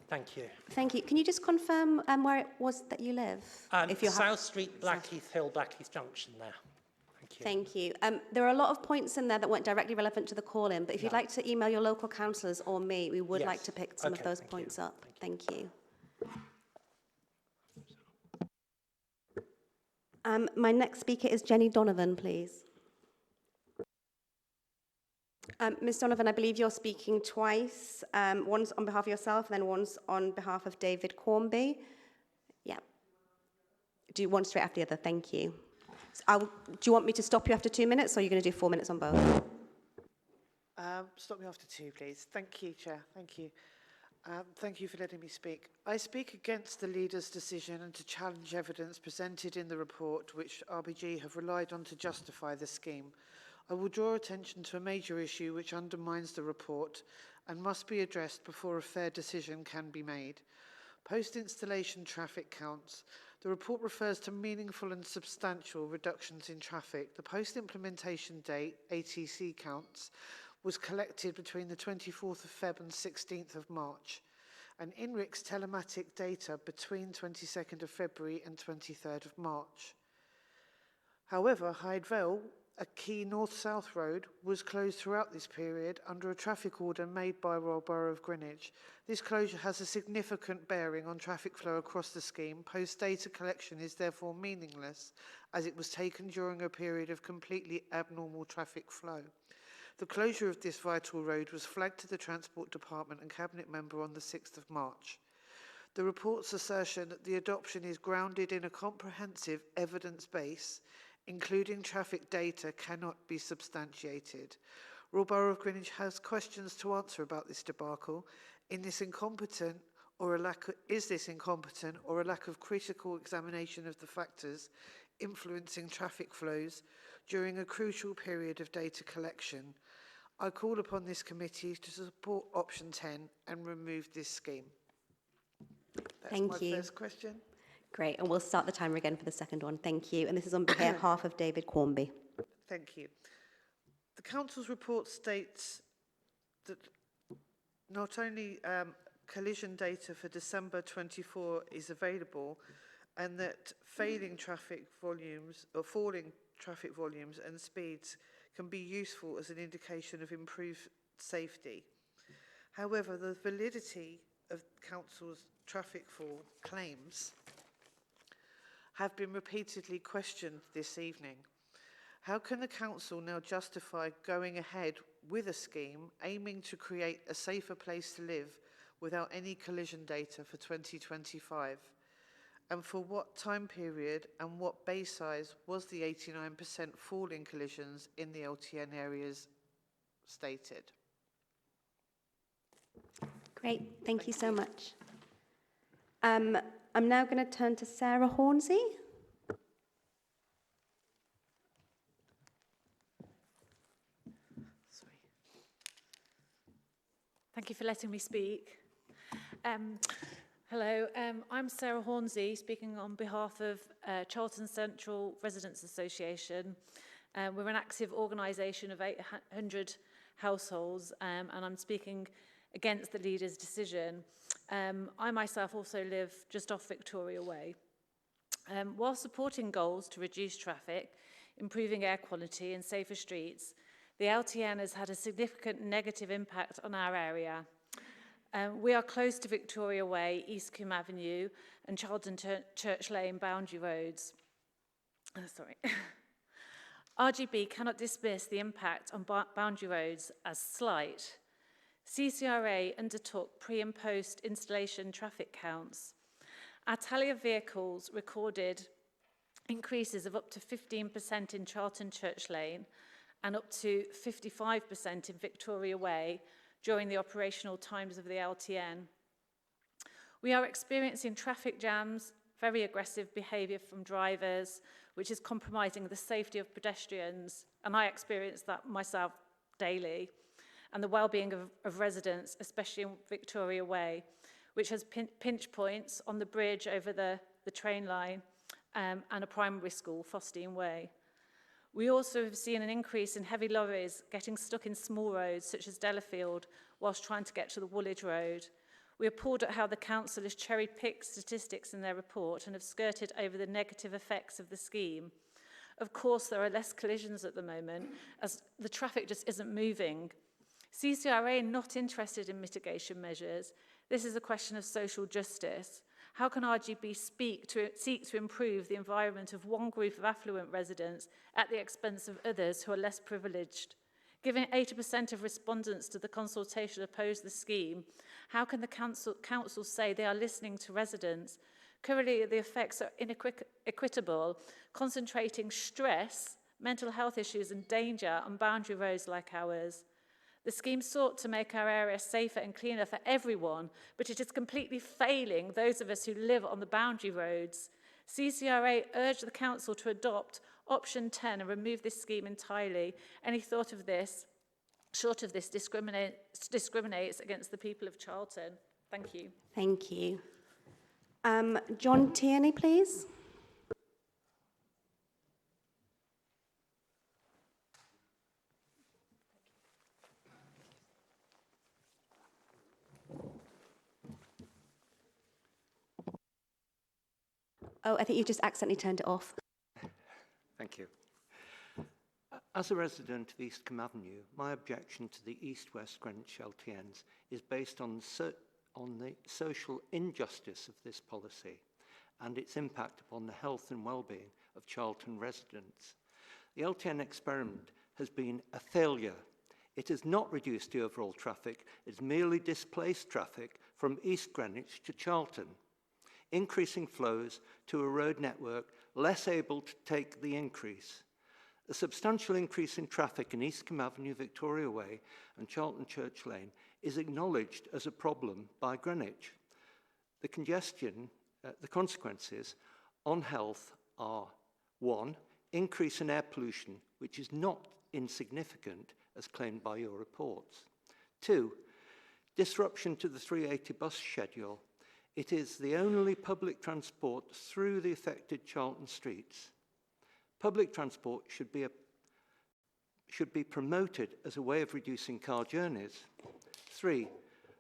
Thank you. Thank you. Can you just confirm where it was that you live? South Street, Blackheath Hill, Blackheath Junction there. Thank you. There are a lot of points in there that weren't directly relevant to the call-in, but if you'd like to email your local councillors or me, we would like to pick some of those points up. Thank you. My next speaker is Jenny Donovan, please. Ms Donovan, I believe you're speaking twice. One's on behalf of yourself, and then one's on behalf of David Cornby. Yeah. Do one straight after the other. Thank you. Do you want me to stop you after 2 minutes, or are you going to do 4 minutes on both? Stop me after 2, please. Thank you, Chair. Thank you. Thank you for letting me speak. I speak against the leader's decision and to challenge evidence presented in the report which RBG have relied on to justify the scheme. I will draw attention to a major issue which undermines the report and must be addressed before a fair decision can be made. Post-installation traffic counts. The report refers to meaningful and substantial reductions in traffic. The post-implementation date, ATC counts, was collected between the 24th of Feb and 16th of March, and INRIC's telematic data between 22nd of February and 23rd of March. However, Hyde Vale, a key north-south road, was closed throughout this period under a traffic order made by Royal Borough of Greenwich. This closure has a significant bearing on traffic flow across the scheme. Post-data collection is therefore meaningless, as it was taken during a period of completely abnormal traffic flow. The closure of this vital road was flagged to the Transport Department and Cabinet Member on the 6th of March. The report's assertion that the adoption is grounded in a comprehensive evidence base, including traffic data, cannot be substantiated. Royal Borough of Greenwich has questions to answer about this debacle. Is this incompetent or a lack of critical examination of the factors influencing traffic flows during a crucial period of data collection? I call upon this committee to support option 10 and remove this scheme. That's my first question. Great, and we'll start the timer again for the second one. Thank you. And this is on behalf of David Cornby. Thank you. The Council's report states that not only collision data for December 24 is available, and that falling traffic volumes and speeds can be useful as an indication of improved safety. However, the validity of Council's traffic fall claims have been repeatedly questioned this evening. How can the Council now justify going ahead with a scheme aiming to create a safer place to live without any collision data for 2025? And for what time period and what base size was the 89% fall in collisions in the LTN areas stated? Great, thank you so much. I'm now going to turn to Sarah Hornsey. Thank you for letting me speak. Hello, I'm Sarah Hornsey, speaking on behalf of Charlton Central Residents Association. We're an active organisation of 800 households, and I'm speaking against the leader's decision. I myself also live just off Victoria Way. While supporting goals to reduce traffic, improving air quality and safer streets, the LTN has had a significant negative impact on our area. We are close to Victoria Way, East Combe Avenue and Charlton Church Lane boundary roads. RGB cannot dismiss the impact on boundary roads as slight. CCRA undertook pre- and post-installation traffic counts. Our tally of vehicles recorded increases of up to 15% in Charlton Church Lane and up to 55% in Victoria Way during the operational times of the LTN. We are experiencing traffic jams, very aggressive behaviour from drivers, which is compromising the safety of pedestrians, and I experience that myself daily, and the well-being of residents, especially in Victoria Way, which has pinch points on the bridge over the train line and a primary school, Fostine Way. We also have seen an increase in heavy lorries getting stuck in small roads such as Delafield whilst trying to get to the Woolwich Road. We are appalled at how the council has cherry-picked statistics in their report and have skirted over the negative effects of the scheme. Of course, there are less collisions at the moment as the traffic just isn't moving. CCRA are not interested in mitigation measures. This is a question of social justice. How can RGB seek to improve the environment of one group of affluent residents at the expense of others who are less privileged? Given 80% of respondents to the consultation opposed the scheme, how can the council say they are listening to residents? Currently, the effects are inequitable, concentrating stress, mental health issues and danger on boundary roads like ours. The scheme sought to make our area safer and cleaner for everyone, but it is completely failing those of us who live on the boundary roads. CCRA urged the council to adopt option 10 and remove this scheme entirely. Any thought of this, short of this, discriminates against the people of Charlton. Thank you. Thank you. John Tierney, please. Oh, I think you've just accidentally turned it off. Thank you. As a resident of East Cwm Avenue, my objection to the East-West Greenwich LTNs is based on the social injustice of this policy and its impact upon the health and well-being of Charlton residents. The LTN experiment has been a failure. It has not reduced the overall traffic, it's merely displaced traffic from East Greenwich to Charlton, increasing flows to a road network less able to take the increase. A substantial increase in traffic in East Cwm Avenue, Victoria Way and Charlton Church Lane is acknowledged as a problem by Greenwich. The consequences on health are 1, increase in air pollution, which is not insignificant as claimed by your reports. 2, disruption to the 380 bus schedule. It is the only public transport through the affected Charlton streets. Public transport should be promoted as a way of reducing car journeys. 3,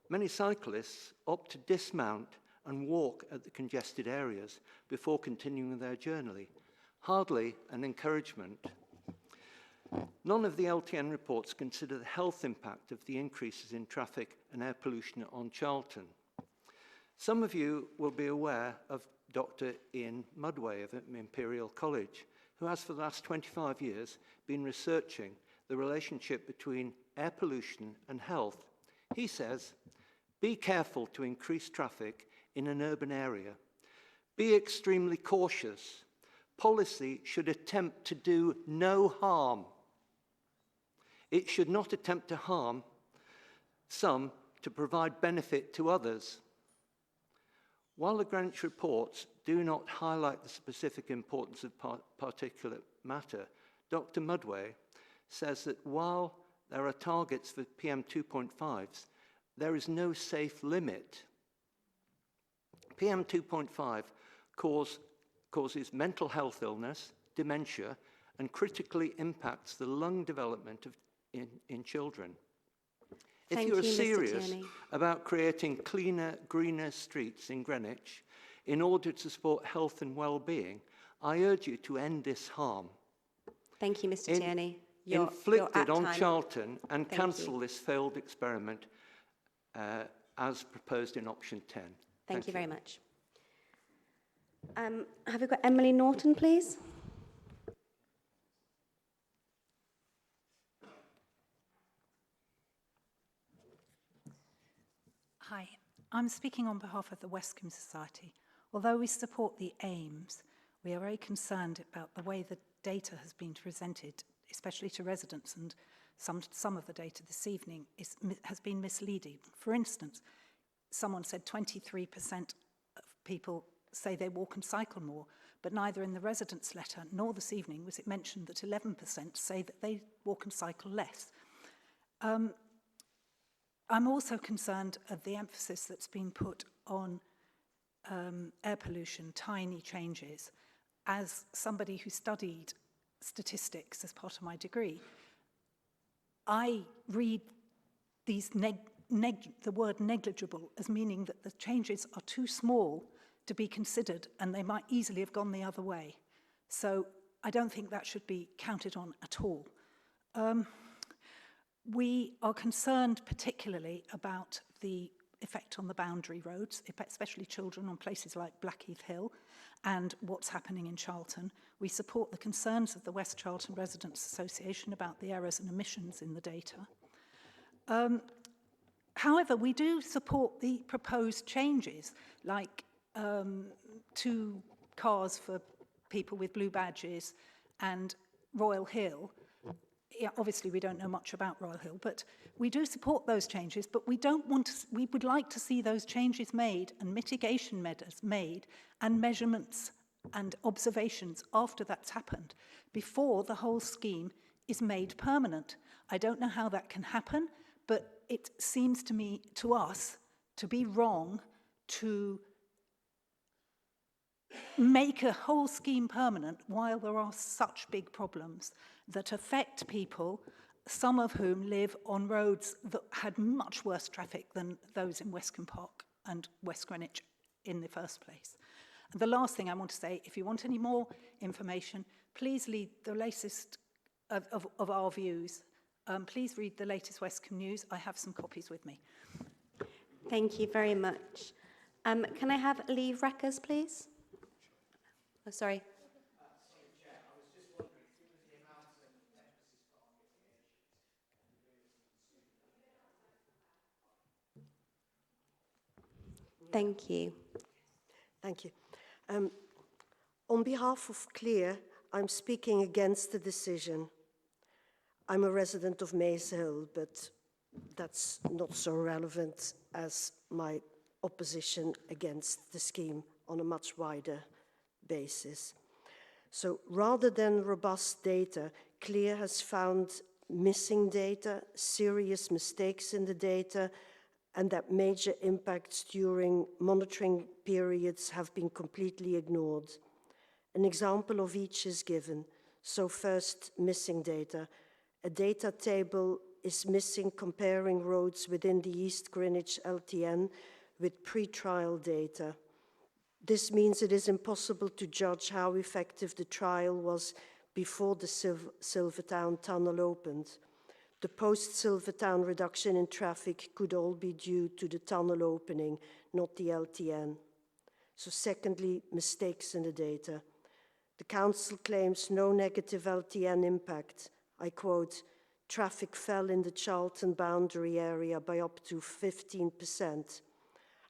many cyclists opt to dismount and walk at the congested areas before continuing their journey. Hardly an encouragement. None of the LTN reports consider the health impact of the increases in traffic and air pollution on Charlton. Some of you will be aware of Dr. Ian Mudway of Imperial College, who has for the last 25 years been researching the relationship between air pollution and health. He says, be careful to increase traffic in an urban area. Be extremely cautious. Policy should attempt to do no harm. It should not attempt to harm some to provide benefit to others. While the Greenwich reports do not highlight the specific importance of particulate matter, Dr. Mudway says that while there are targets for PM 2.5s, there is no safe limit. PM 2.5 causes mental health illness, dementia, and critically impacts the lung development in children. If you are serious about creating cleaner, greener streets in Greenwich in order to support health and well-being, I urge you to end this harm. Thank you, Mr. Tierney. Inflicted on Charlton and cancel this failed experiment as proposed in option 10. Thank you very much. Have we got Emily Norton, please? Hi, I'm speaking on behalf of the Westcombe Society. Although we support the aims, we are very concerned about the way the data has been presented, especially to residents, and some of the data this evening has been misleading. For instance, someone said 23% of people say they walk and cycle more, but neither in the residents' letter nor this evening was it mentioned that 11% say that they walk and cycle less. I'm also concerned at the emphasis that's been put on air pollution, tiny changes. As somebody who studied statistics as part of my degree, I read these the word negligible as meaning that the changes are too small to be considered and they might easily have gone the other way. So I don't think that should be counted on at all. We are concerned particularly about the effect on the boundary roads, especially children on places like Blackheath Hill and what's happening in Charlton. We support the concerns of the West Charlton Residents Association about the errors and omissions in the data. However, we do support the proposed changes, like 2 cars for people with blue badges and Royal Hill. Yeah, obviously, we don't know much about Royal Hill, but we do support those changes, but we would like to see those changes made and mitigation measures made and measurements and observations after that's happened, before the whole scheme is made permanent. I don't know how that can happen, but it seems to us, to be wrong to make a whole scheme permanent while there are such big problems that affect people, some of whom live on roads that had much worse traffic than those in Westcombe Park and West Greenwich in the first place. And the last thing I want to say, if you want any more information, please read the latest of our views. Please read the latest Westcombe news. I have some copies with me. Thank you very much. Can I have Lee Reckers, please? Oh, sorry. Thank you. Thank you. On behalf of CLEAR, I'm speaking against the decision. I'm a resident of Maze Hill, but that's not so relevant as my opposition against the scheme on a much wider basis. So rather than robust data, CLEAR has found missing data, serious mistakes in the data, and that major impacts during monitoring periods have been completely ignored. An example of each is given. So first, missing data. A data table is missing comparing roads within the East Greenwich LTN with pre-trial data. This means it is impossible to judge how effective the trial was before the Silvertown tunnel opened. The post-Silvertown reduction in traffic could all be due to the tunnel opening, not the LTN. So secondly, mistakes in the data. The council claims no negative LTN impact. I quote, traffic fell in the Charlton boundary area by up to 15%.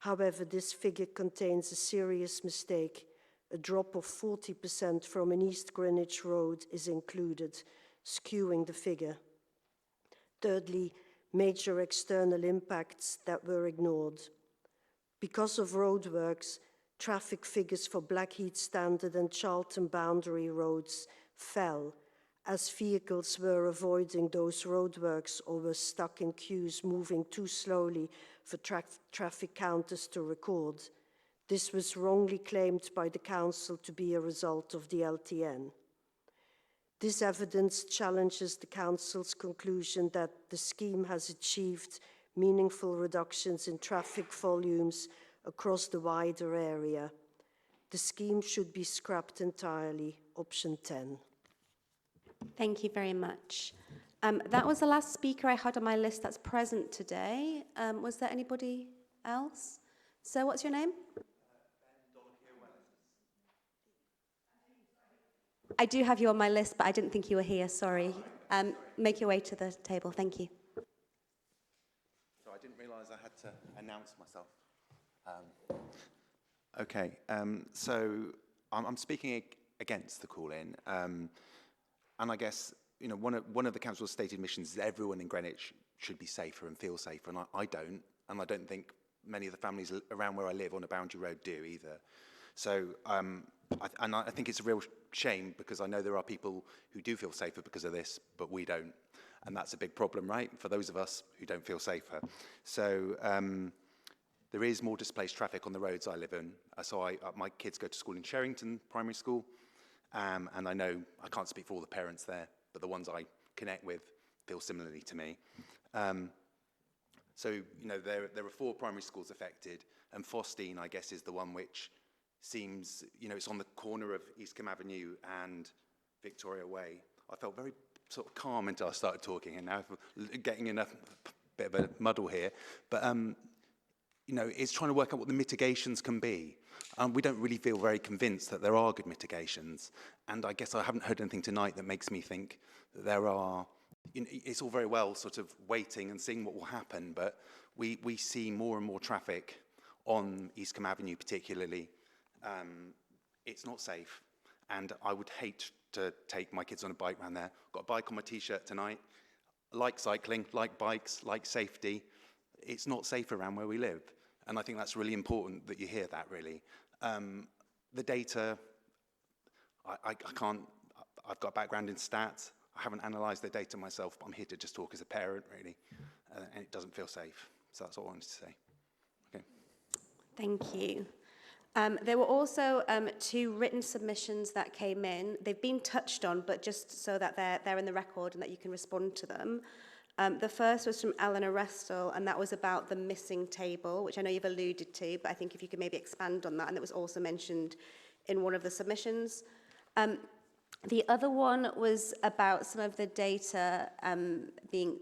However, this figure contains a serious mistake. A drop of 40% from an East Greenwich road is included, skewing the figure. Thirdly, major external impacts that were ignored. Because of roadworks, traffic figures for Blackheath Standard and Charlton boundary roads fell as vehicles were avoiding those roadworks or were stuck in queues moving too slowly for traffic counters to record. This was wrongly claimed by the council to be a result of the LTN. This evidence challenges the council's conclusion that the scheme has achieved meaningful reductions in traffic volumes across the wider area. The scheme should be scrapped entirely, option 10. Thank you very much. That was the last speaker I had on my list that's present today. Was there anybody else? Sir, what's your name? I do have you on my list, but I didn't think you were here, sorry. Make your way to the table, thank you. So I didn't realise realise I had to announce myself. So I'm speaking against the call-in, and I guess one of the council's stated missions is everyone in Greenwich should be safer and feel safer, and I don't, and I don't think many of the families around where I live on a boundary road do either. So I think it's a real shame, because I know there are people who do feel safer because of this, but we don't. And that's a big problem, right, for those of us who don't feel safer. So there is more displaced traffic on the roads I live in. So my kids go to school in Sherrington Primary School, and I know, I can't speak for all the parents there, but the ones I connect with feel similarly to me. So there are 4 primary schools affected, and Faustine, I guess, is the one which seems, it's on the corner of Eastcombe Avenue and Victoria Way. I felt very sort of calm until I started talking, and now I'm getting in a bit of a muddle here. But, it's trying to work out what the mitigations can be. We don't really feel very convinced that there are good mitigations. And I guess I haven't heard anything tonight that makes me think that there are. It's all very well sort of waiting and seeing what will happen, but we see more and more traffic on Eastcombe Avenue particularly. It's not safe, and I would hate to take my kids on a bike around there. Got a bike on my T-shirt tonight. Like cycling, like bikes, like safety. It's not safe around where we live, and I think that's really important that you hear that, really. The data, I can't, I've got a background in stats. I haven't analysed the data myself, but I'm here to just talk as a parent, really, and it doesn't feel safe. So that's all I wanted to say. Okay. Thank you. There were also 2 written submissions that came in. They've been touched on, but just so that they're in the record and that you can respond to them. The first was from Eleanor Restle, and that was about the missing table, which I know you've alluded to, but I think if you could maybe expand on that, and it was also mentioned in one of the submissions. The other one was about some of the data being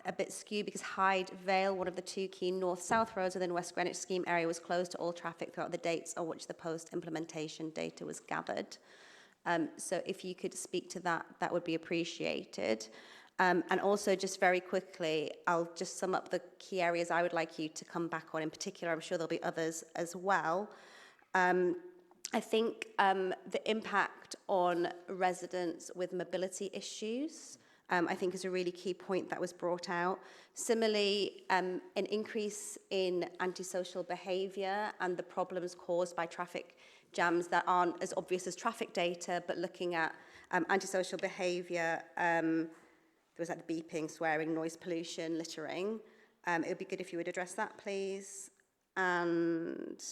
a bit skewed because Hyde Vale, one of the 2 key north-south roads within West Greenwich scheme area, was closed to all traffic throughout the dates on which the post-implementation data was gathered. So if you could speak to that, that would be appreciated. And also, just very quickly, I'll just sum up the key areas I would like you to come back on. In particular, I'm sure there'll be others as well. I think the impact on residents with mobility issues, I think is a really key point that was brought out. Similarly, an increase in antisocial behaviour and the problems caused by traffic jams that aren't as obvious as traffic data, but looking at antisocial behaviour, there was like the beeping, swearing, noise pollution, littering. It would be good if you would address that, please. And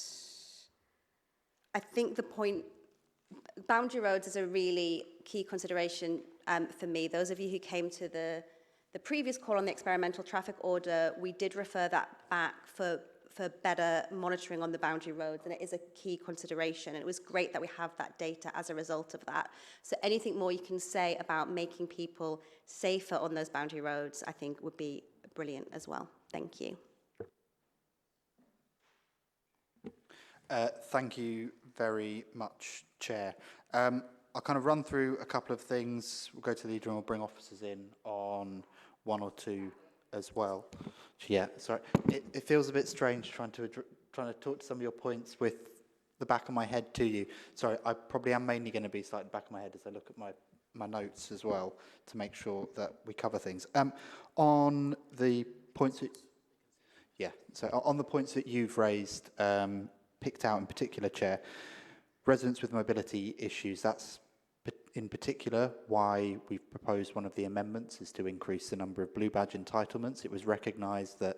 I think the point, boundary roads is a really key consideration for me. Those of you who came to the previous call on the experimental traffic order, we did refer that back for better monitoring on the boundary roads, and it is a key consideration. And it was great that we have that data as a result of that. So anything more you can say about making people safer on those boundary roads, I think would be brilliant as well. Thank you. Thank you very much, Chair. I'll kind of run through a couple of things. We'll go to the leader and we'll bring officers in on 1 or 2 as well. Yeah, sorry. It feels a bit strange trying to talk to some of your points with the back of my head to you. Sorry, I probably am mainly going to be slightly back of my head as I look at my notes as well to make sure that we cover things. On the points that, on the points that you've raised, picked out in particular, Chair, residents with mobility issues, that's in particular why we've proposed one of the amendments is to increase the number of blue badge entitlements. It was recognised that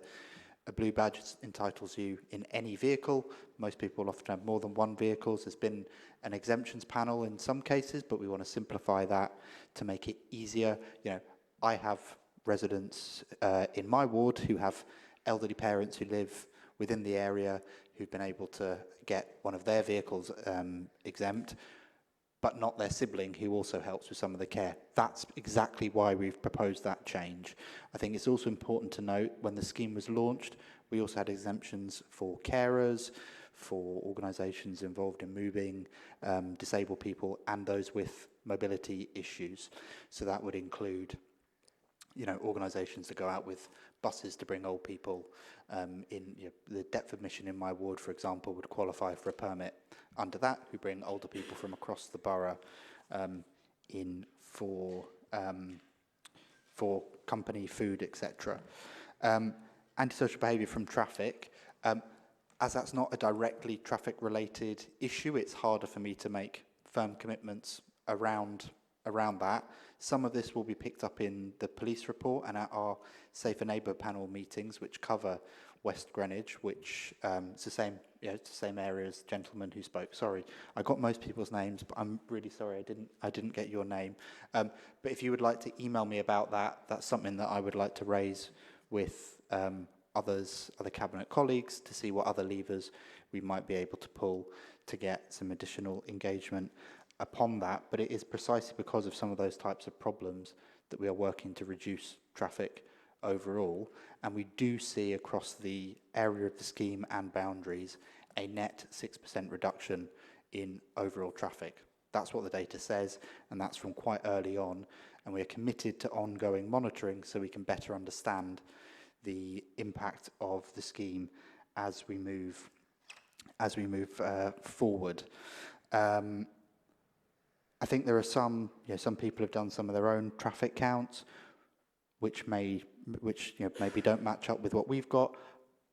a blue badge entitles you in any vehicle. Most people often have more than 1 vehicle. There's been an exemptions panel in some cases, but we want to simplify that to make it easier. I have residents in my ward who have elderly parents who live within the area who've been able to get one of their vehicles exempt, but not their sibling who also helps with some of the care. That's exactly why we've proposed that change. I think it's also important to note when the scheme was launched, we also had exemptions for carers, for organisations involved in moving disabled people and those with mobility issues. So that would include organisations that go out with buses to bring old people in. The Deptford Mission in my ward, for example, would qualify for a permit under that, who bring older people from across the borough in for company, food, etc. Antisocial behaviour from traffic. As that's not a directly traffic-related issue, it's harder for me to make firm commitments around that. Some of this will be picked up in the police report and at our Safer Neighbour panel meetings, which cover West Greenwich, which it's the same, it's the same area as the gentleman who spoke. Sorry, I got most people's names, but I'm really sorry I didn't get your name. But if you would like to email me about that, that's something that I would like to raise with other cabinet colleagues to see what other levers we might be able to pull to get some additional engagement upon that. But it is precisely because of some of those types of problems that we are working to reduce traffic overall, and we do see across the area of the scheme and boundaries a net 6% reduction in overall traffic. That's what the data says, and that's from quite early on, and we are committed to ongoing monitoring so we can better understand the impact of the scheme as we move forward. I think there are some people have done some of their own traffic counts, which maybe don't match up with what we've got.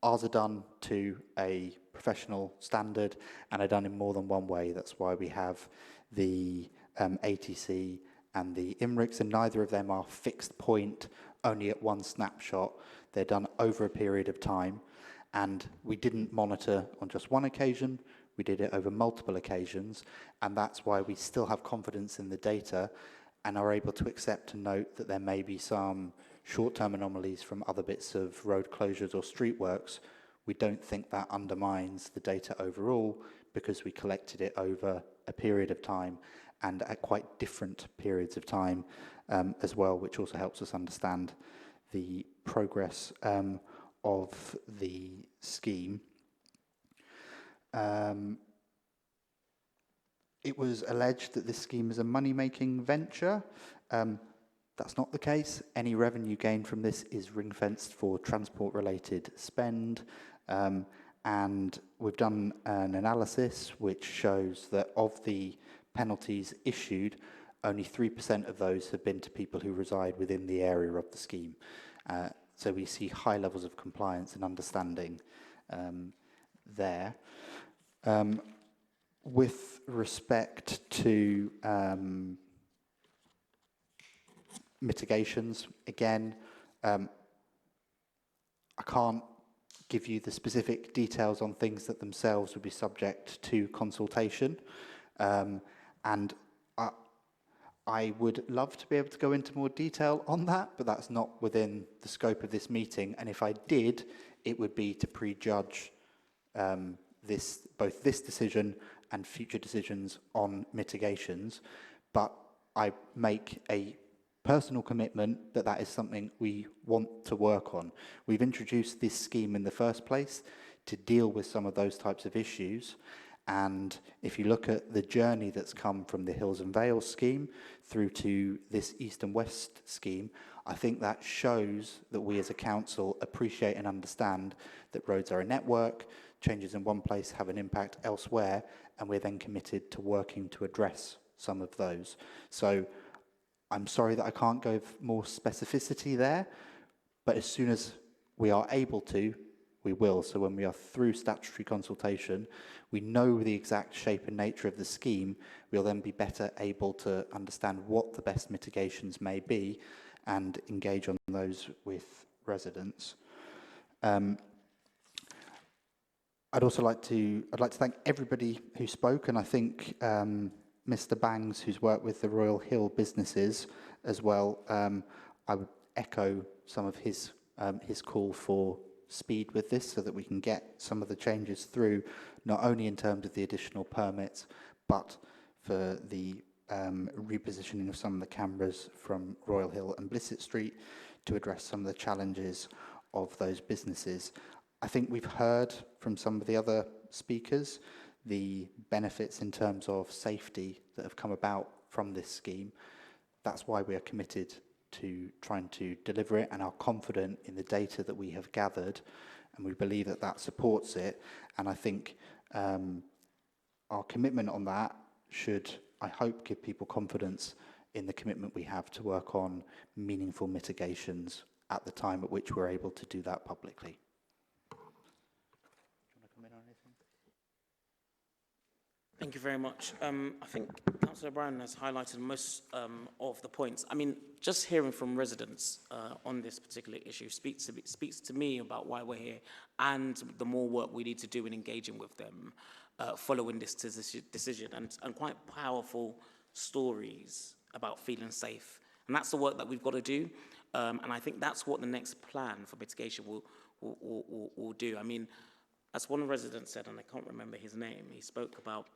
Ours are done to a professional standard and are done in more than one way. That's why we have the ATC and the IMRICs, and neither of them are fixed point, only at one snapshot. They're done over a period of time, and we didn't monitor on just one occasion. We did it over multiple occasions, and that's why we still have confidence in the data and are able to accept and note that there may be some short-term anomalies from other bits of road closures or street works. We don't think that undermines the data overall because we collected it over a period of time and at quite different periods of time as well, which also helps us understand the progress of the scheme. It was alleged that this scheme is a money-making venture. That's not the case. Any revenue gained from this is ring-fenced for transport-related spend. And we've done an analysis which shows that of the penalties issued, only 3% of those have been to people who reside within the area of the scheme. So we see high levels of compliance and understanding there. With respect to mitigations, again, I can't give you the specific details on things that themselves would be subject to consultation. And I would love to be able to go into more detail on that, but that's not within the scope of this meeting. And if I did, it would be to prejudge both this decision and future decisions on mitigations. But I make a personal commitment that that is something we want to work on. We've introduced this scheme in the first place to deal with some of those types of issues. And if you look at the journey that's come from the Hills and Vales scheme through to this East and West scheme, I think that shows that we as a council appreciate and understand that roads are a network, changes in one place have an impact elsewhere, and we're then committed to working to address some of those. So I'm sorry that I can't go with more specificity there, but as soon as we are able to, we will. So when we are through statutory consultation, we know the exact shape and nature of the scheme, we'll then be better able to understand what the best mitigations may be and engage on those with residents. I'd like to thank everybody who spoke, and I think Mr. Bangs, who's worked with the Royal Hill businesses as well, I would echo some of his call for speed with this so that we can get some of the changes through, not only in terms of the additional permits, but for the repositioning of some of the cameras from Royal Hill and Blissett Street to address some of the challenges of those businesses. I think we've heard from some of the other speakers the benefits in terms of safety that have come about from this scheme. That's why we are committed to trying to deliver it and are confident in the data that we have gathered, and we believe that that supports it. And I think our commitment on that should, I hope, give people confidence in the commitment we have to work on meaningful mitigations at the time at which we're able to do that publicly. Thank you very much. I think Councillor Brown has highlighted most of the points. I mean, just hearing from residents on this particular issue speaks to me about why we're here and the more work we need to do in engaging with them following this decision, and quite powerful stories about feeling safe. And that's the work that we've got to do. And I think that's what the next plan for mitigation will do. I mean, as one resident said, and I can't remember his name, he spoke about,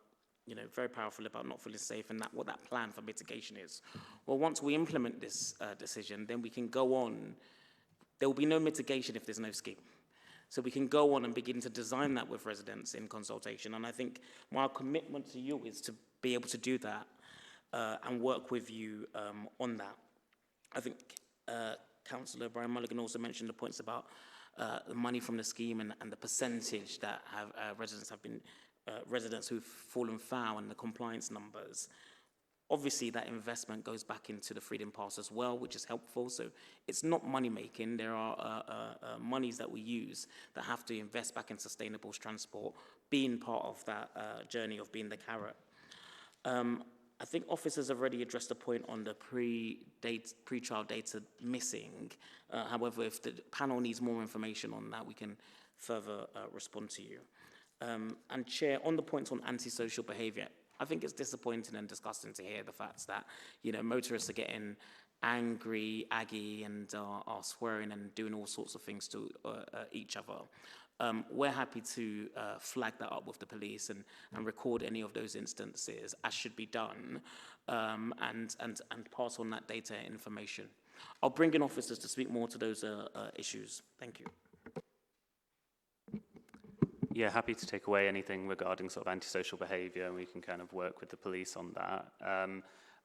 you know, very powerful about not feeling safe and what that plan for mitigation is. Well, once we implement this decision, then we can go on. There will be no mitigation if there's no scheme. So we can go on and begin to design that with residents in consultation. And I think my commitment to you is to be able to do that and work with you on that. I think Councillor Brian Mulligan also mentioned the points about the money from the scheme and the percentage that residents who've fallen foul and the compliance numbers. Obviously, that investment goes back into the Freedom Pass as well, which is helpful. So it's not money making. There are monies that we use that have to invest back in sustainable transport, being part of that journey of being the carrot. I think officers have already addressed the point on the pre-trial data missing. However, if the panel needs more information on that, we can further respond to you. And Chair, on the points on antisocial behaviour, I think it's disappointing and disgusting to hear the facts that, you know, motorists are getting angry, aggy, and are swearing and doing all sorts of things to each other. We're happy to flag that up with the police and record any of those instances, as should be done, and pass on that data information. I'll bring in officers to speak more to those issues. Thank you. Yeah, happy to take away anything regarding sort of antisocial behaviour, and we can kind of work with the police on that.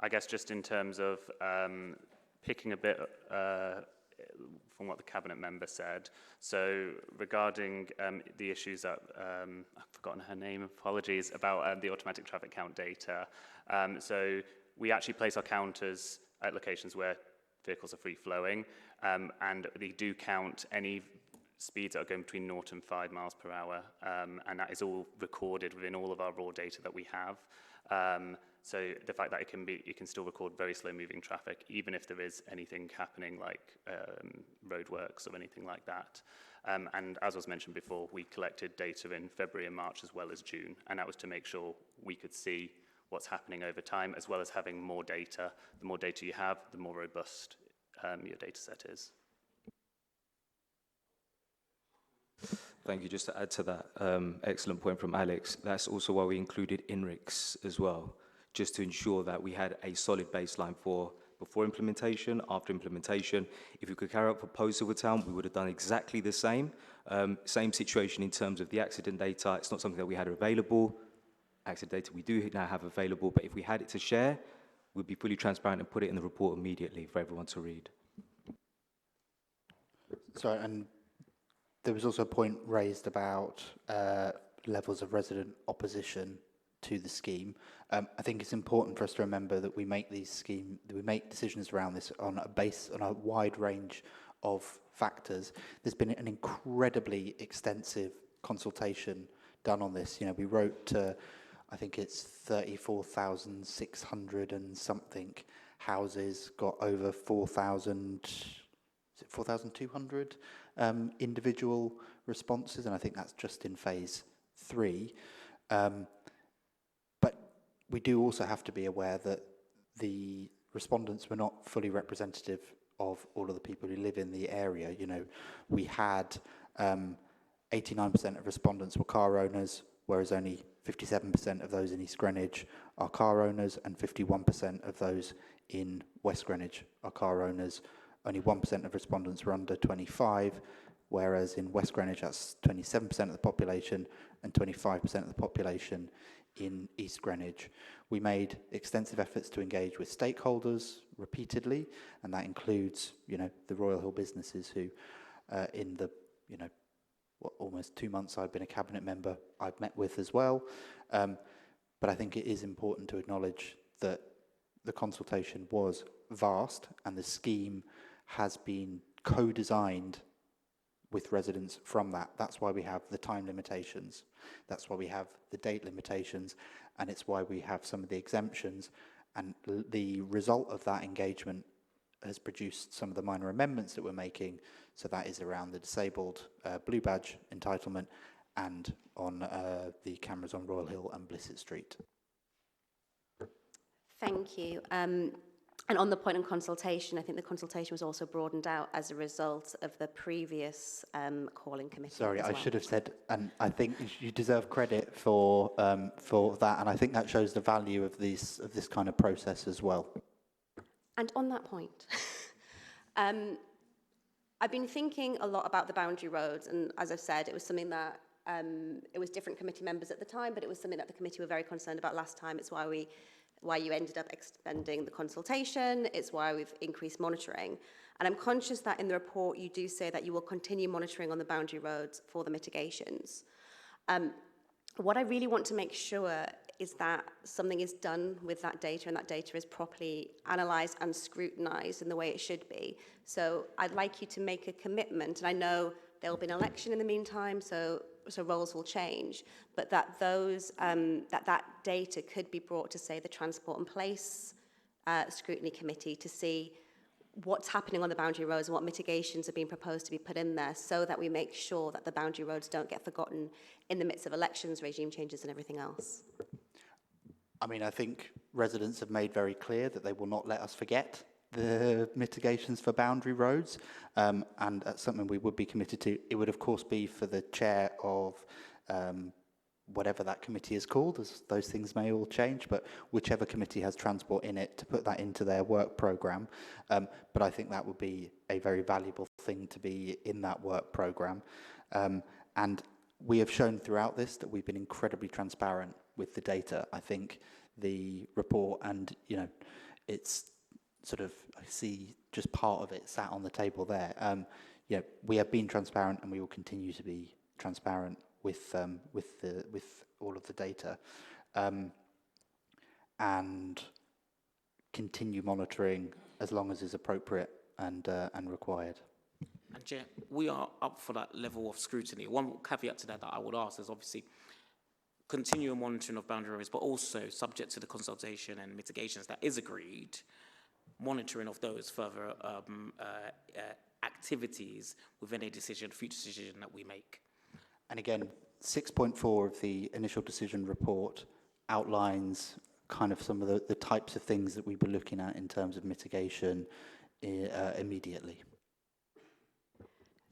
I guess just in terms of picking a bit from what the cabinet member said. So regarding the issues that, I've forgotten her name, apologies, about the automatic traffic count data. So we actually place our counters at locations where vehicles are free flowing, and they do count any speeds that are going between 0 and 5 miles per hour, and that is all recorded within all of our raw data that we have. So the fact that it can still record very slow moving traffic, even if there is anything happening like roadworks or anything like that. And as was mentioned before, we collected data in February and March as well as June, and that was to make sure we could see what's happening over time, as well as having more data. The more data you have, the more robust your data set is. Thank you. Just to add to that excellent point from Alex, that's also why we included INRICS as well, just to ensure that we had a solid baseline for before implementation, after implementation. If we could carry out for post-Silvertown, we would have done exactly the same. Same situation in terms of the accident data. It's not something that we had available. Accident data we do now have available, but if we had it to share, we'd be fully transparent and put it in the report immediately for everyone to read. Sorry, and there was also a point raised about levels of resident opposition to the scheme. I think it's important for us to remember that we make decisions around this on a wide range of factors. There's been an incredibly extensive consultation done on this. You know, we wrote to, I think it's 34,600 and something houses, got over 4,200 individual responses, and I think that's just in phase 3. But we do also have to be aware that the respondents were not fully representative of all of the people who live in the area. You know, we had 89% of respondents were car owners, whereas only 57% of those in East Greenwich are car owners, and 51% of those in West Greenwich are car owners. Only 1% of respondents were under 25, whereas in West Greenwich that's 27% of the population and 25% of the population in East Greenwich. We made extensive efforts to engage with stakeholders repeatedly, and that includes, the Royal Hill businesses who, in the, almost 2 months I've been a cabinet member, I've met with as well. But I think it is important to acknowledge that the consultation was vast and the scheme has been co-designed with residents from that. That's why we have the time limitations. That's why we have the date limitations, and it's why we have some of the exemptions. And the result of that engagement has produced some of the minor amendments that we're making. So that is around the disabled blue badge entitlement and on the cameras on Royal Hill and Blissett Street. Thank you. And on the point of consultation, I think the consultation was also broadened out as a result of the previous calling committee. Sorry, as I well. should have said, and I think you deserve credit for that, and I think that shows the value of this kind of process as well. And on that point, I've been thinking a lot about the boundary roads, and as I've said, it was something that it was different committee members at the time, but it was something that the committee were very concerned about last time. It's why you ended up expanding the consultation. It's why we've increased monitoring. And I'm conscious that in the report you do say that you will continue monitoring on the boundary roads for the mitigations. What I really want to make sure is that something is done with that data and that data is properly analysed and scrutinised in the way it should be. So I'd like you to make a commitment, and I know there will be an election in the meantime, so roles will change, but that that data could be brought to, say, the Transport and Place Scrutiny Committee to see what's happening on the boundary roads and what mitigations are being proposed to be put in there, so that we make sure that the boundary roads don't get forgotten in the midst of elections, regime changes and everything else. I mean, I think residents have made very clear that they will not let us forget the mitigations for boundary roads, and that's something we would be committed to. It would, of course, be for the chair of whatever that committee is called, as those things may all change, but whichever committee has transport in it, to put that into their work programme. But I think that would be a very valuable thing to be in that work programme. And we have shown throughout this that we've been incredibly transparent with the data. I think the report, and it's sort of, I see just part of it sat on the table there. We have been transparent, and we will continue to be transparent with all of the data, and continue monitoring as long as is appropriate and required. And Chair, we are up for that level of scrutiny. One caveat to that I would ask is obviously continual monitoring of boundary areas, but also subject to the consultation and mitigations that is agreed, monitoring of those further activities within a future decision that we make. And again, 6.4 of the initial decision report outlines kind of some of the types of things that we were looking at in terms of mitigation immediately.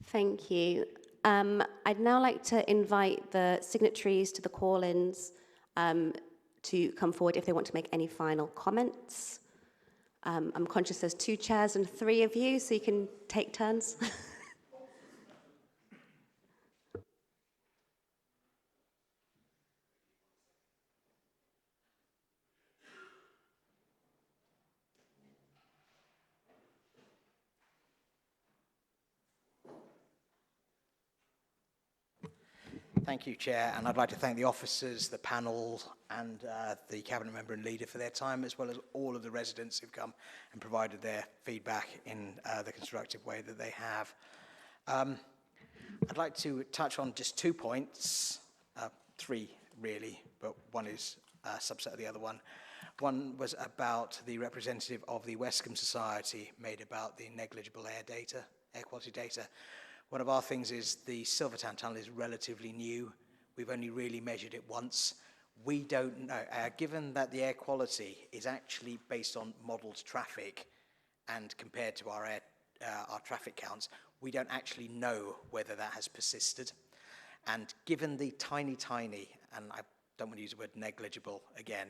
Thank you. I'd now like to invite the signatories to the call-ins to come forward if they want to make any final comments. I'm conscious there's 2 chairs and 3 of you, so you can take turns. Thank you, Chair, and I'd like to thank the officers, the panel, and the Cabinet Member and Leader for their time, as well as all of the residents who've come and provided their feedback in the constructive way that they have. I'd like to touch on just 2 points, 3 really, but one is a subset of the other one. One was about the representative of the Westcombe Society made about the negligible air quality data. One of our things is the Silvertown Tunnel is relatively new. We've only really measured it once. We don't know, given that the air quality is actually based on modelled traffic and compared to our traffic counts, we don't actually know whether that has persisted. And given the tiny, and I don't want to use the word negligible again,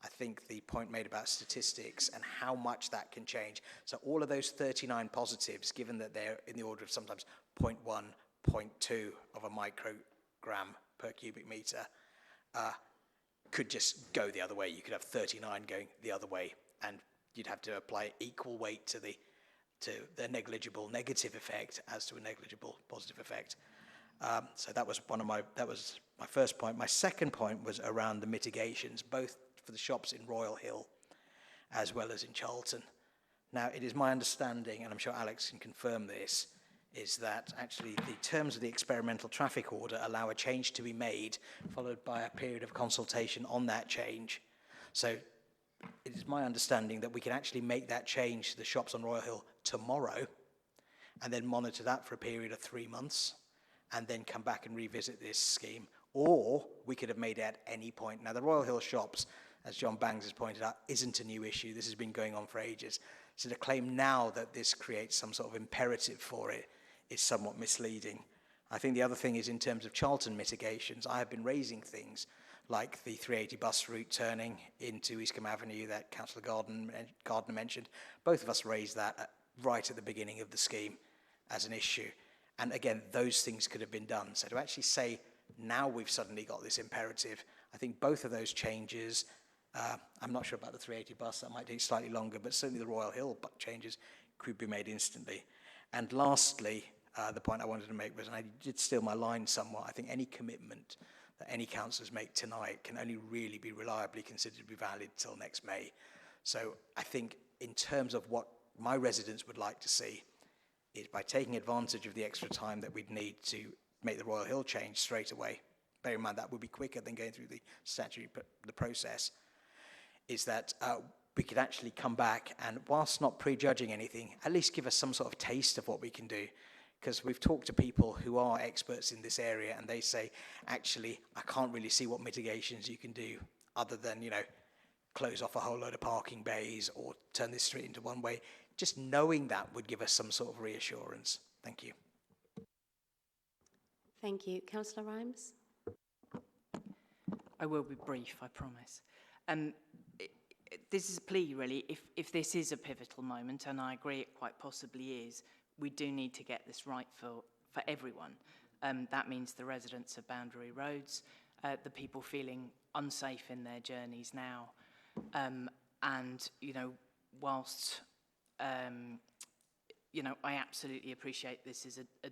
I think the point made about statistics and how much that can change. So all of those 39 positives, given that they're in the order of sometimes 0.1, 0.2 of a microgram per cubic meter, could just go the other way. You could have 39 going the other way, and you'd have to apply equal weight to the negligible negative effect as to a negligible positive effect. So that was my first point. My second point was around the mitigations, both for the shops in Royal Hill as well as in Charlton. Now, it is my understanding, and I'm sure Alex can confirm this, is that actually the terms of the experimental traffic order allow a change to be made, followed by a period of consultation on that change. So it is my understanding that we can actually make that change to the shops on Royal Hill tomorrow, and then monitor that for a period of 3 months, and then come back and revisit this scheme. Or we could have made it at any point. Now, the Royal Hill shops, as John Bangs has pointed out, isn't a new issue. This has been going on for ages. So to claim now that this creates some sort of imperative for it is somewhat misleading. I think the other thing is in terms of Charlton mitigations, I have been raising things like the 380 bus route turning into Eastcombe Avenue that Councillor Gardner mentioned. Both of us raised that right at the beginning of the scheme as an issue. And again, those things could have been done. So to actually say, now we've suddenly got this imperative, I think both of those changes, I'm not sure about the 380 bus, that might take slightly longer, but certainly the Royal Hill changes could be made instantly. And lastly, the point I wanted to make was, and I did steal my line somewhat, I think any commitment that any councillors make tonight can only really be reliably considered to be valid till next May. So I think in terms of what my residents would like to see is by taking advantage of the extra time that we'd need to make the Royal Hill change straight away, bear in mind that would be quicker than going through the statutory process, is that we could actually come back and, whilst not prejudging anything, at least give us some sort of taste of what we can do. Because we've talked to people who are experts in this area, and they say, actually, I can't really see what mitigations you can do other than, you know, close off a whole load of parking bays or turn this street into one way. Just knowing that would give us some sort of reassurance. Thank you. Thank you. Councillor Rhymes? I will be brief, I promise. This is a plea, really. If this is a pivotal moment, and I agree it quite possibly is, we do need to get this right for everyone. That means the residents of Boundary Roads, the people feeling unsafe in their journeys now. And, you know, whilst, you know, I absolutely appreciate this is a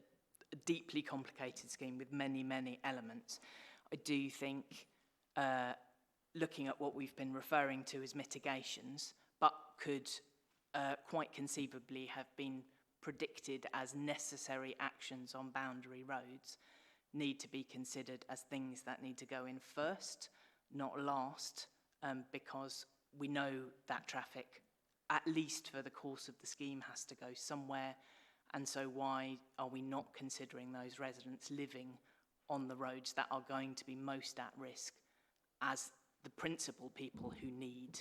deeply complicated scheme with many, many elements, I do think looking at what we've been referring to as mitigations, but could quite conceivably have been predicted as necessary actions on boundary roads, need to be considered as things that need to go in first, not last, because we know that traffic, at least for the course of the scheme, has to go somewhere. And so why are we not considering those residents living on the roads that are going to be most at risk as the principal people who need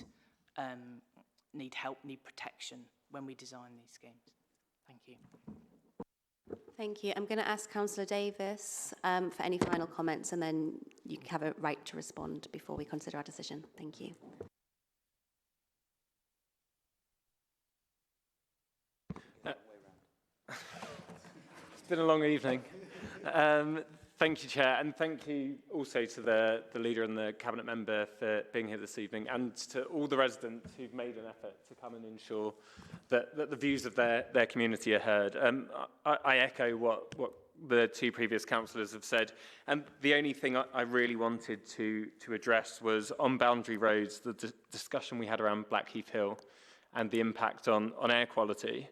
help, need protection when we design these schemes? Thank you. Thank you. I'm going to ask Councillor Davis for any final comments, and then you have a right to respond before we consider our decision. Thank you. It's been a long evening. Thank you, Chair, and thank you also to the Leader and the Cabinet Member for being here this evening, and to all the residents who've made an effort to come and ensure that the views of their community are heard. I echo what the two previous councillors have said, and the only thing I really wanted to address was on boundary roads, the discussion we had around Blackheath Hill and the impact on air quality.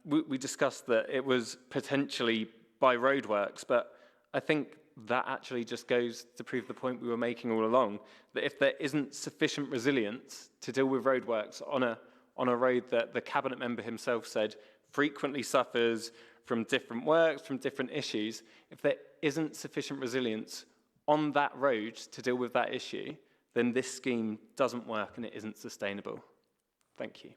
We discussed that it was potentially by roadworks, but I think that actually just goes to prove the point we were making all along, that if there isn't sufficient resilience to deal with roadworks on a road that the Cabinet Member himself said frequently suffers from different works, from different issues, if there isn't sufficient resilience on that road to deal with that issue, then this scheme doesn't work and it isn't sustainable. Thank you.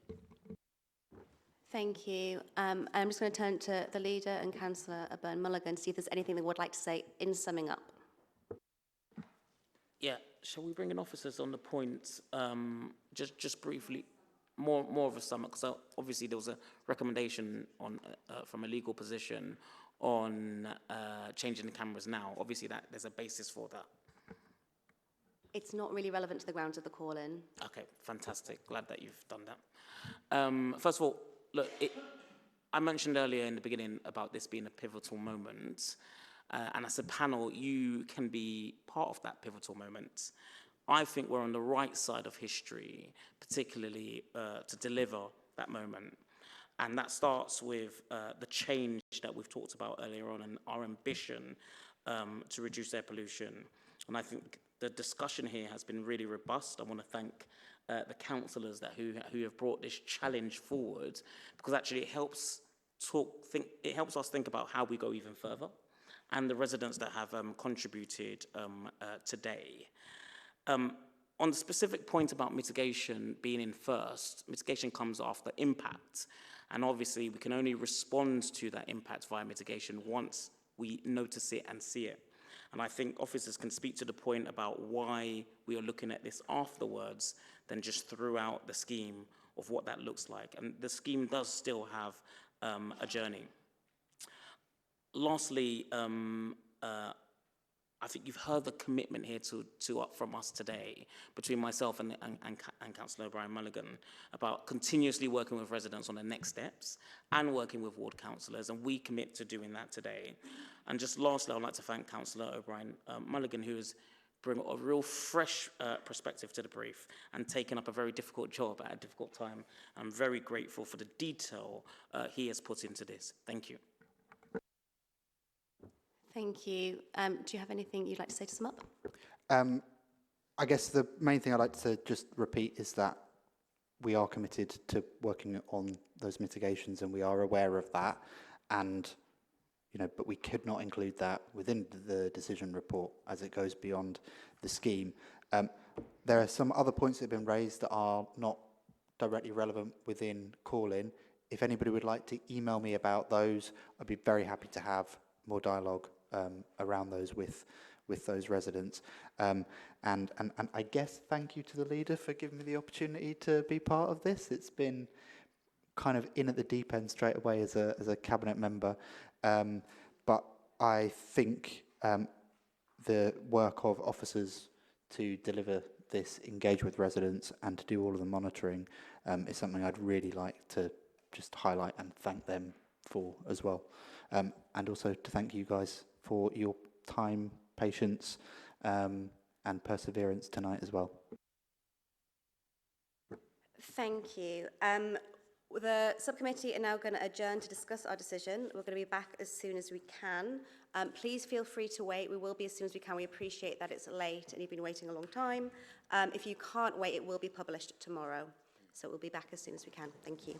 Thank you. I'm just going to turn to the Leader and Councillor Byrne-Mulligan, see if there's anything they would like to say in summing up. Yeah, shall we bring in officers on the points, just briefly, more of a sum up, because obviously there was a recommendation on from a legal position on changing the cameras now? Obviously, there's a basis for that. It's not really relevant to the grounds of the call-in. Okay, fantastic. Glad that you've done that. First of all, look, I mentioned earlier in the beginning about this being a pivotal moment. And as a panel, you can be part of that pivotal moment. I think we're on the right side of history, particularly to deliver that moment. And that starts with the change that we've talked about earlier on and our ambition to reduce air pollution. And I think the discussion here has been really robust. I want to thank the councillors who have brought this challenge forward, because actually it helps us think about how we go even further, and the residents that have contributed today. On the specific point about mitigation being in first, mitigation comes after impact. And obviously, we can only respond to that impact via mitigation once we notice it and see it. And I think officers can speak to the point about why we are looking at this afterwards than just throughout the scheme of what that looks like. And the scheme does still have a journey. Lastly, I think you've heard the commitment here from us today between myself and Councillor O'Brien Mulligan about continuously working with residents on the next steps and working with ward councillors, and we commit to doing that today. And just lastly, I'd like to thank Councillor O'Brien Mulligan, who has brought a real fresh perspective to the brief and taken up a very difficult job at a difficult time. I'm very grateful for the detail he has put into this. Thank you. Thank you. Do you have anything you'd like to say to sum up? I guess the main thing I'd like to just repeat is that we are committed to working on those mitigations, and we are aware of that. And, you know, but we could not include that within the decision report as it goes beyond the scheme. There are some other points that have been raised that are not directly relevant within call-in. If anybody would like to email me about those, I'd be very happy to have more dialogue around those with those residents. And I guess thank you to the leader for giving me the opportunity to be part of this. It's been kind of in at the deep end straight away as a cabinet member. But I think the work of officers to deliver this, engage with residents and to do all of the monitoring is something I'd really like to just highlight and thank them for as well. And also to thank you guys for your time, patience, and perseverance tonight as well. Thank you. The subcommittee are now going to adjourn to discuss our decision. We're going to be back as soon as we can. Please feel free to wait. We will be as soon as we can. We appreciate that it's late and you've been waiting a long time. If you can't wait, it will be published tomorrow. So we'll be back as soon as we can. Thank you.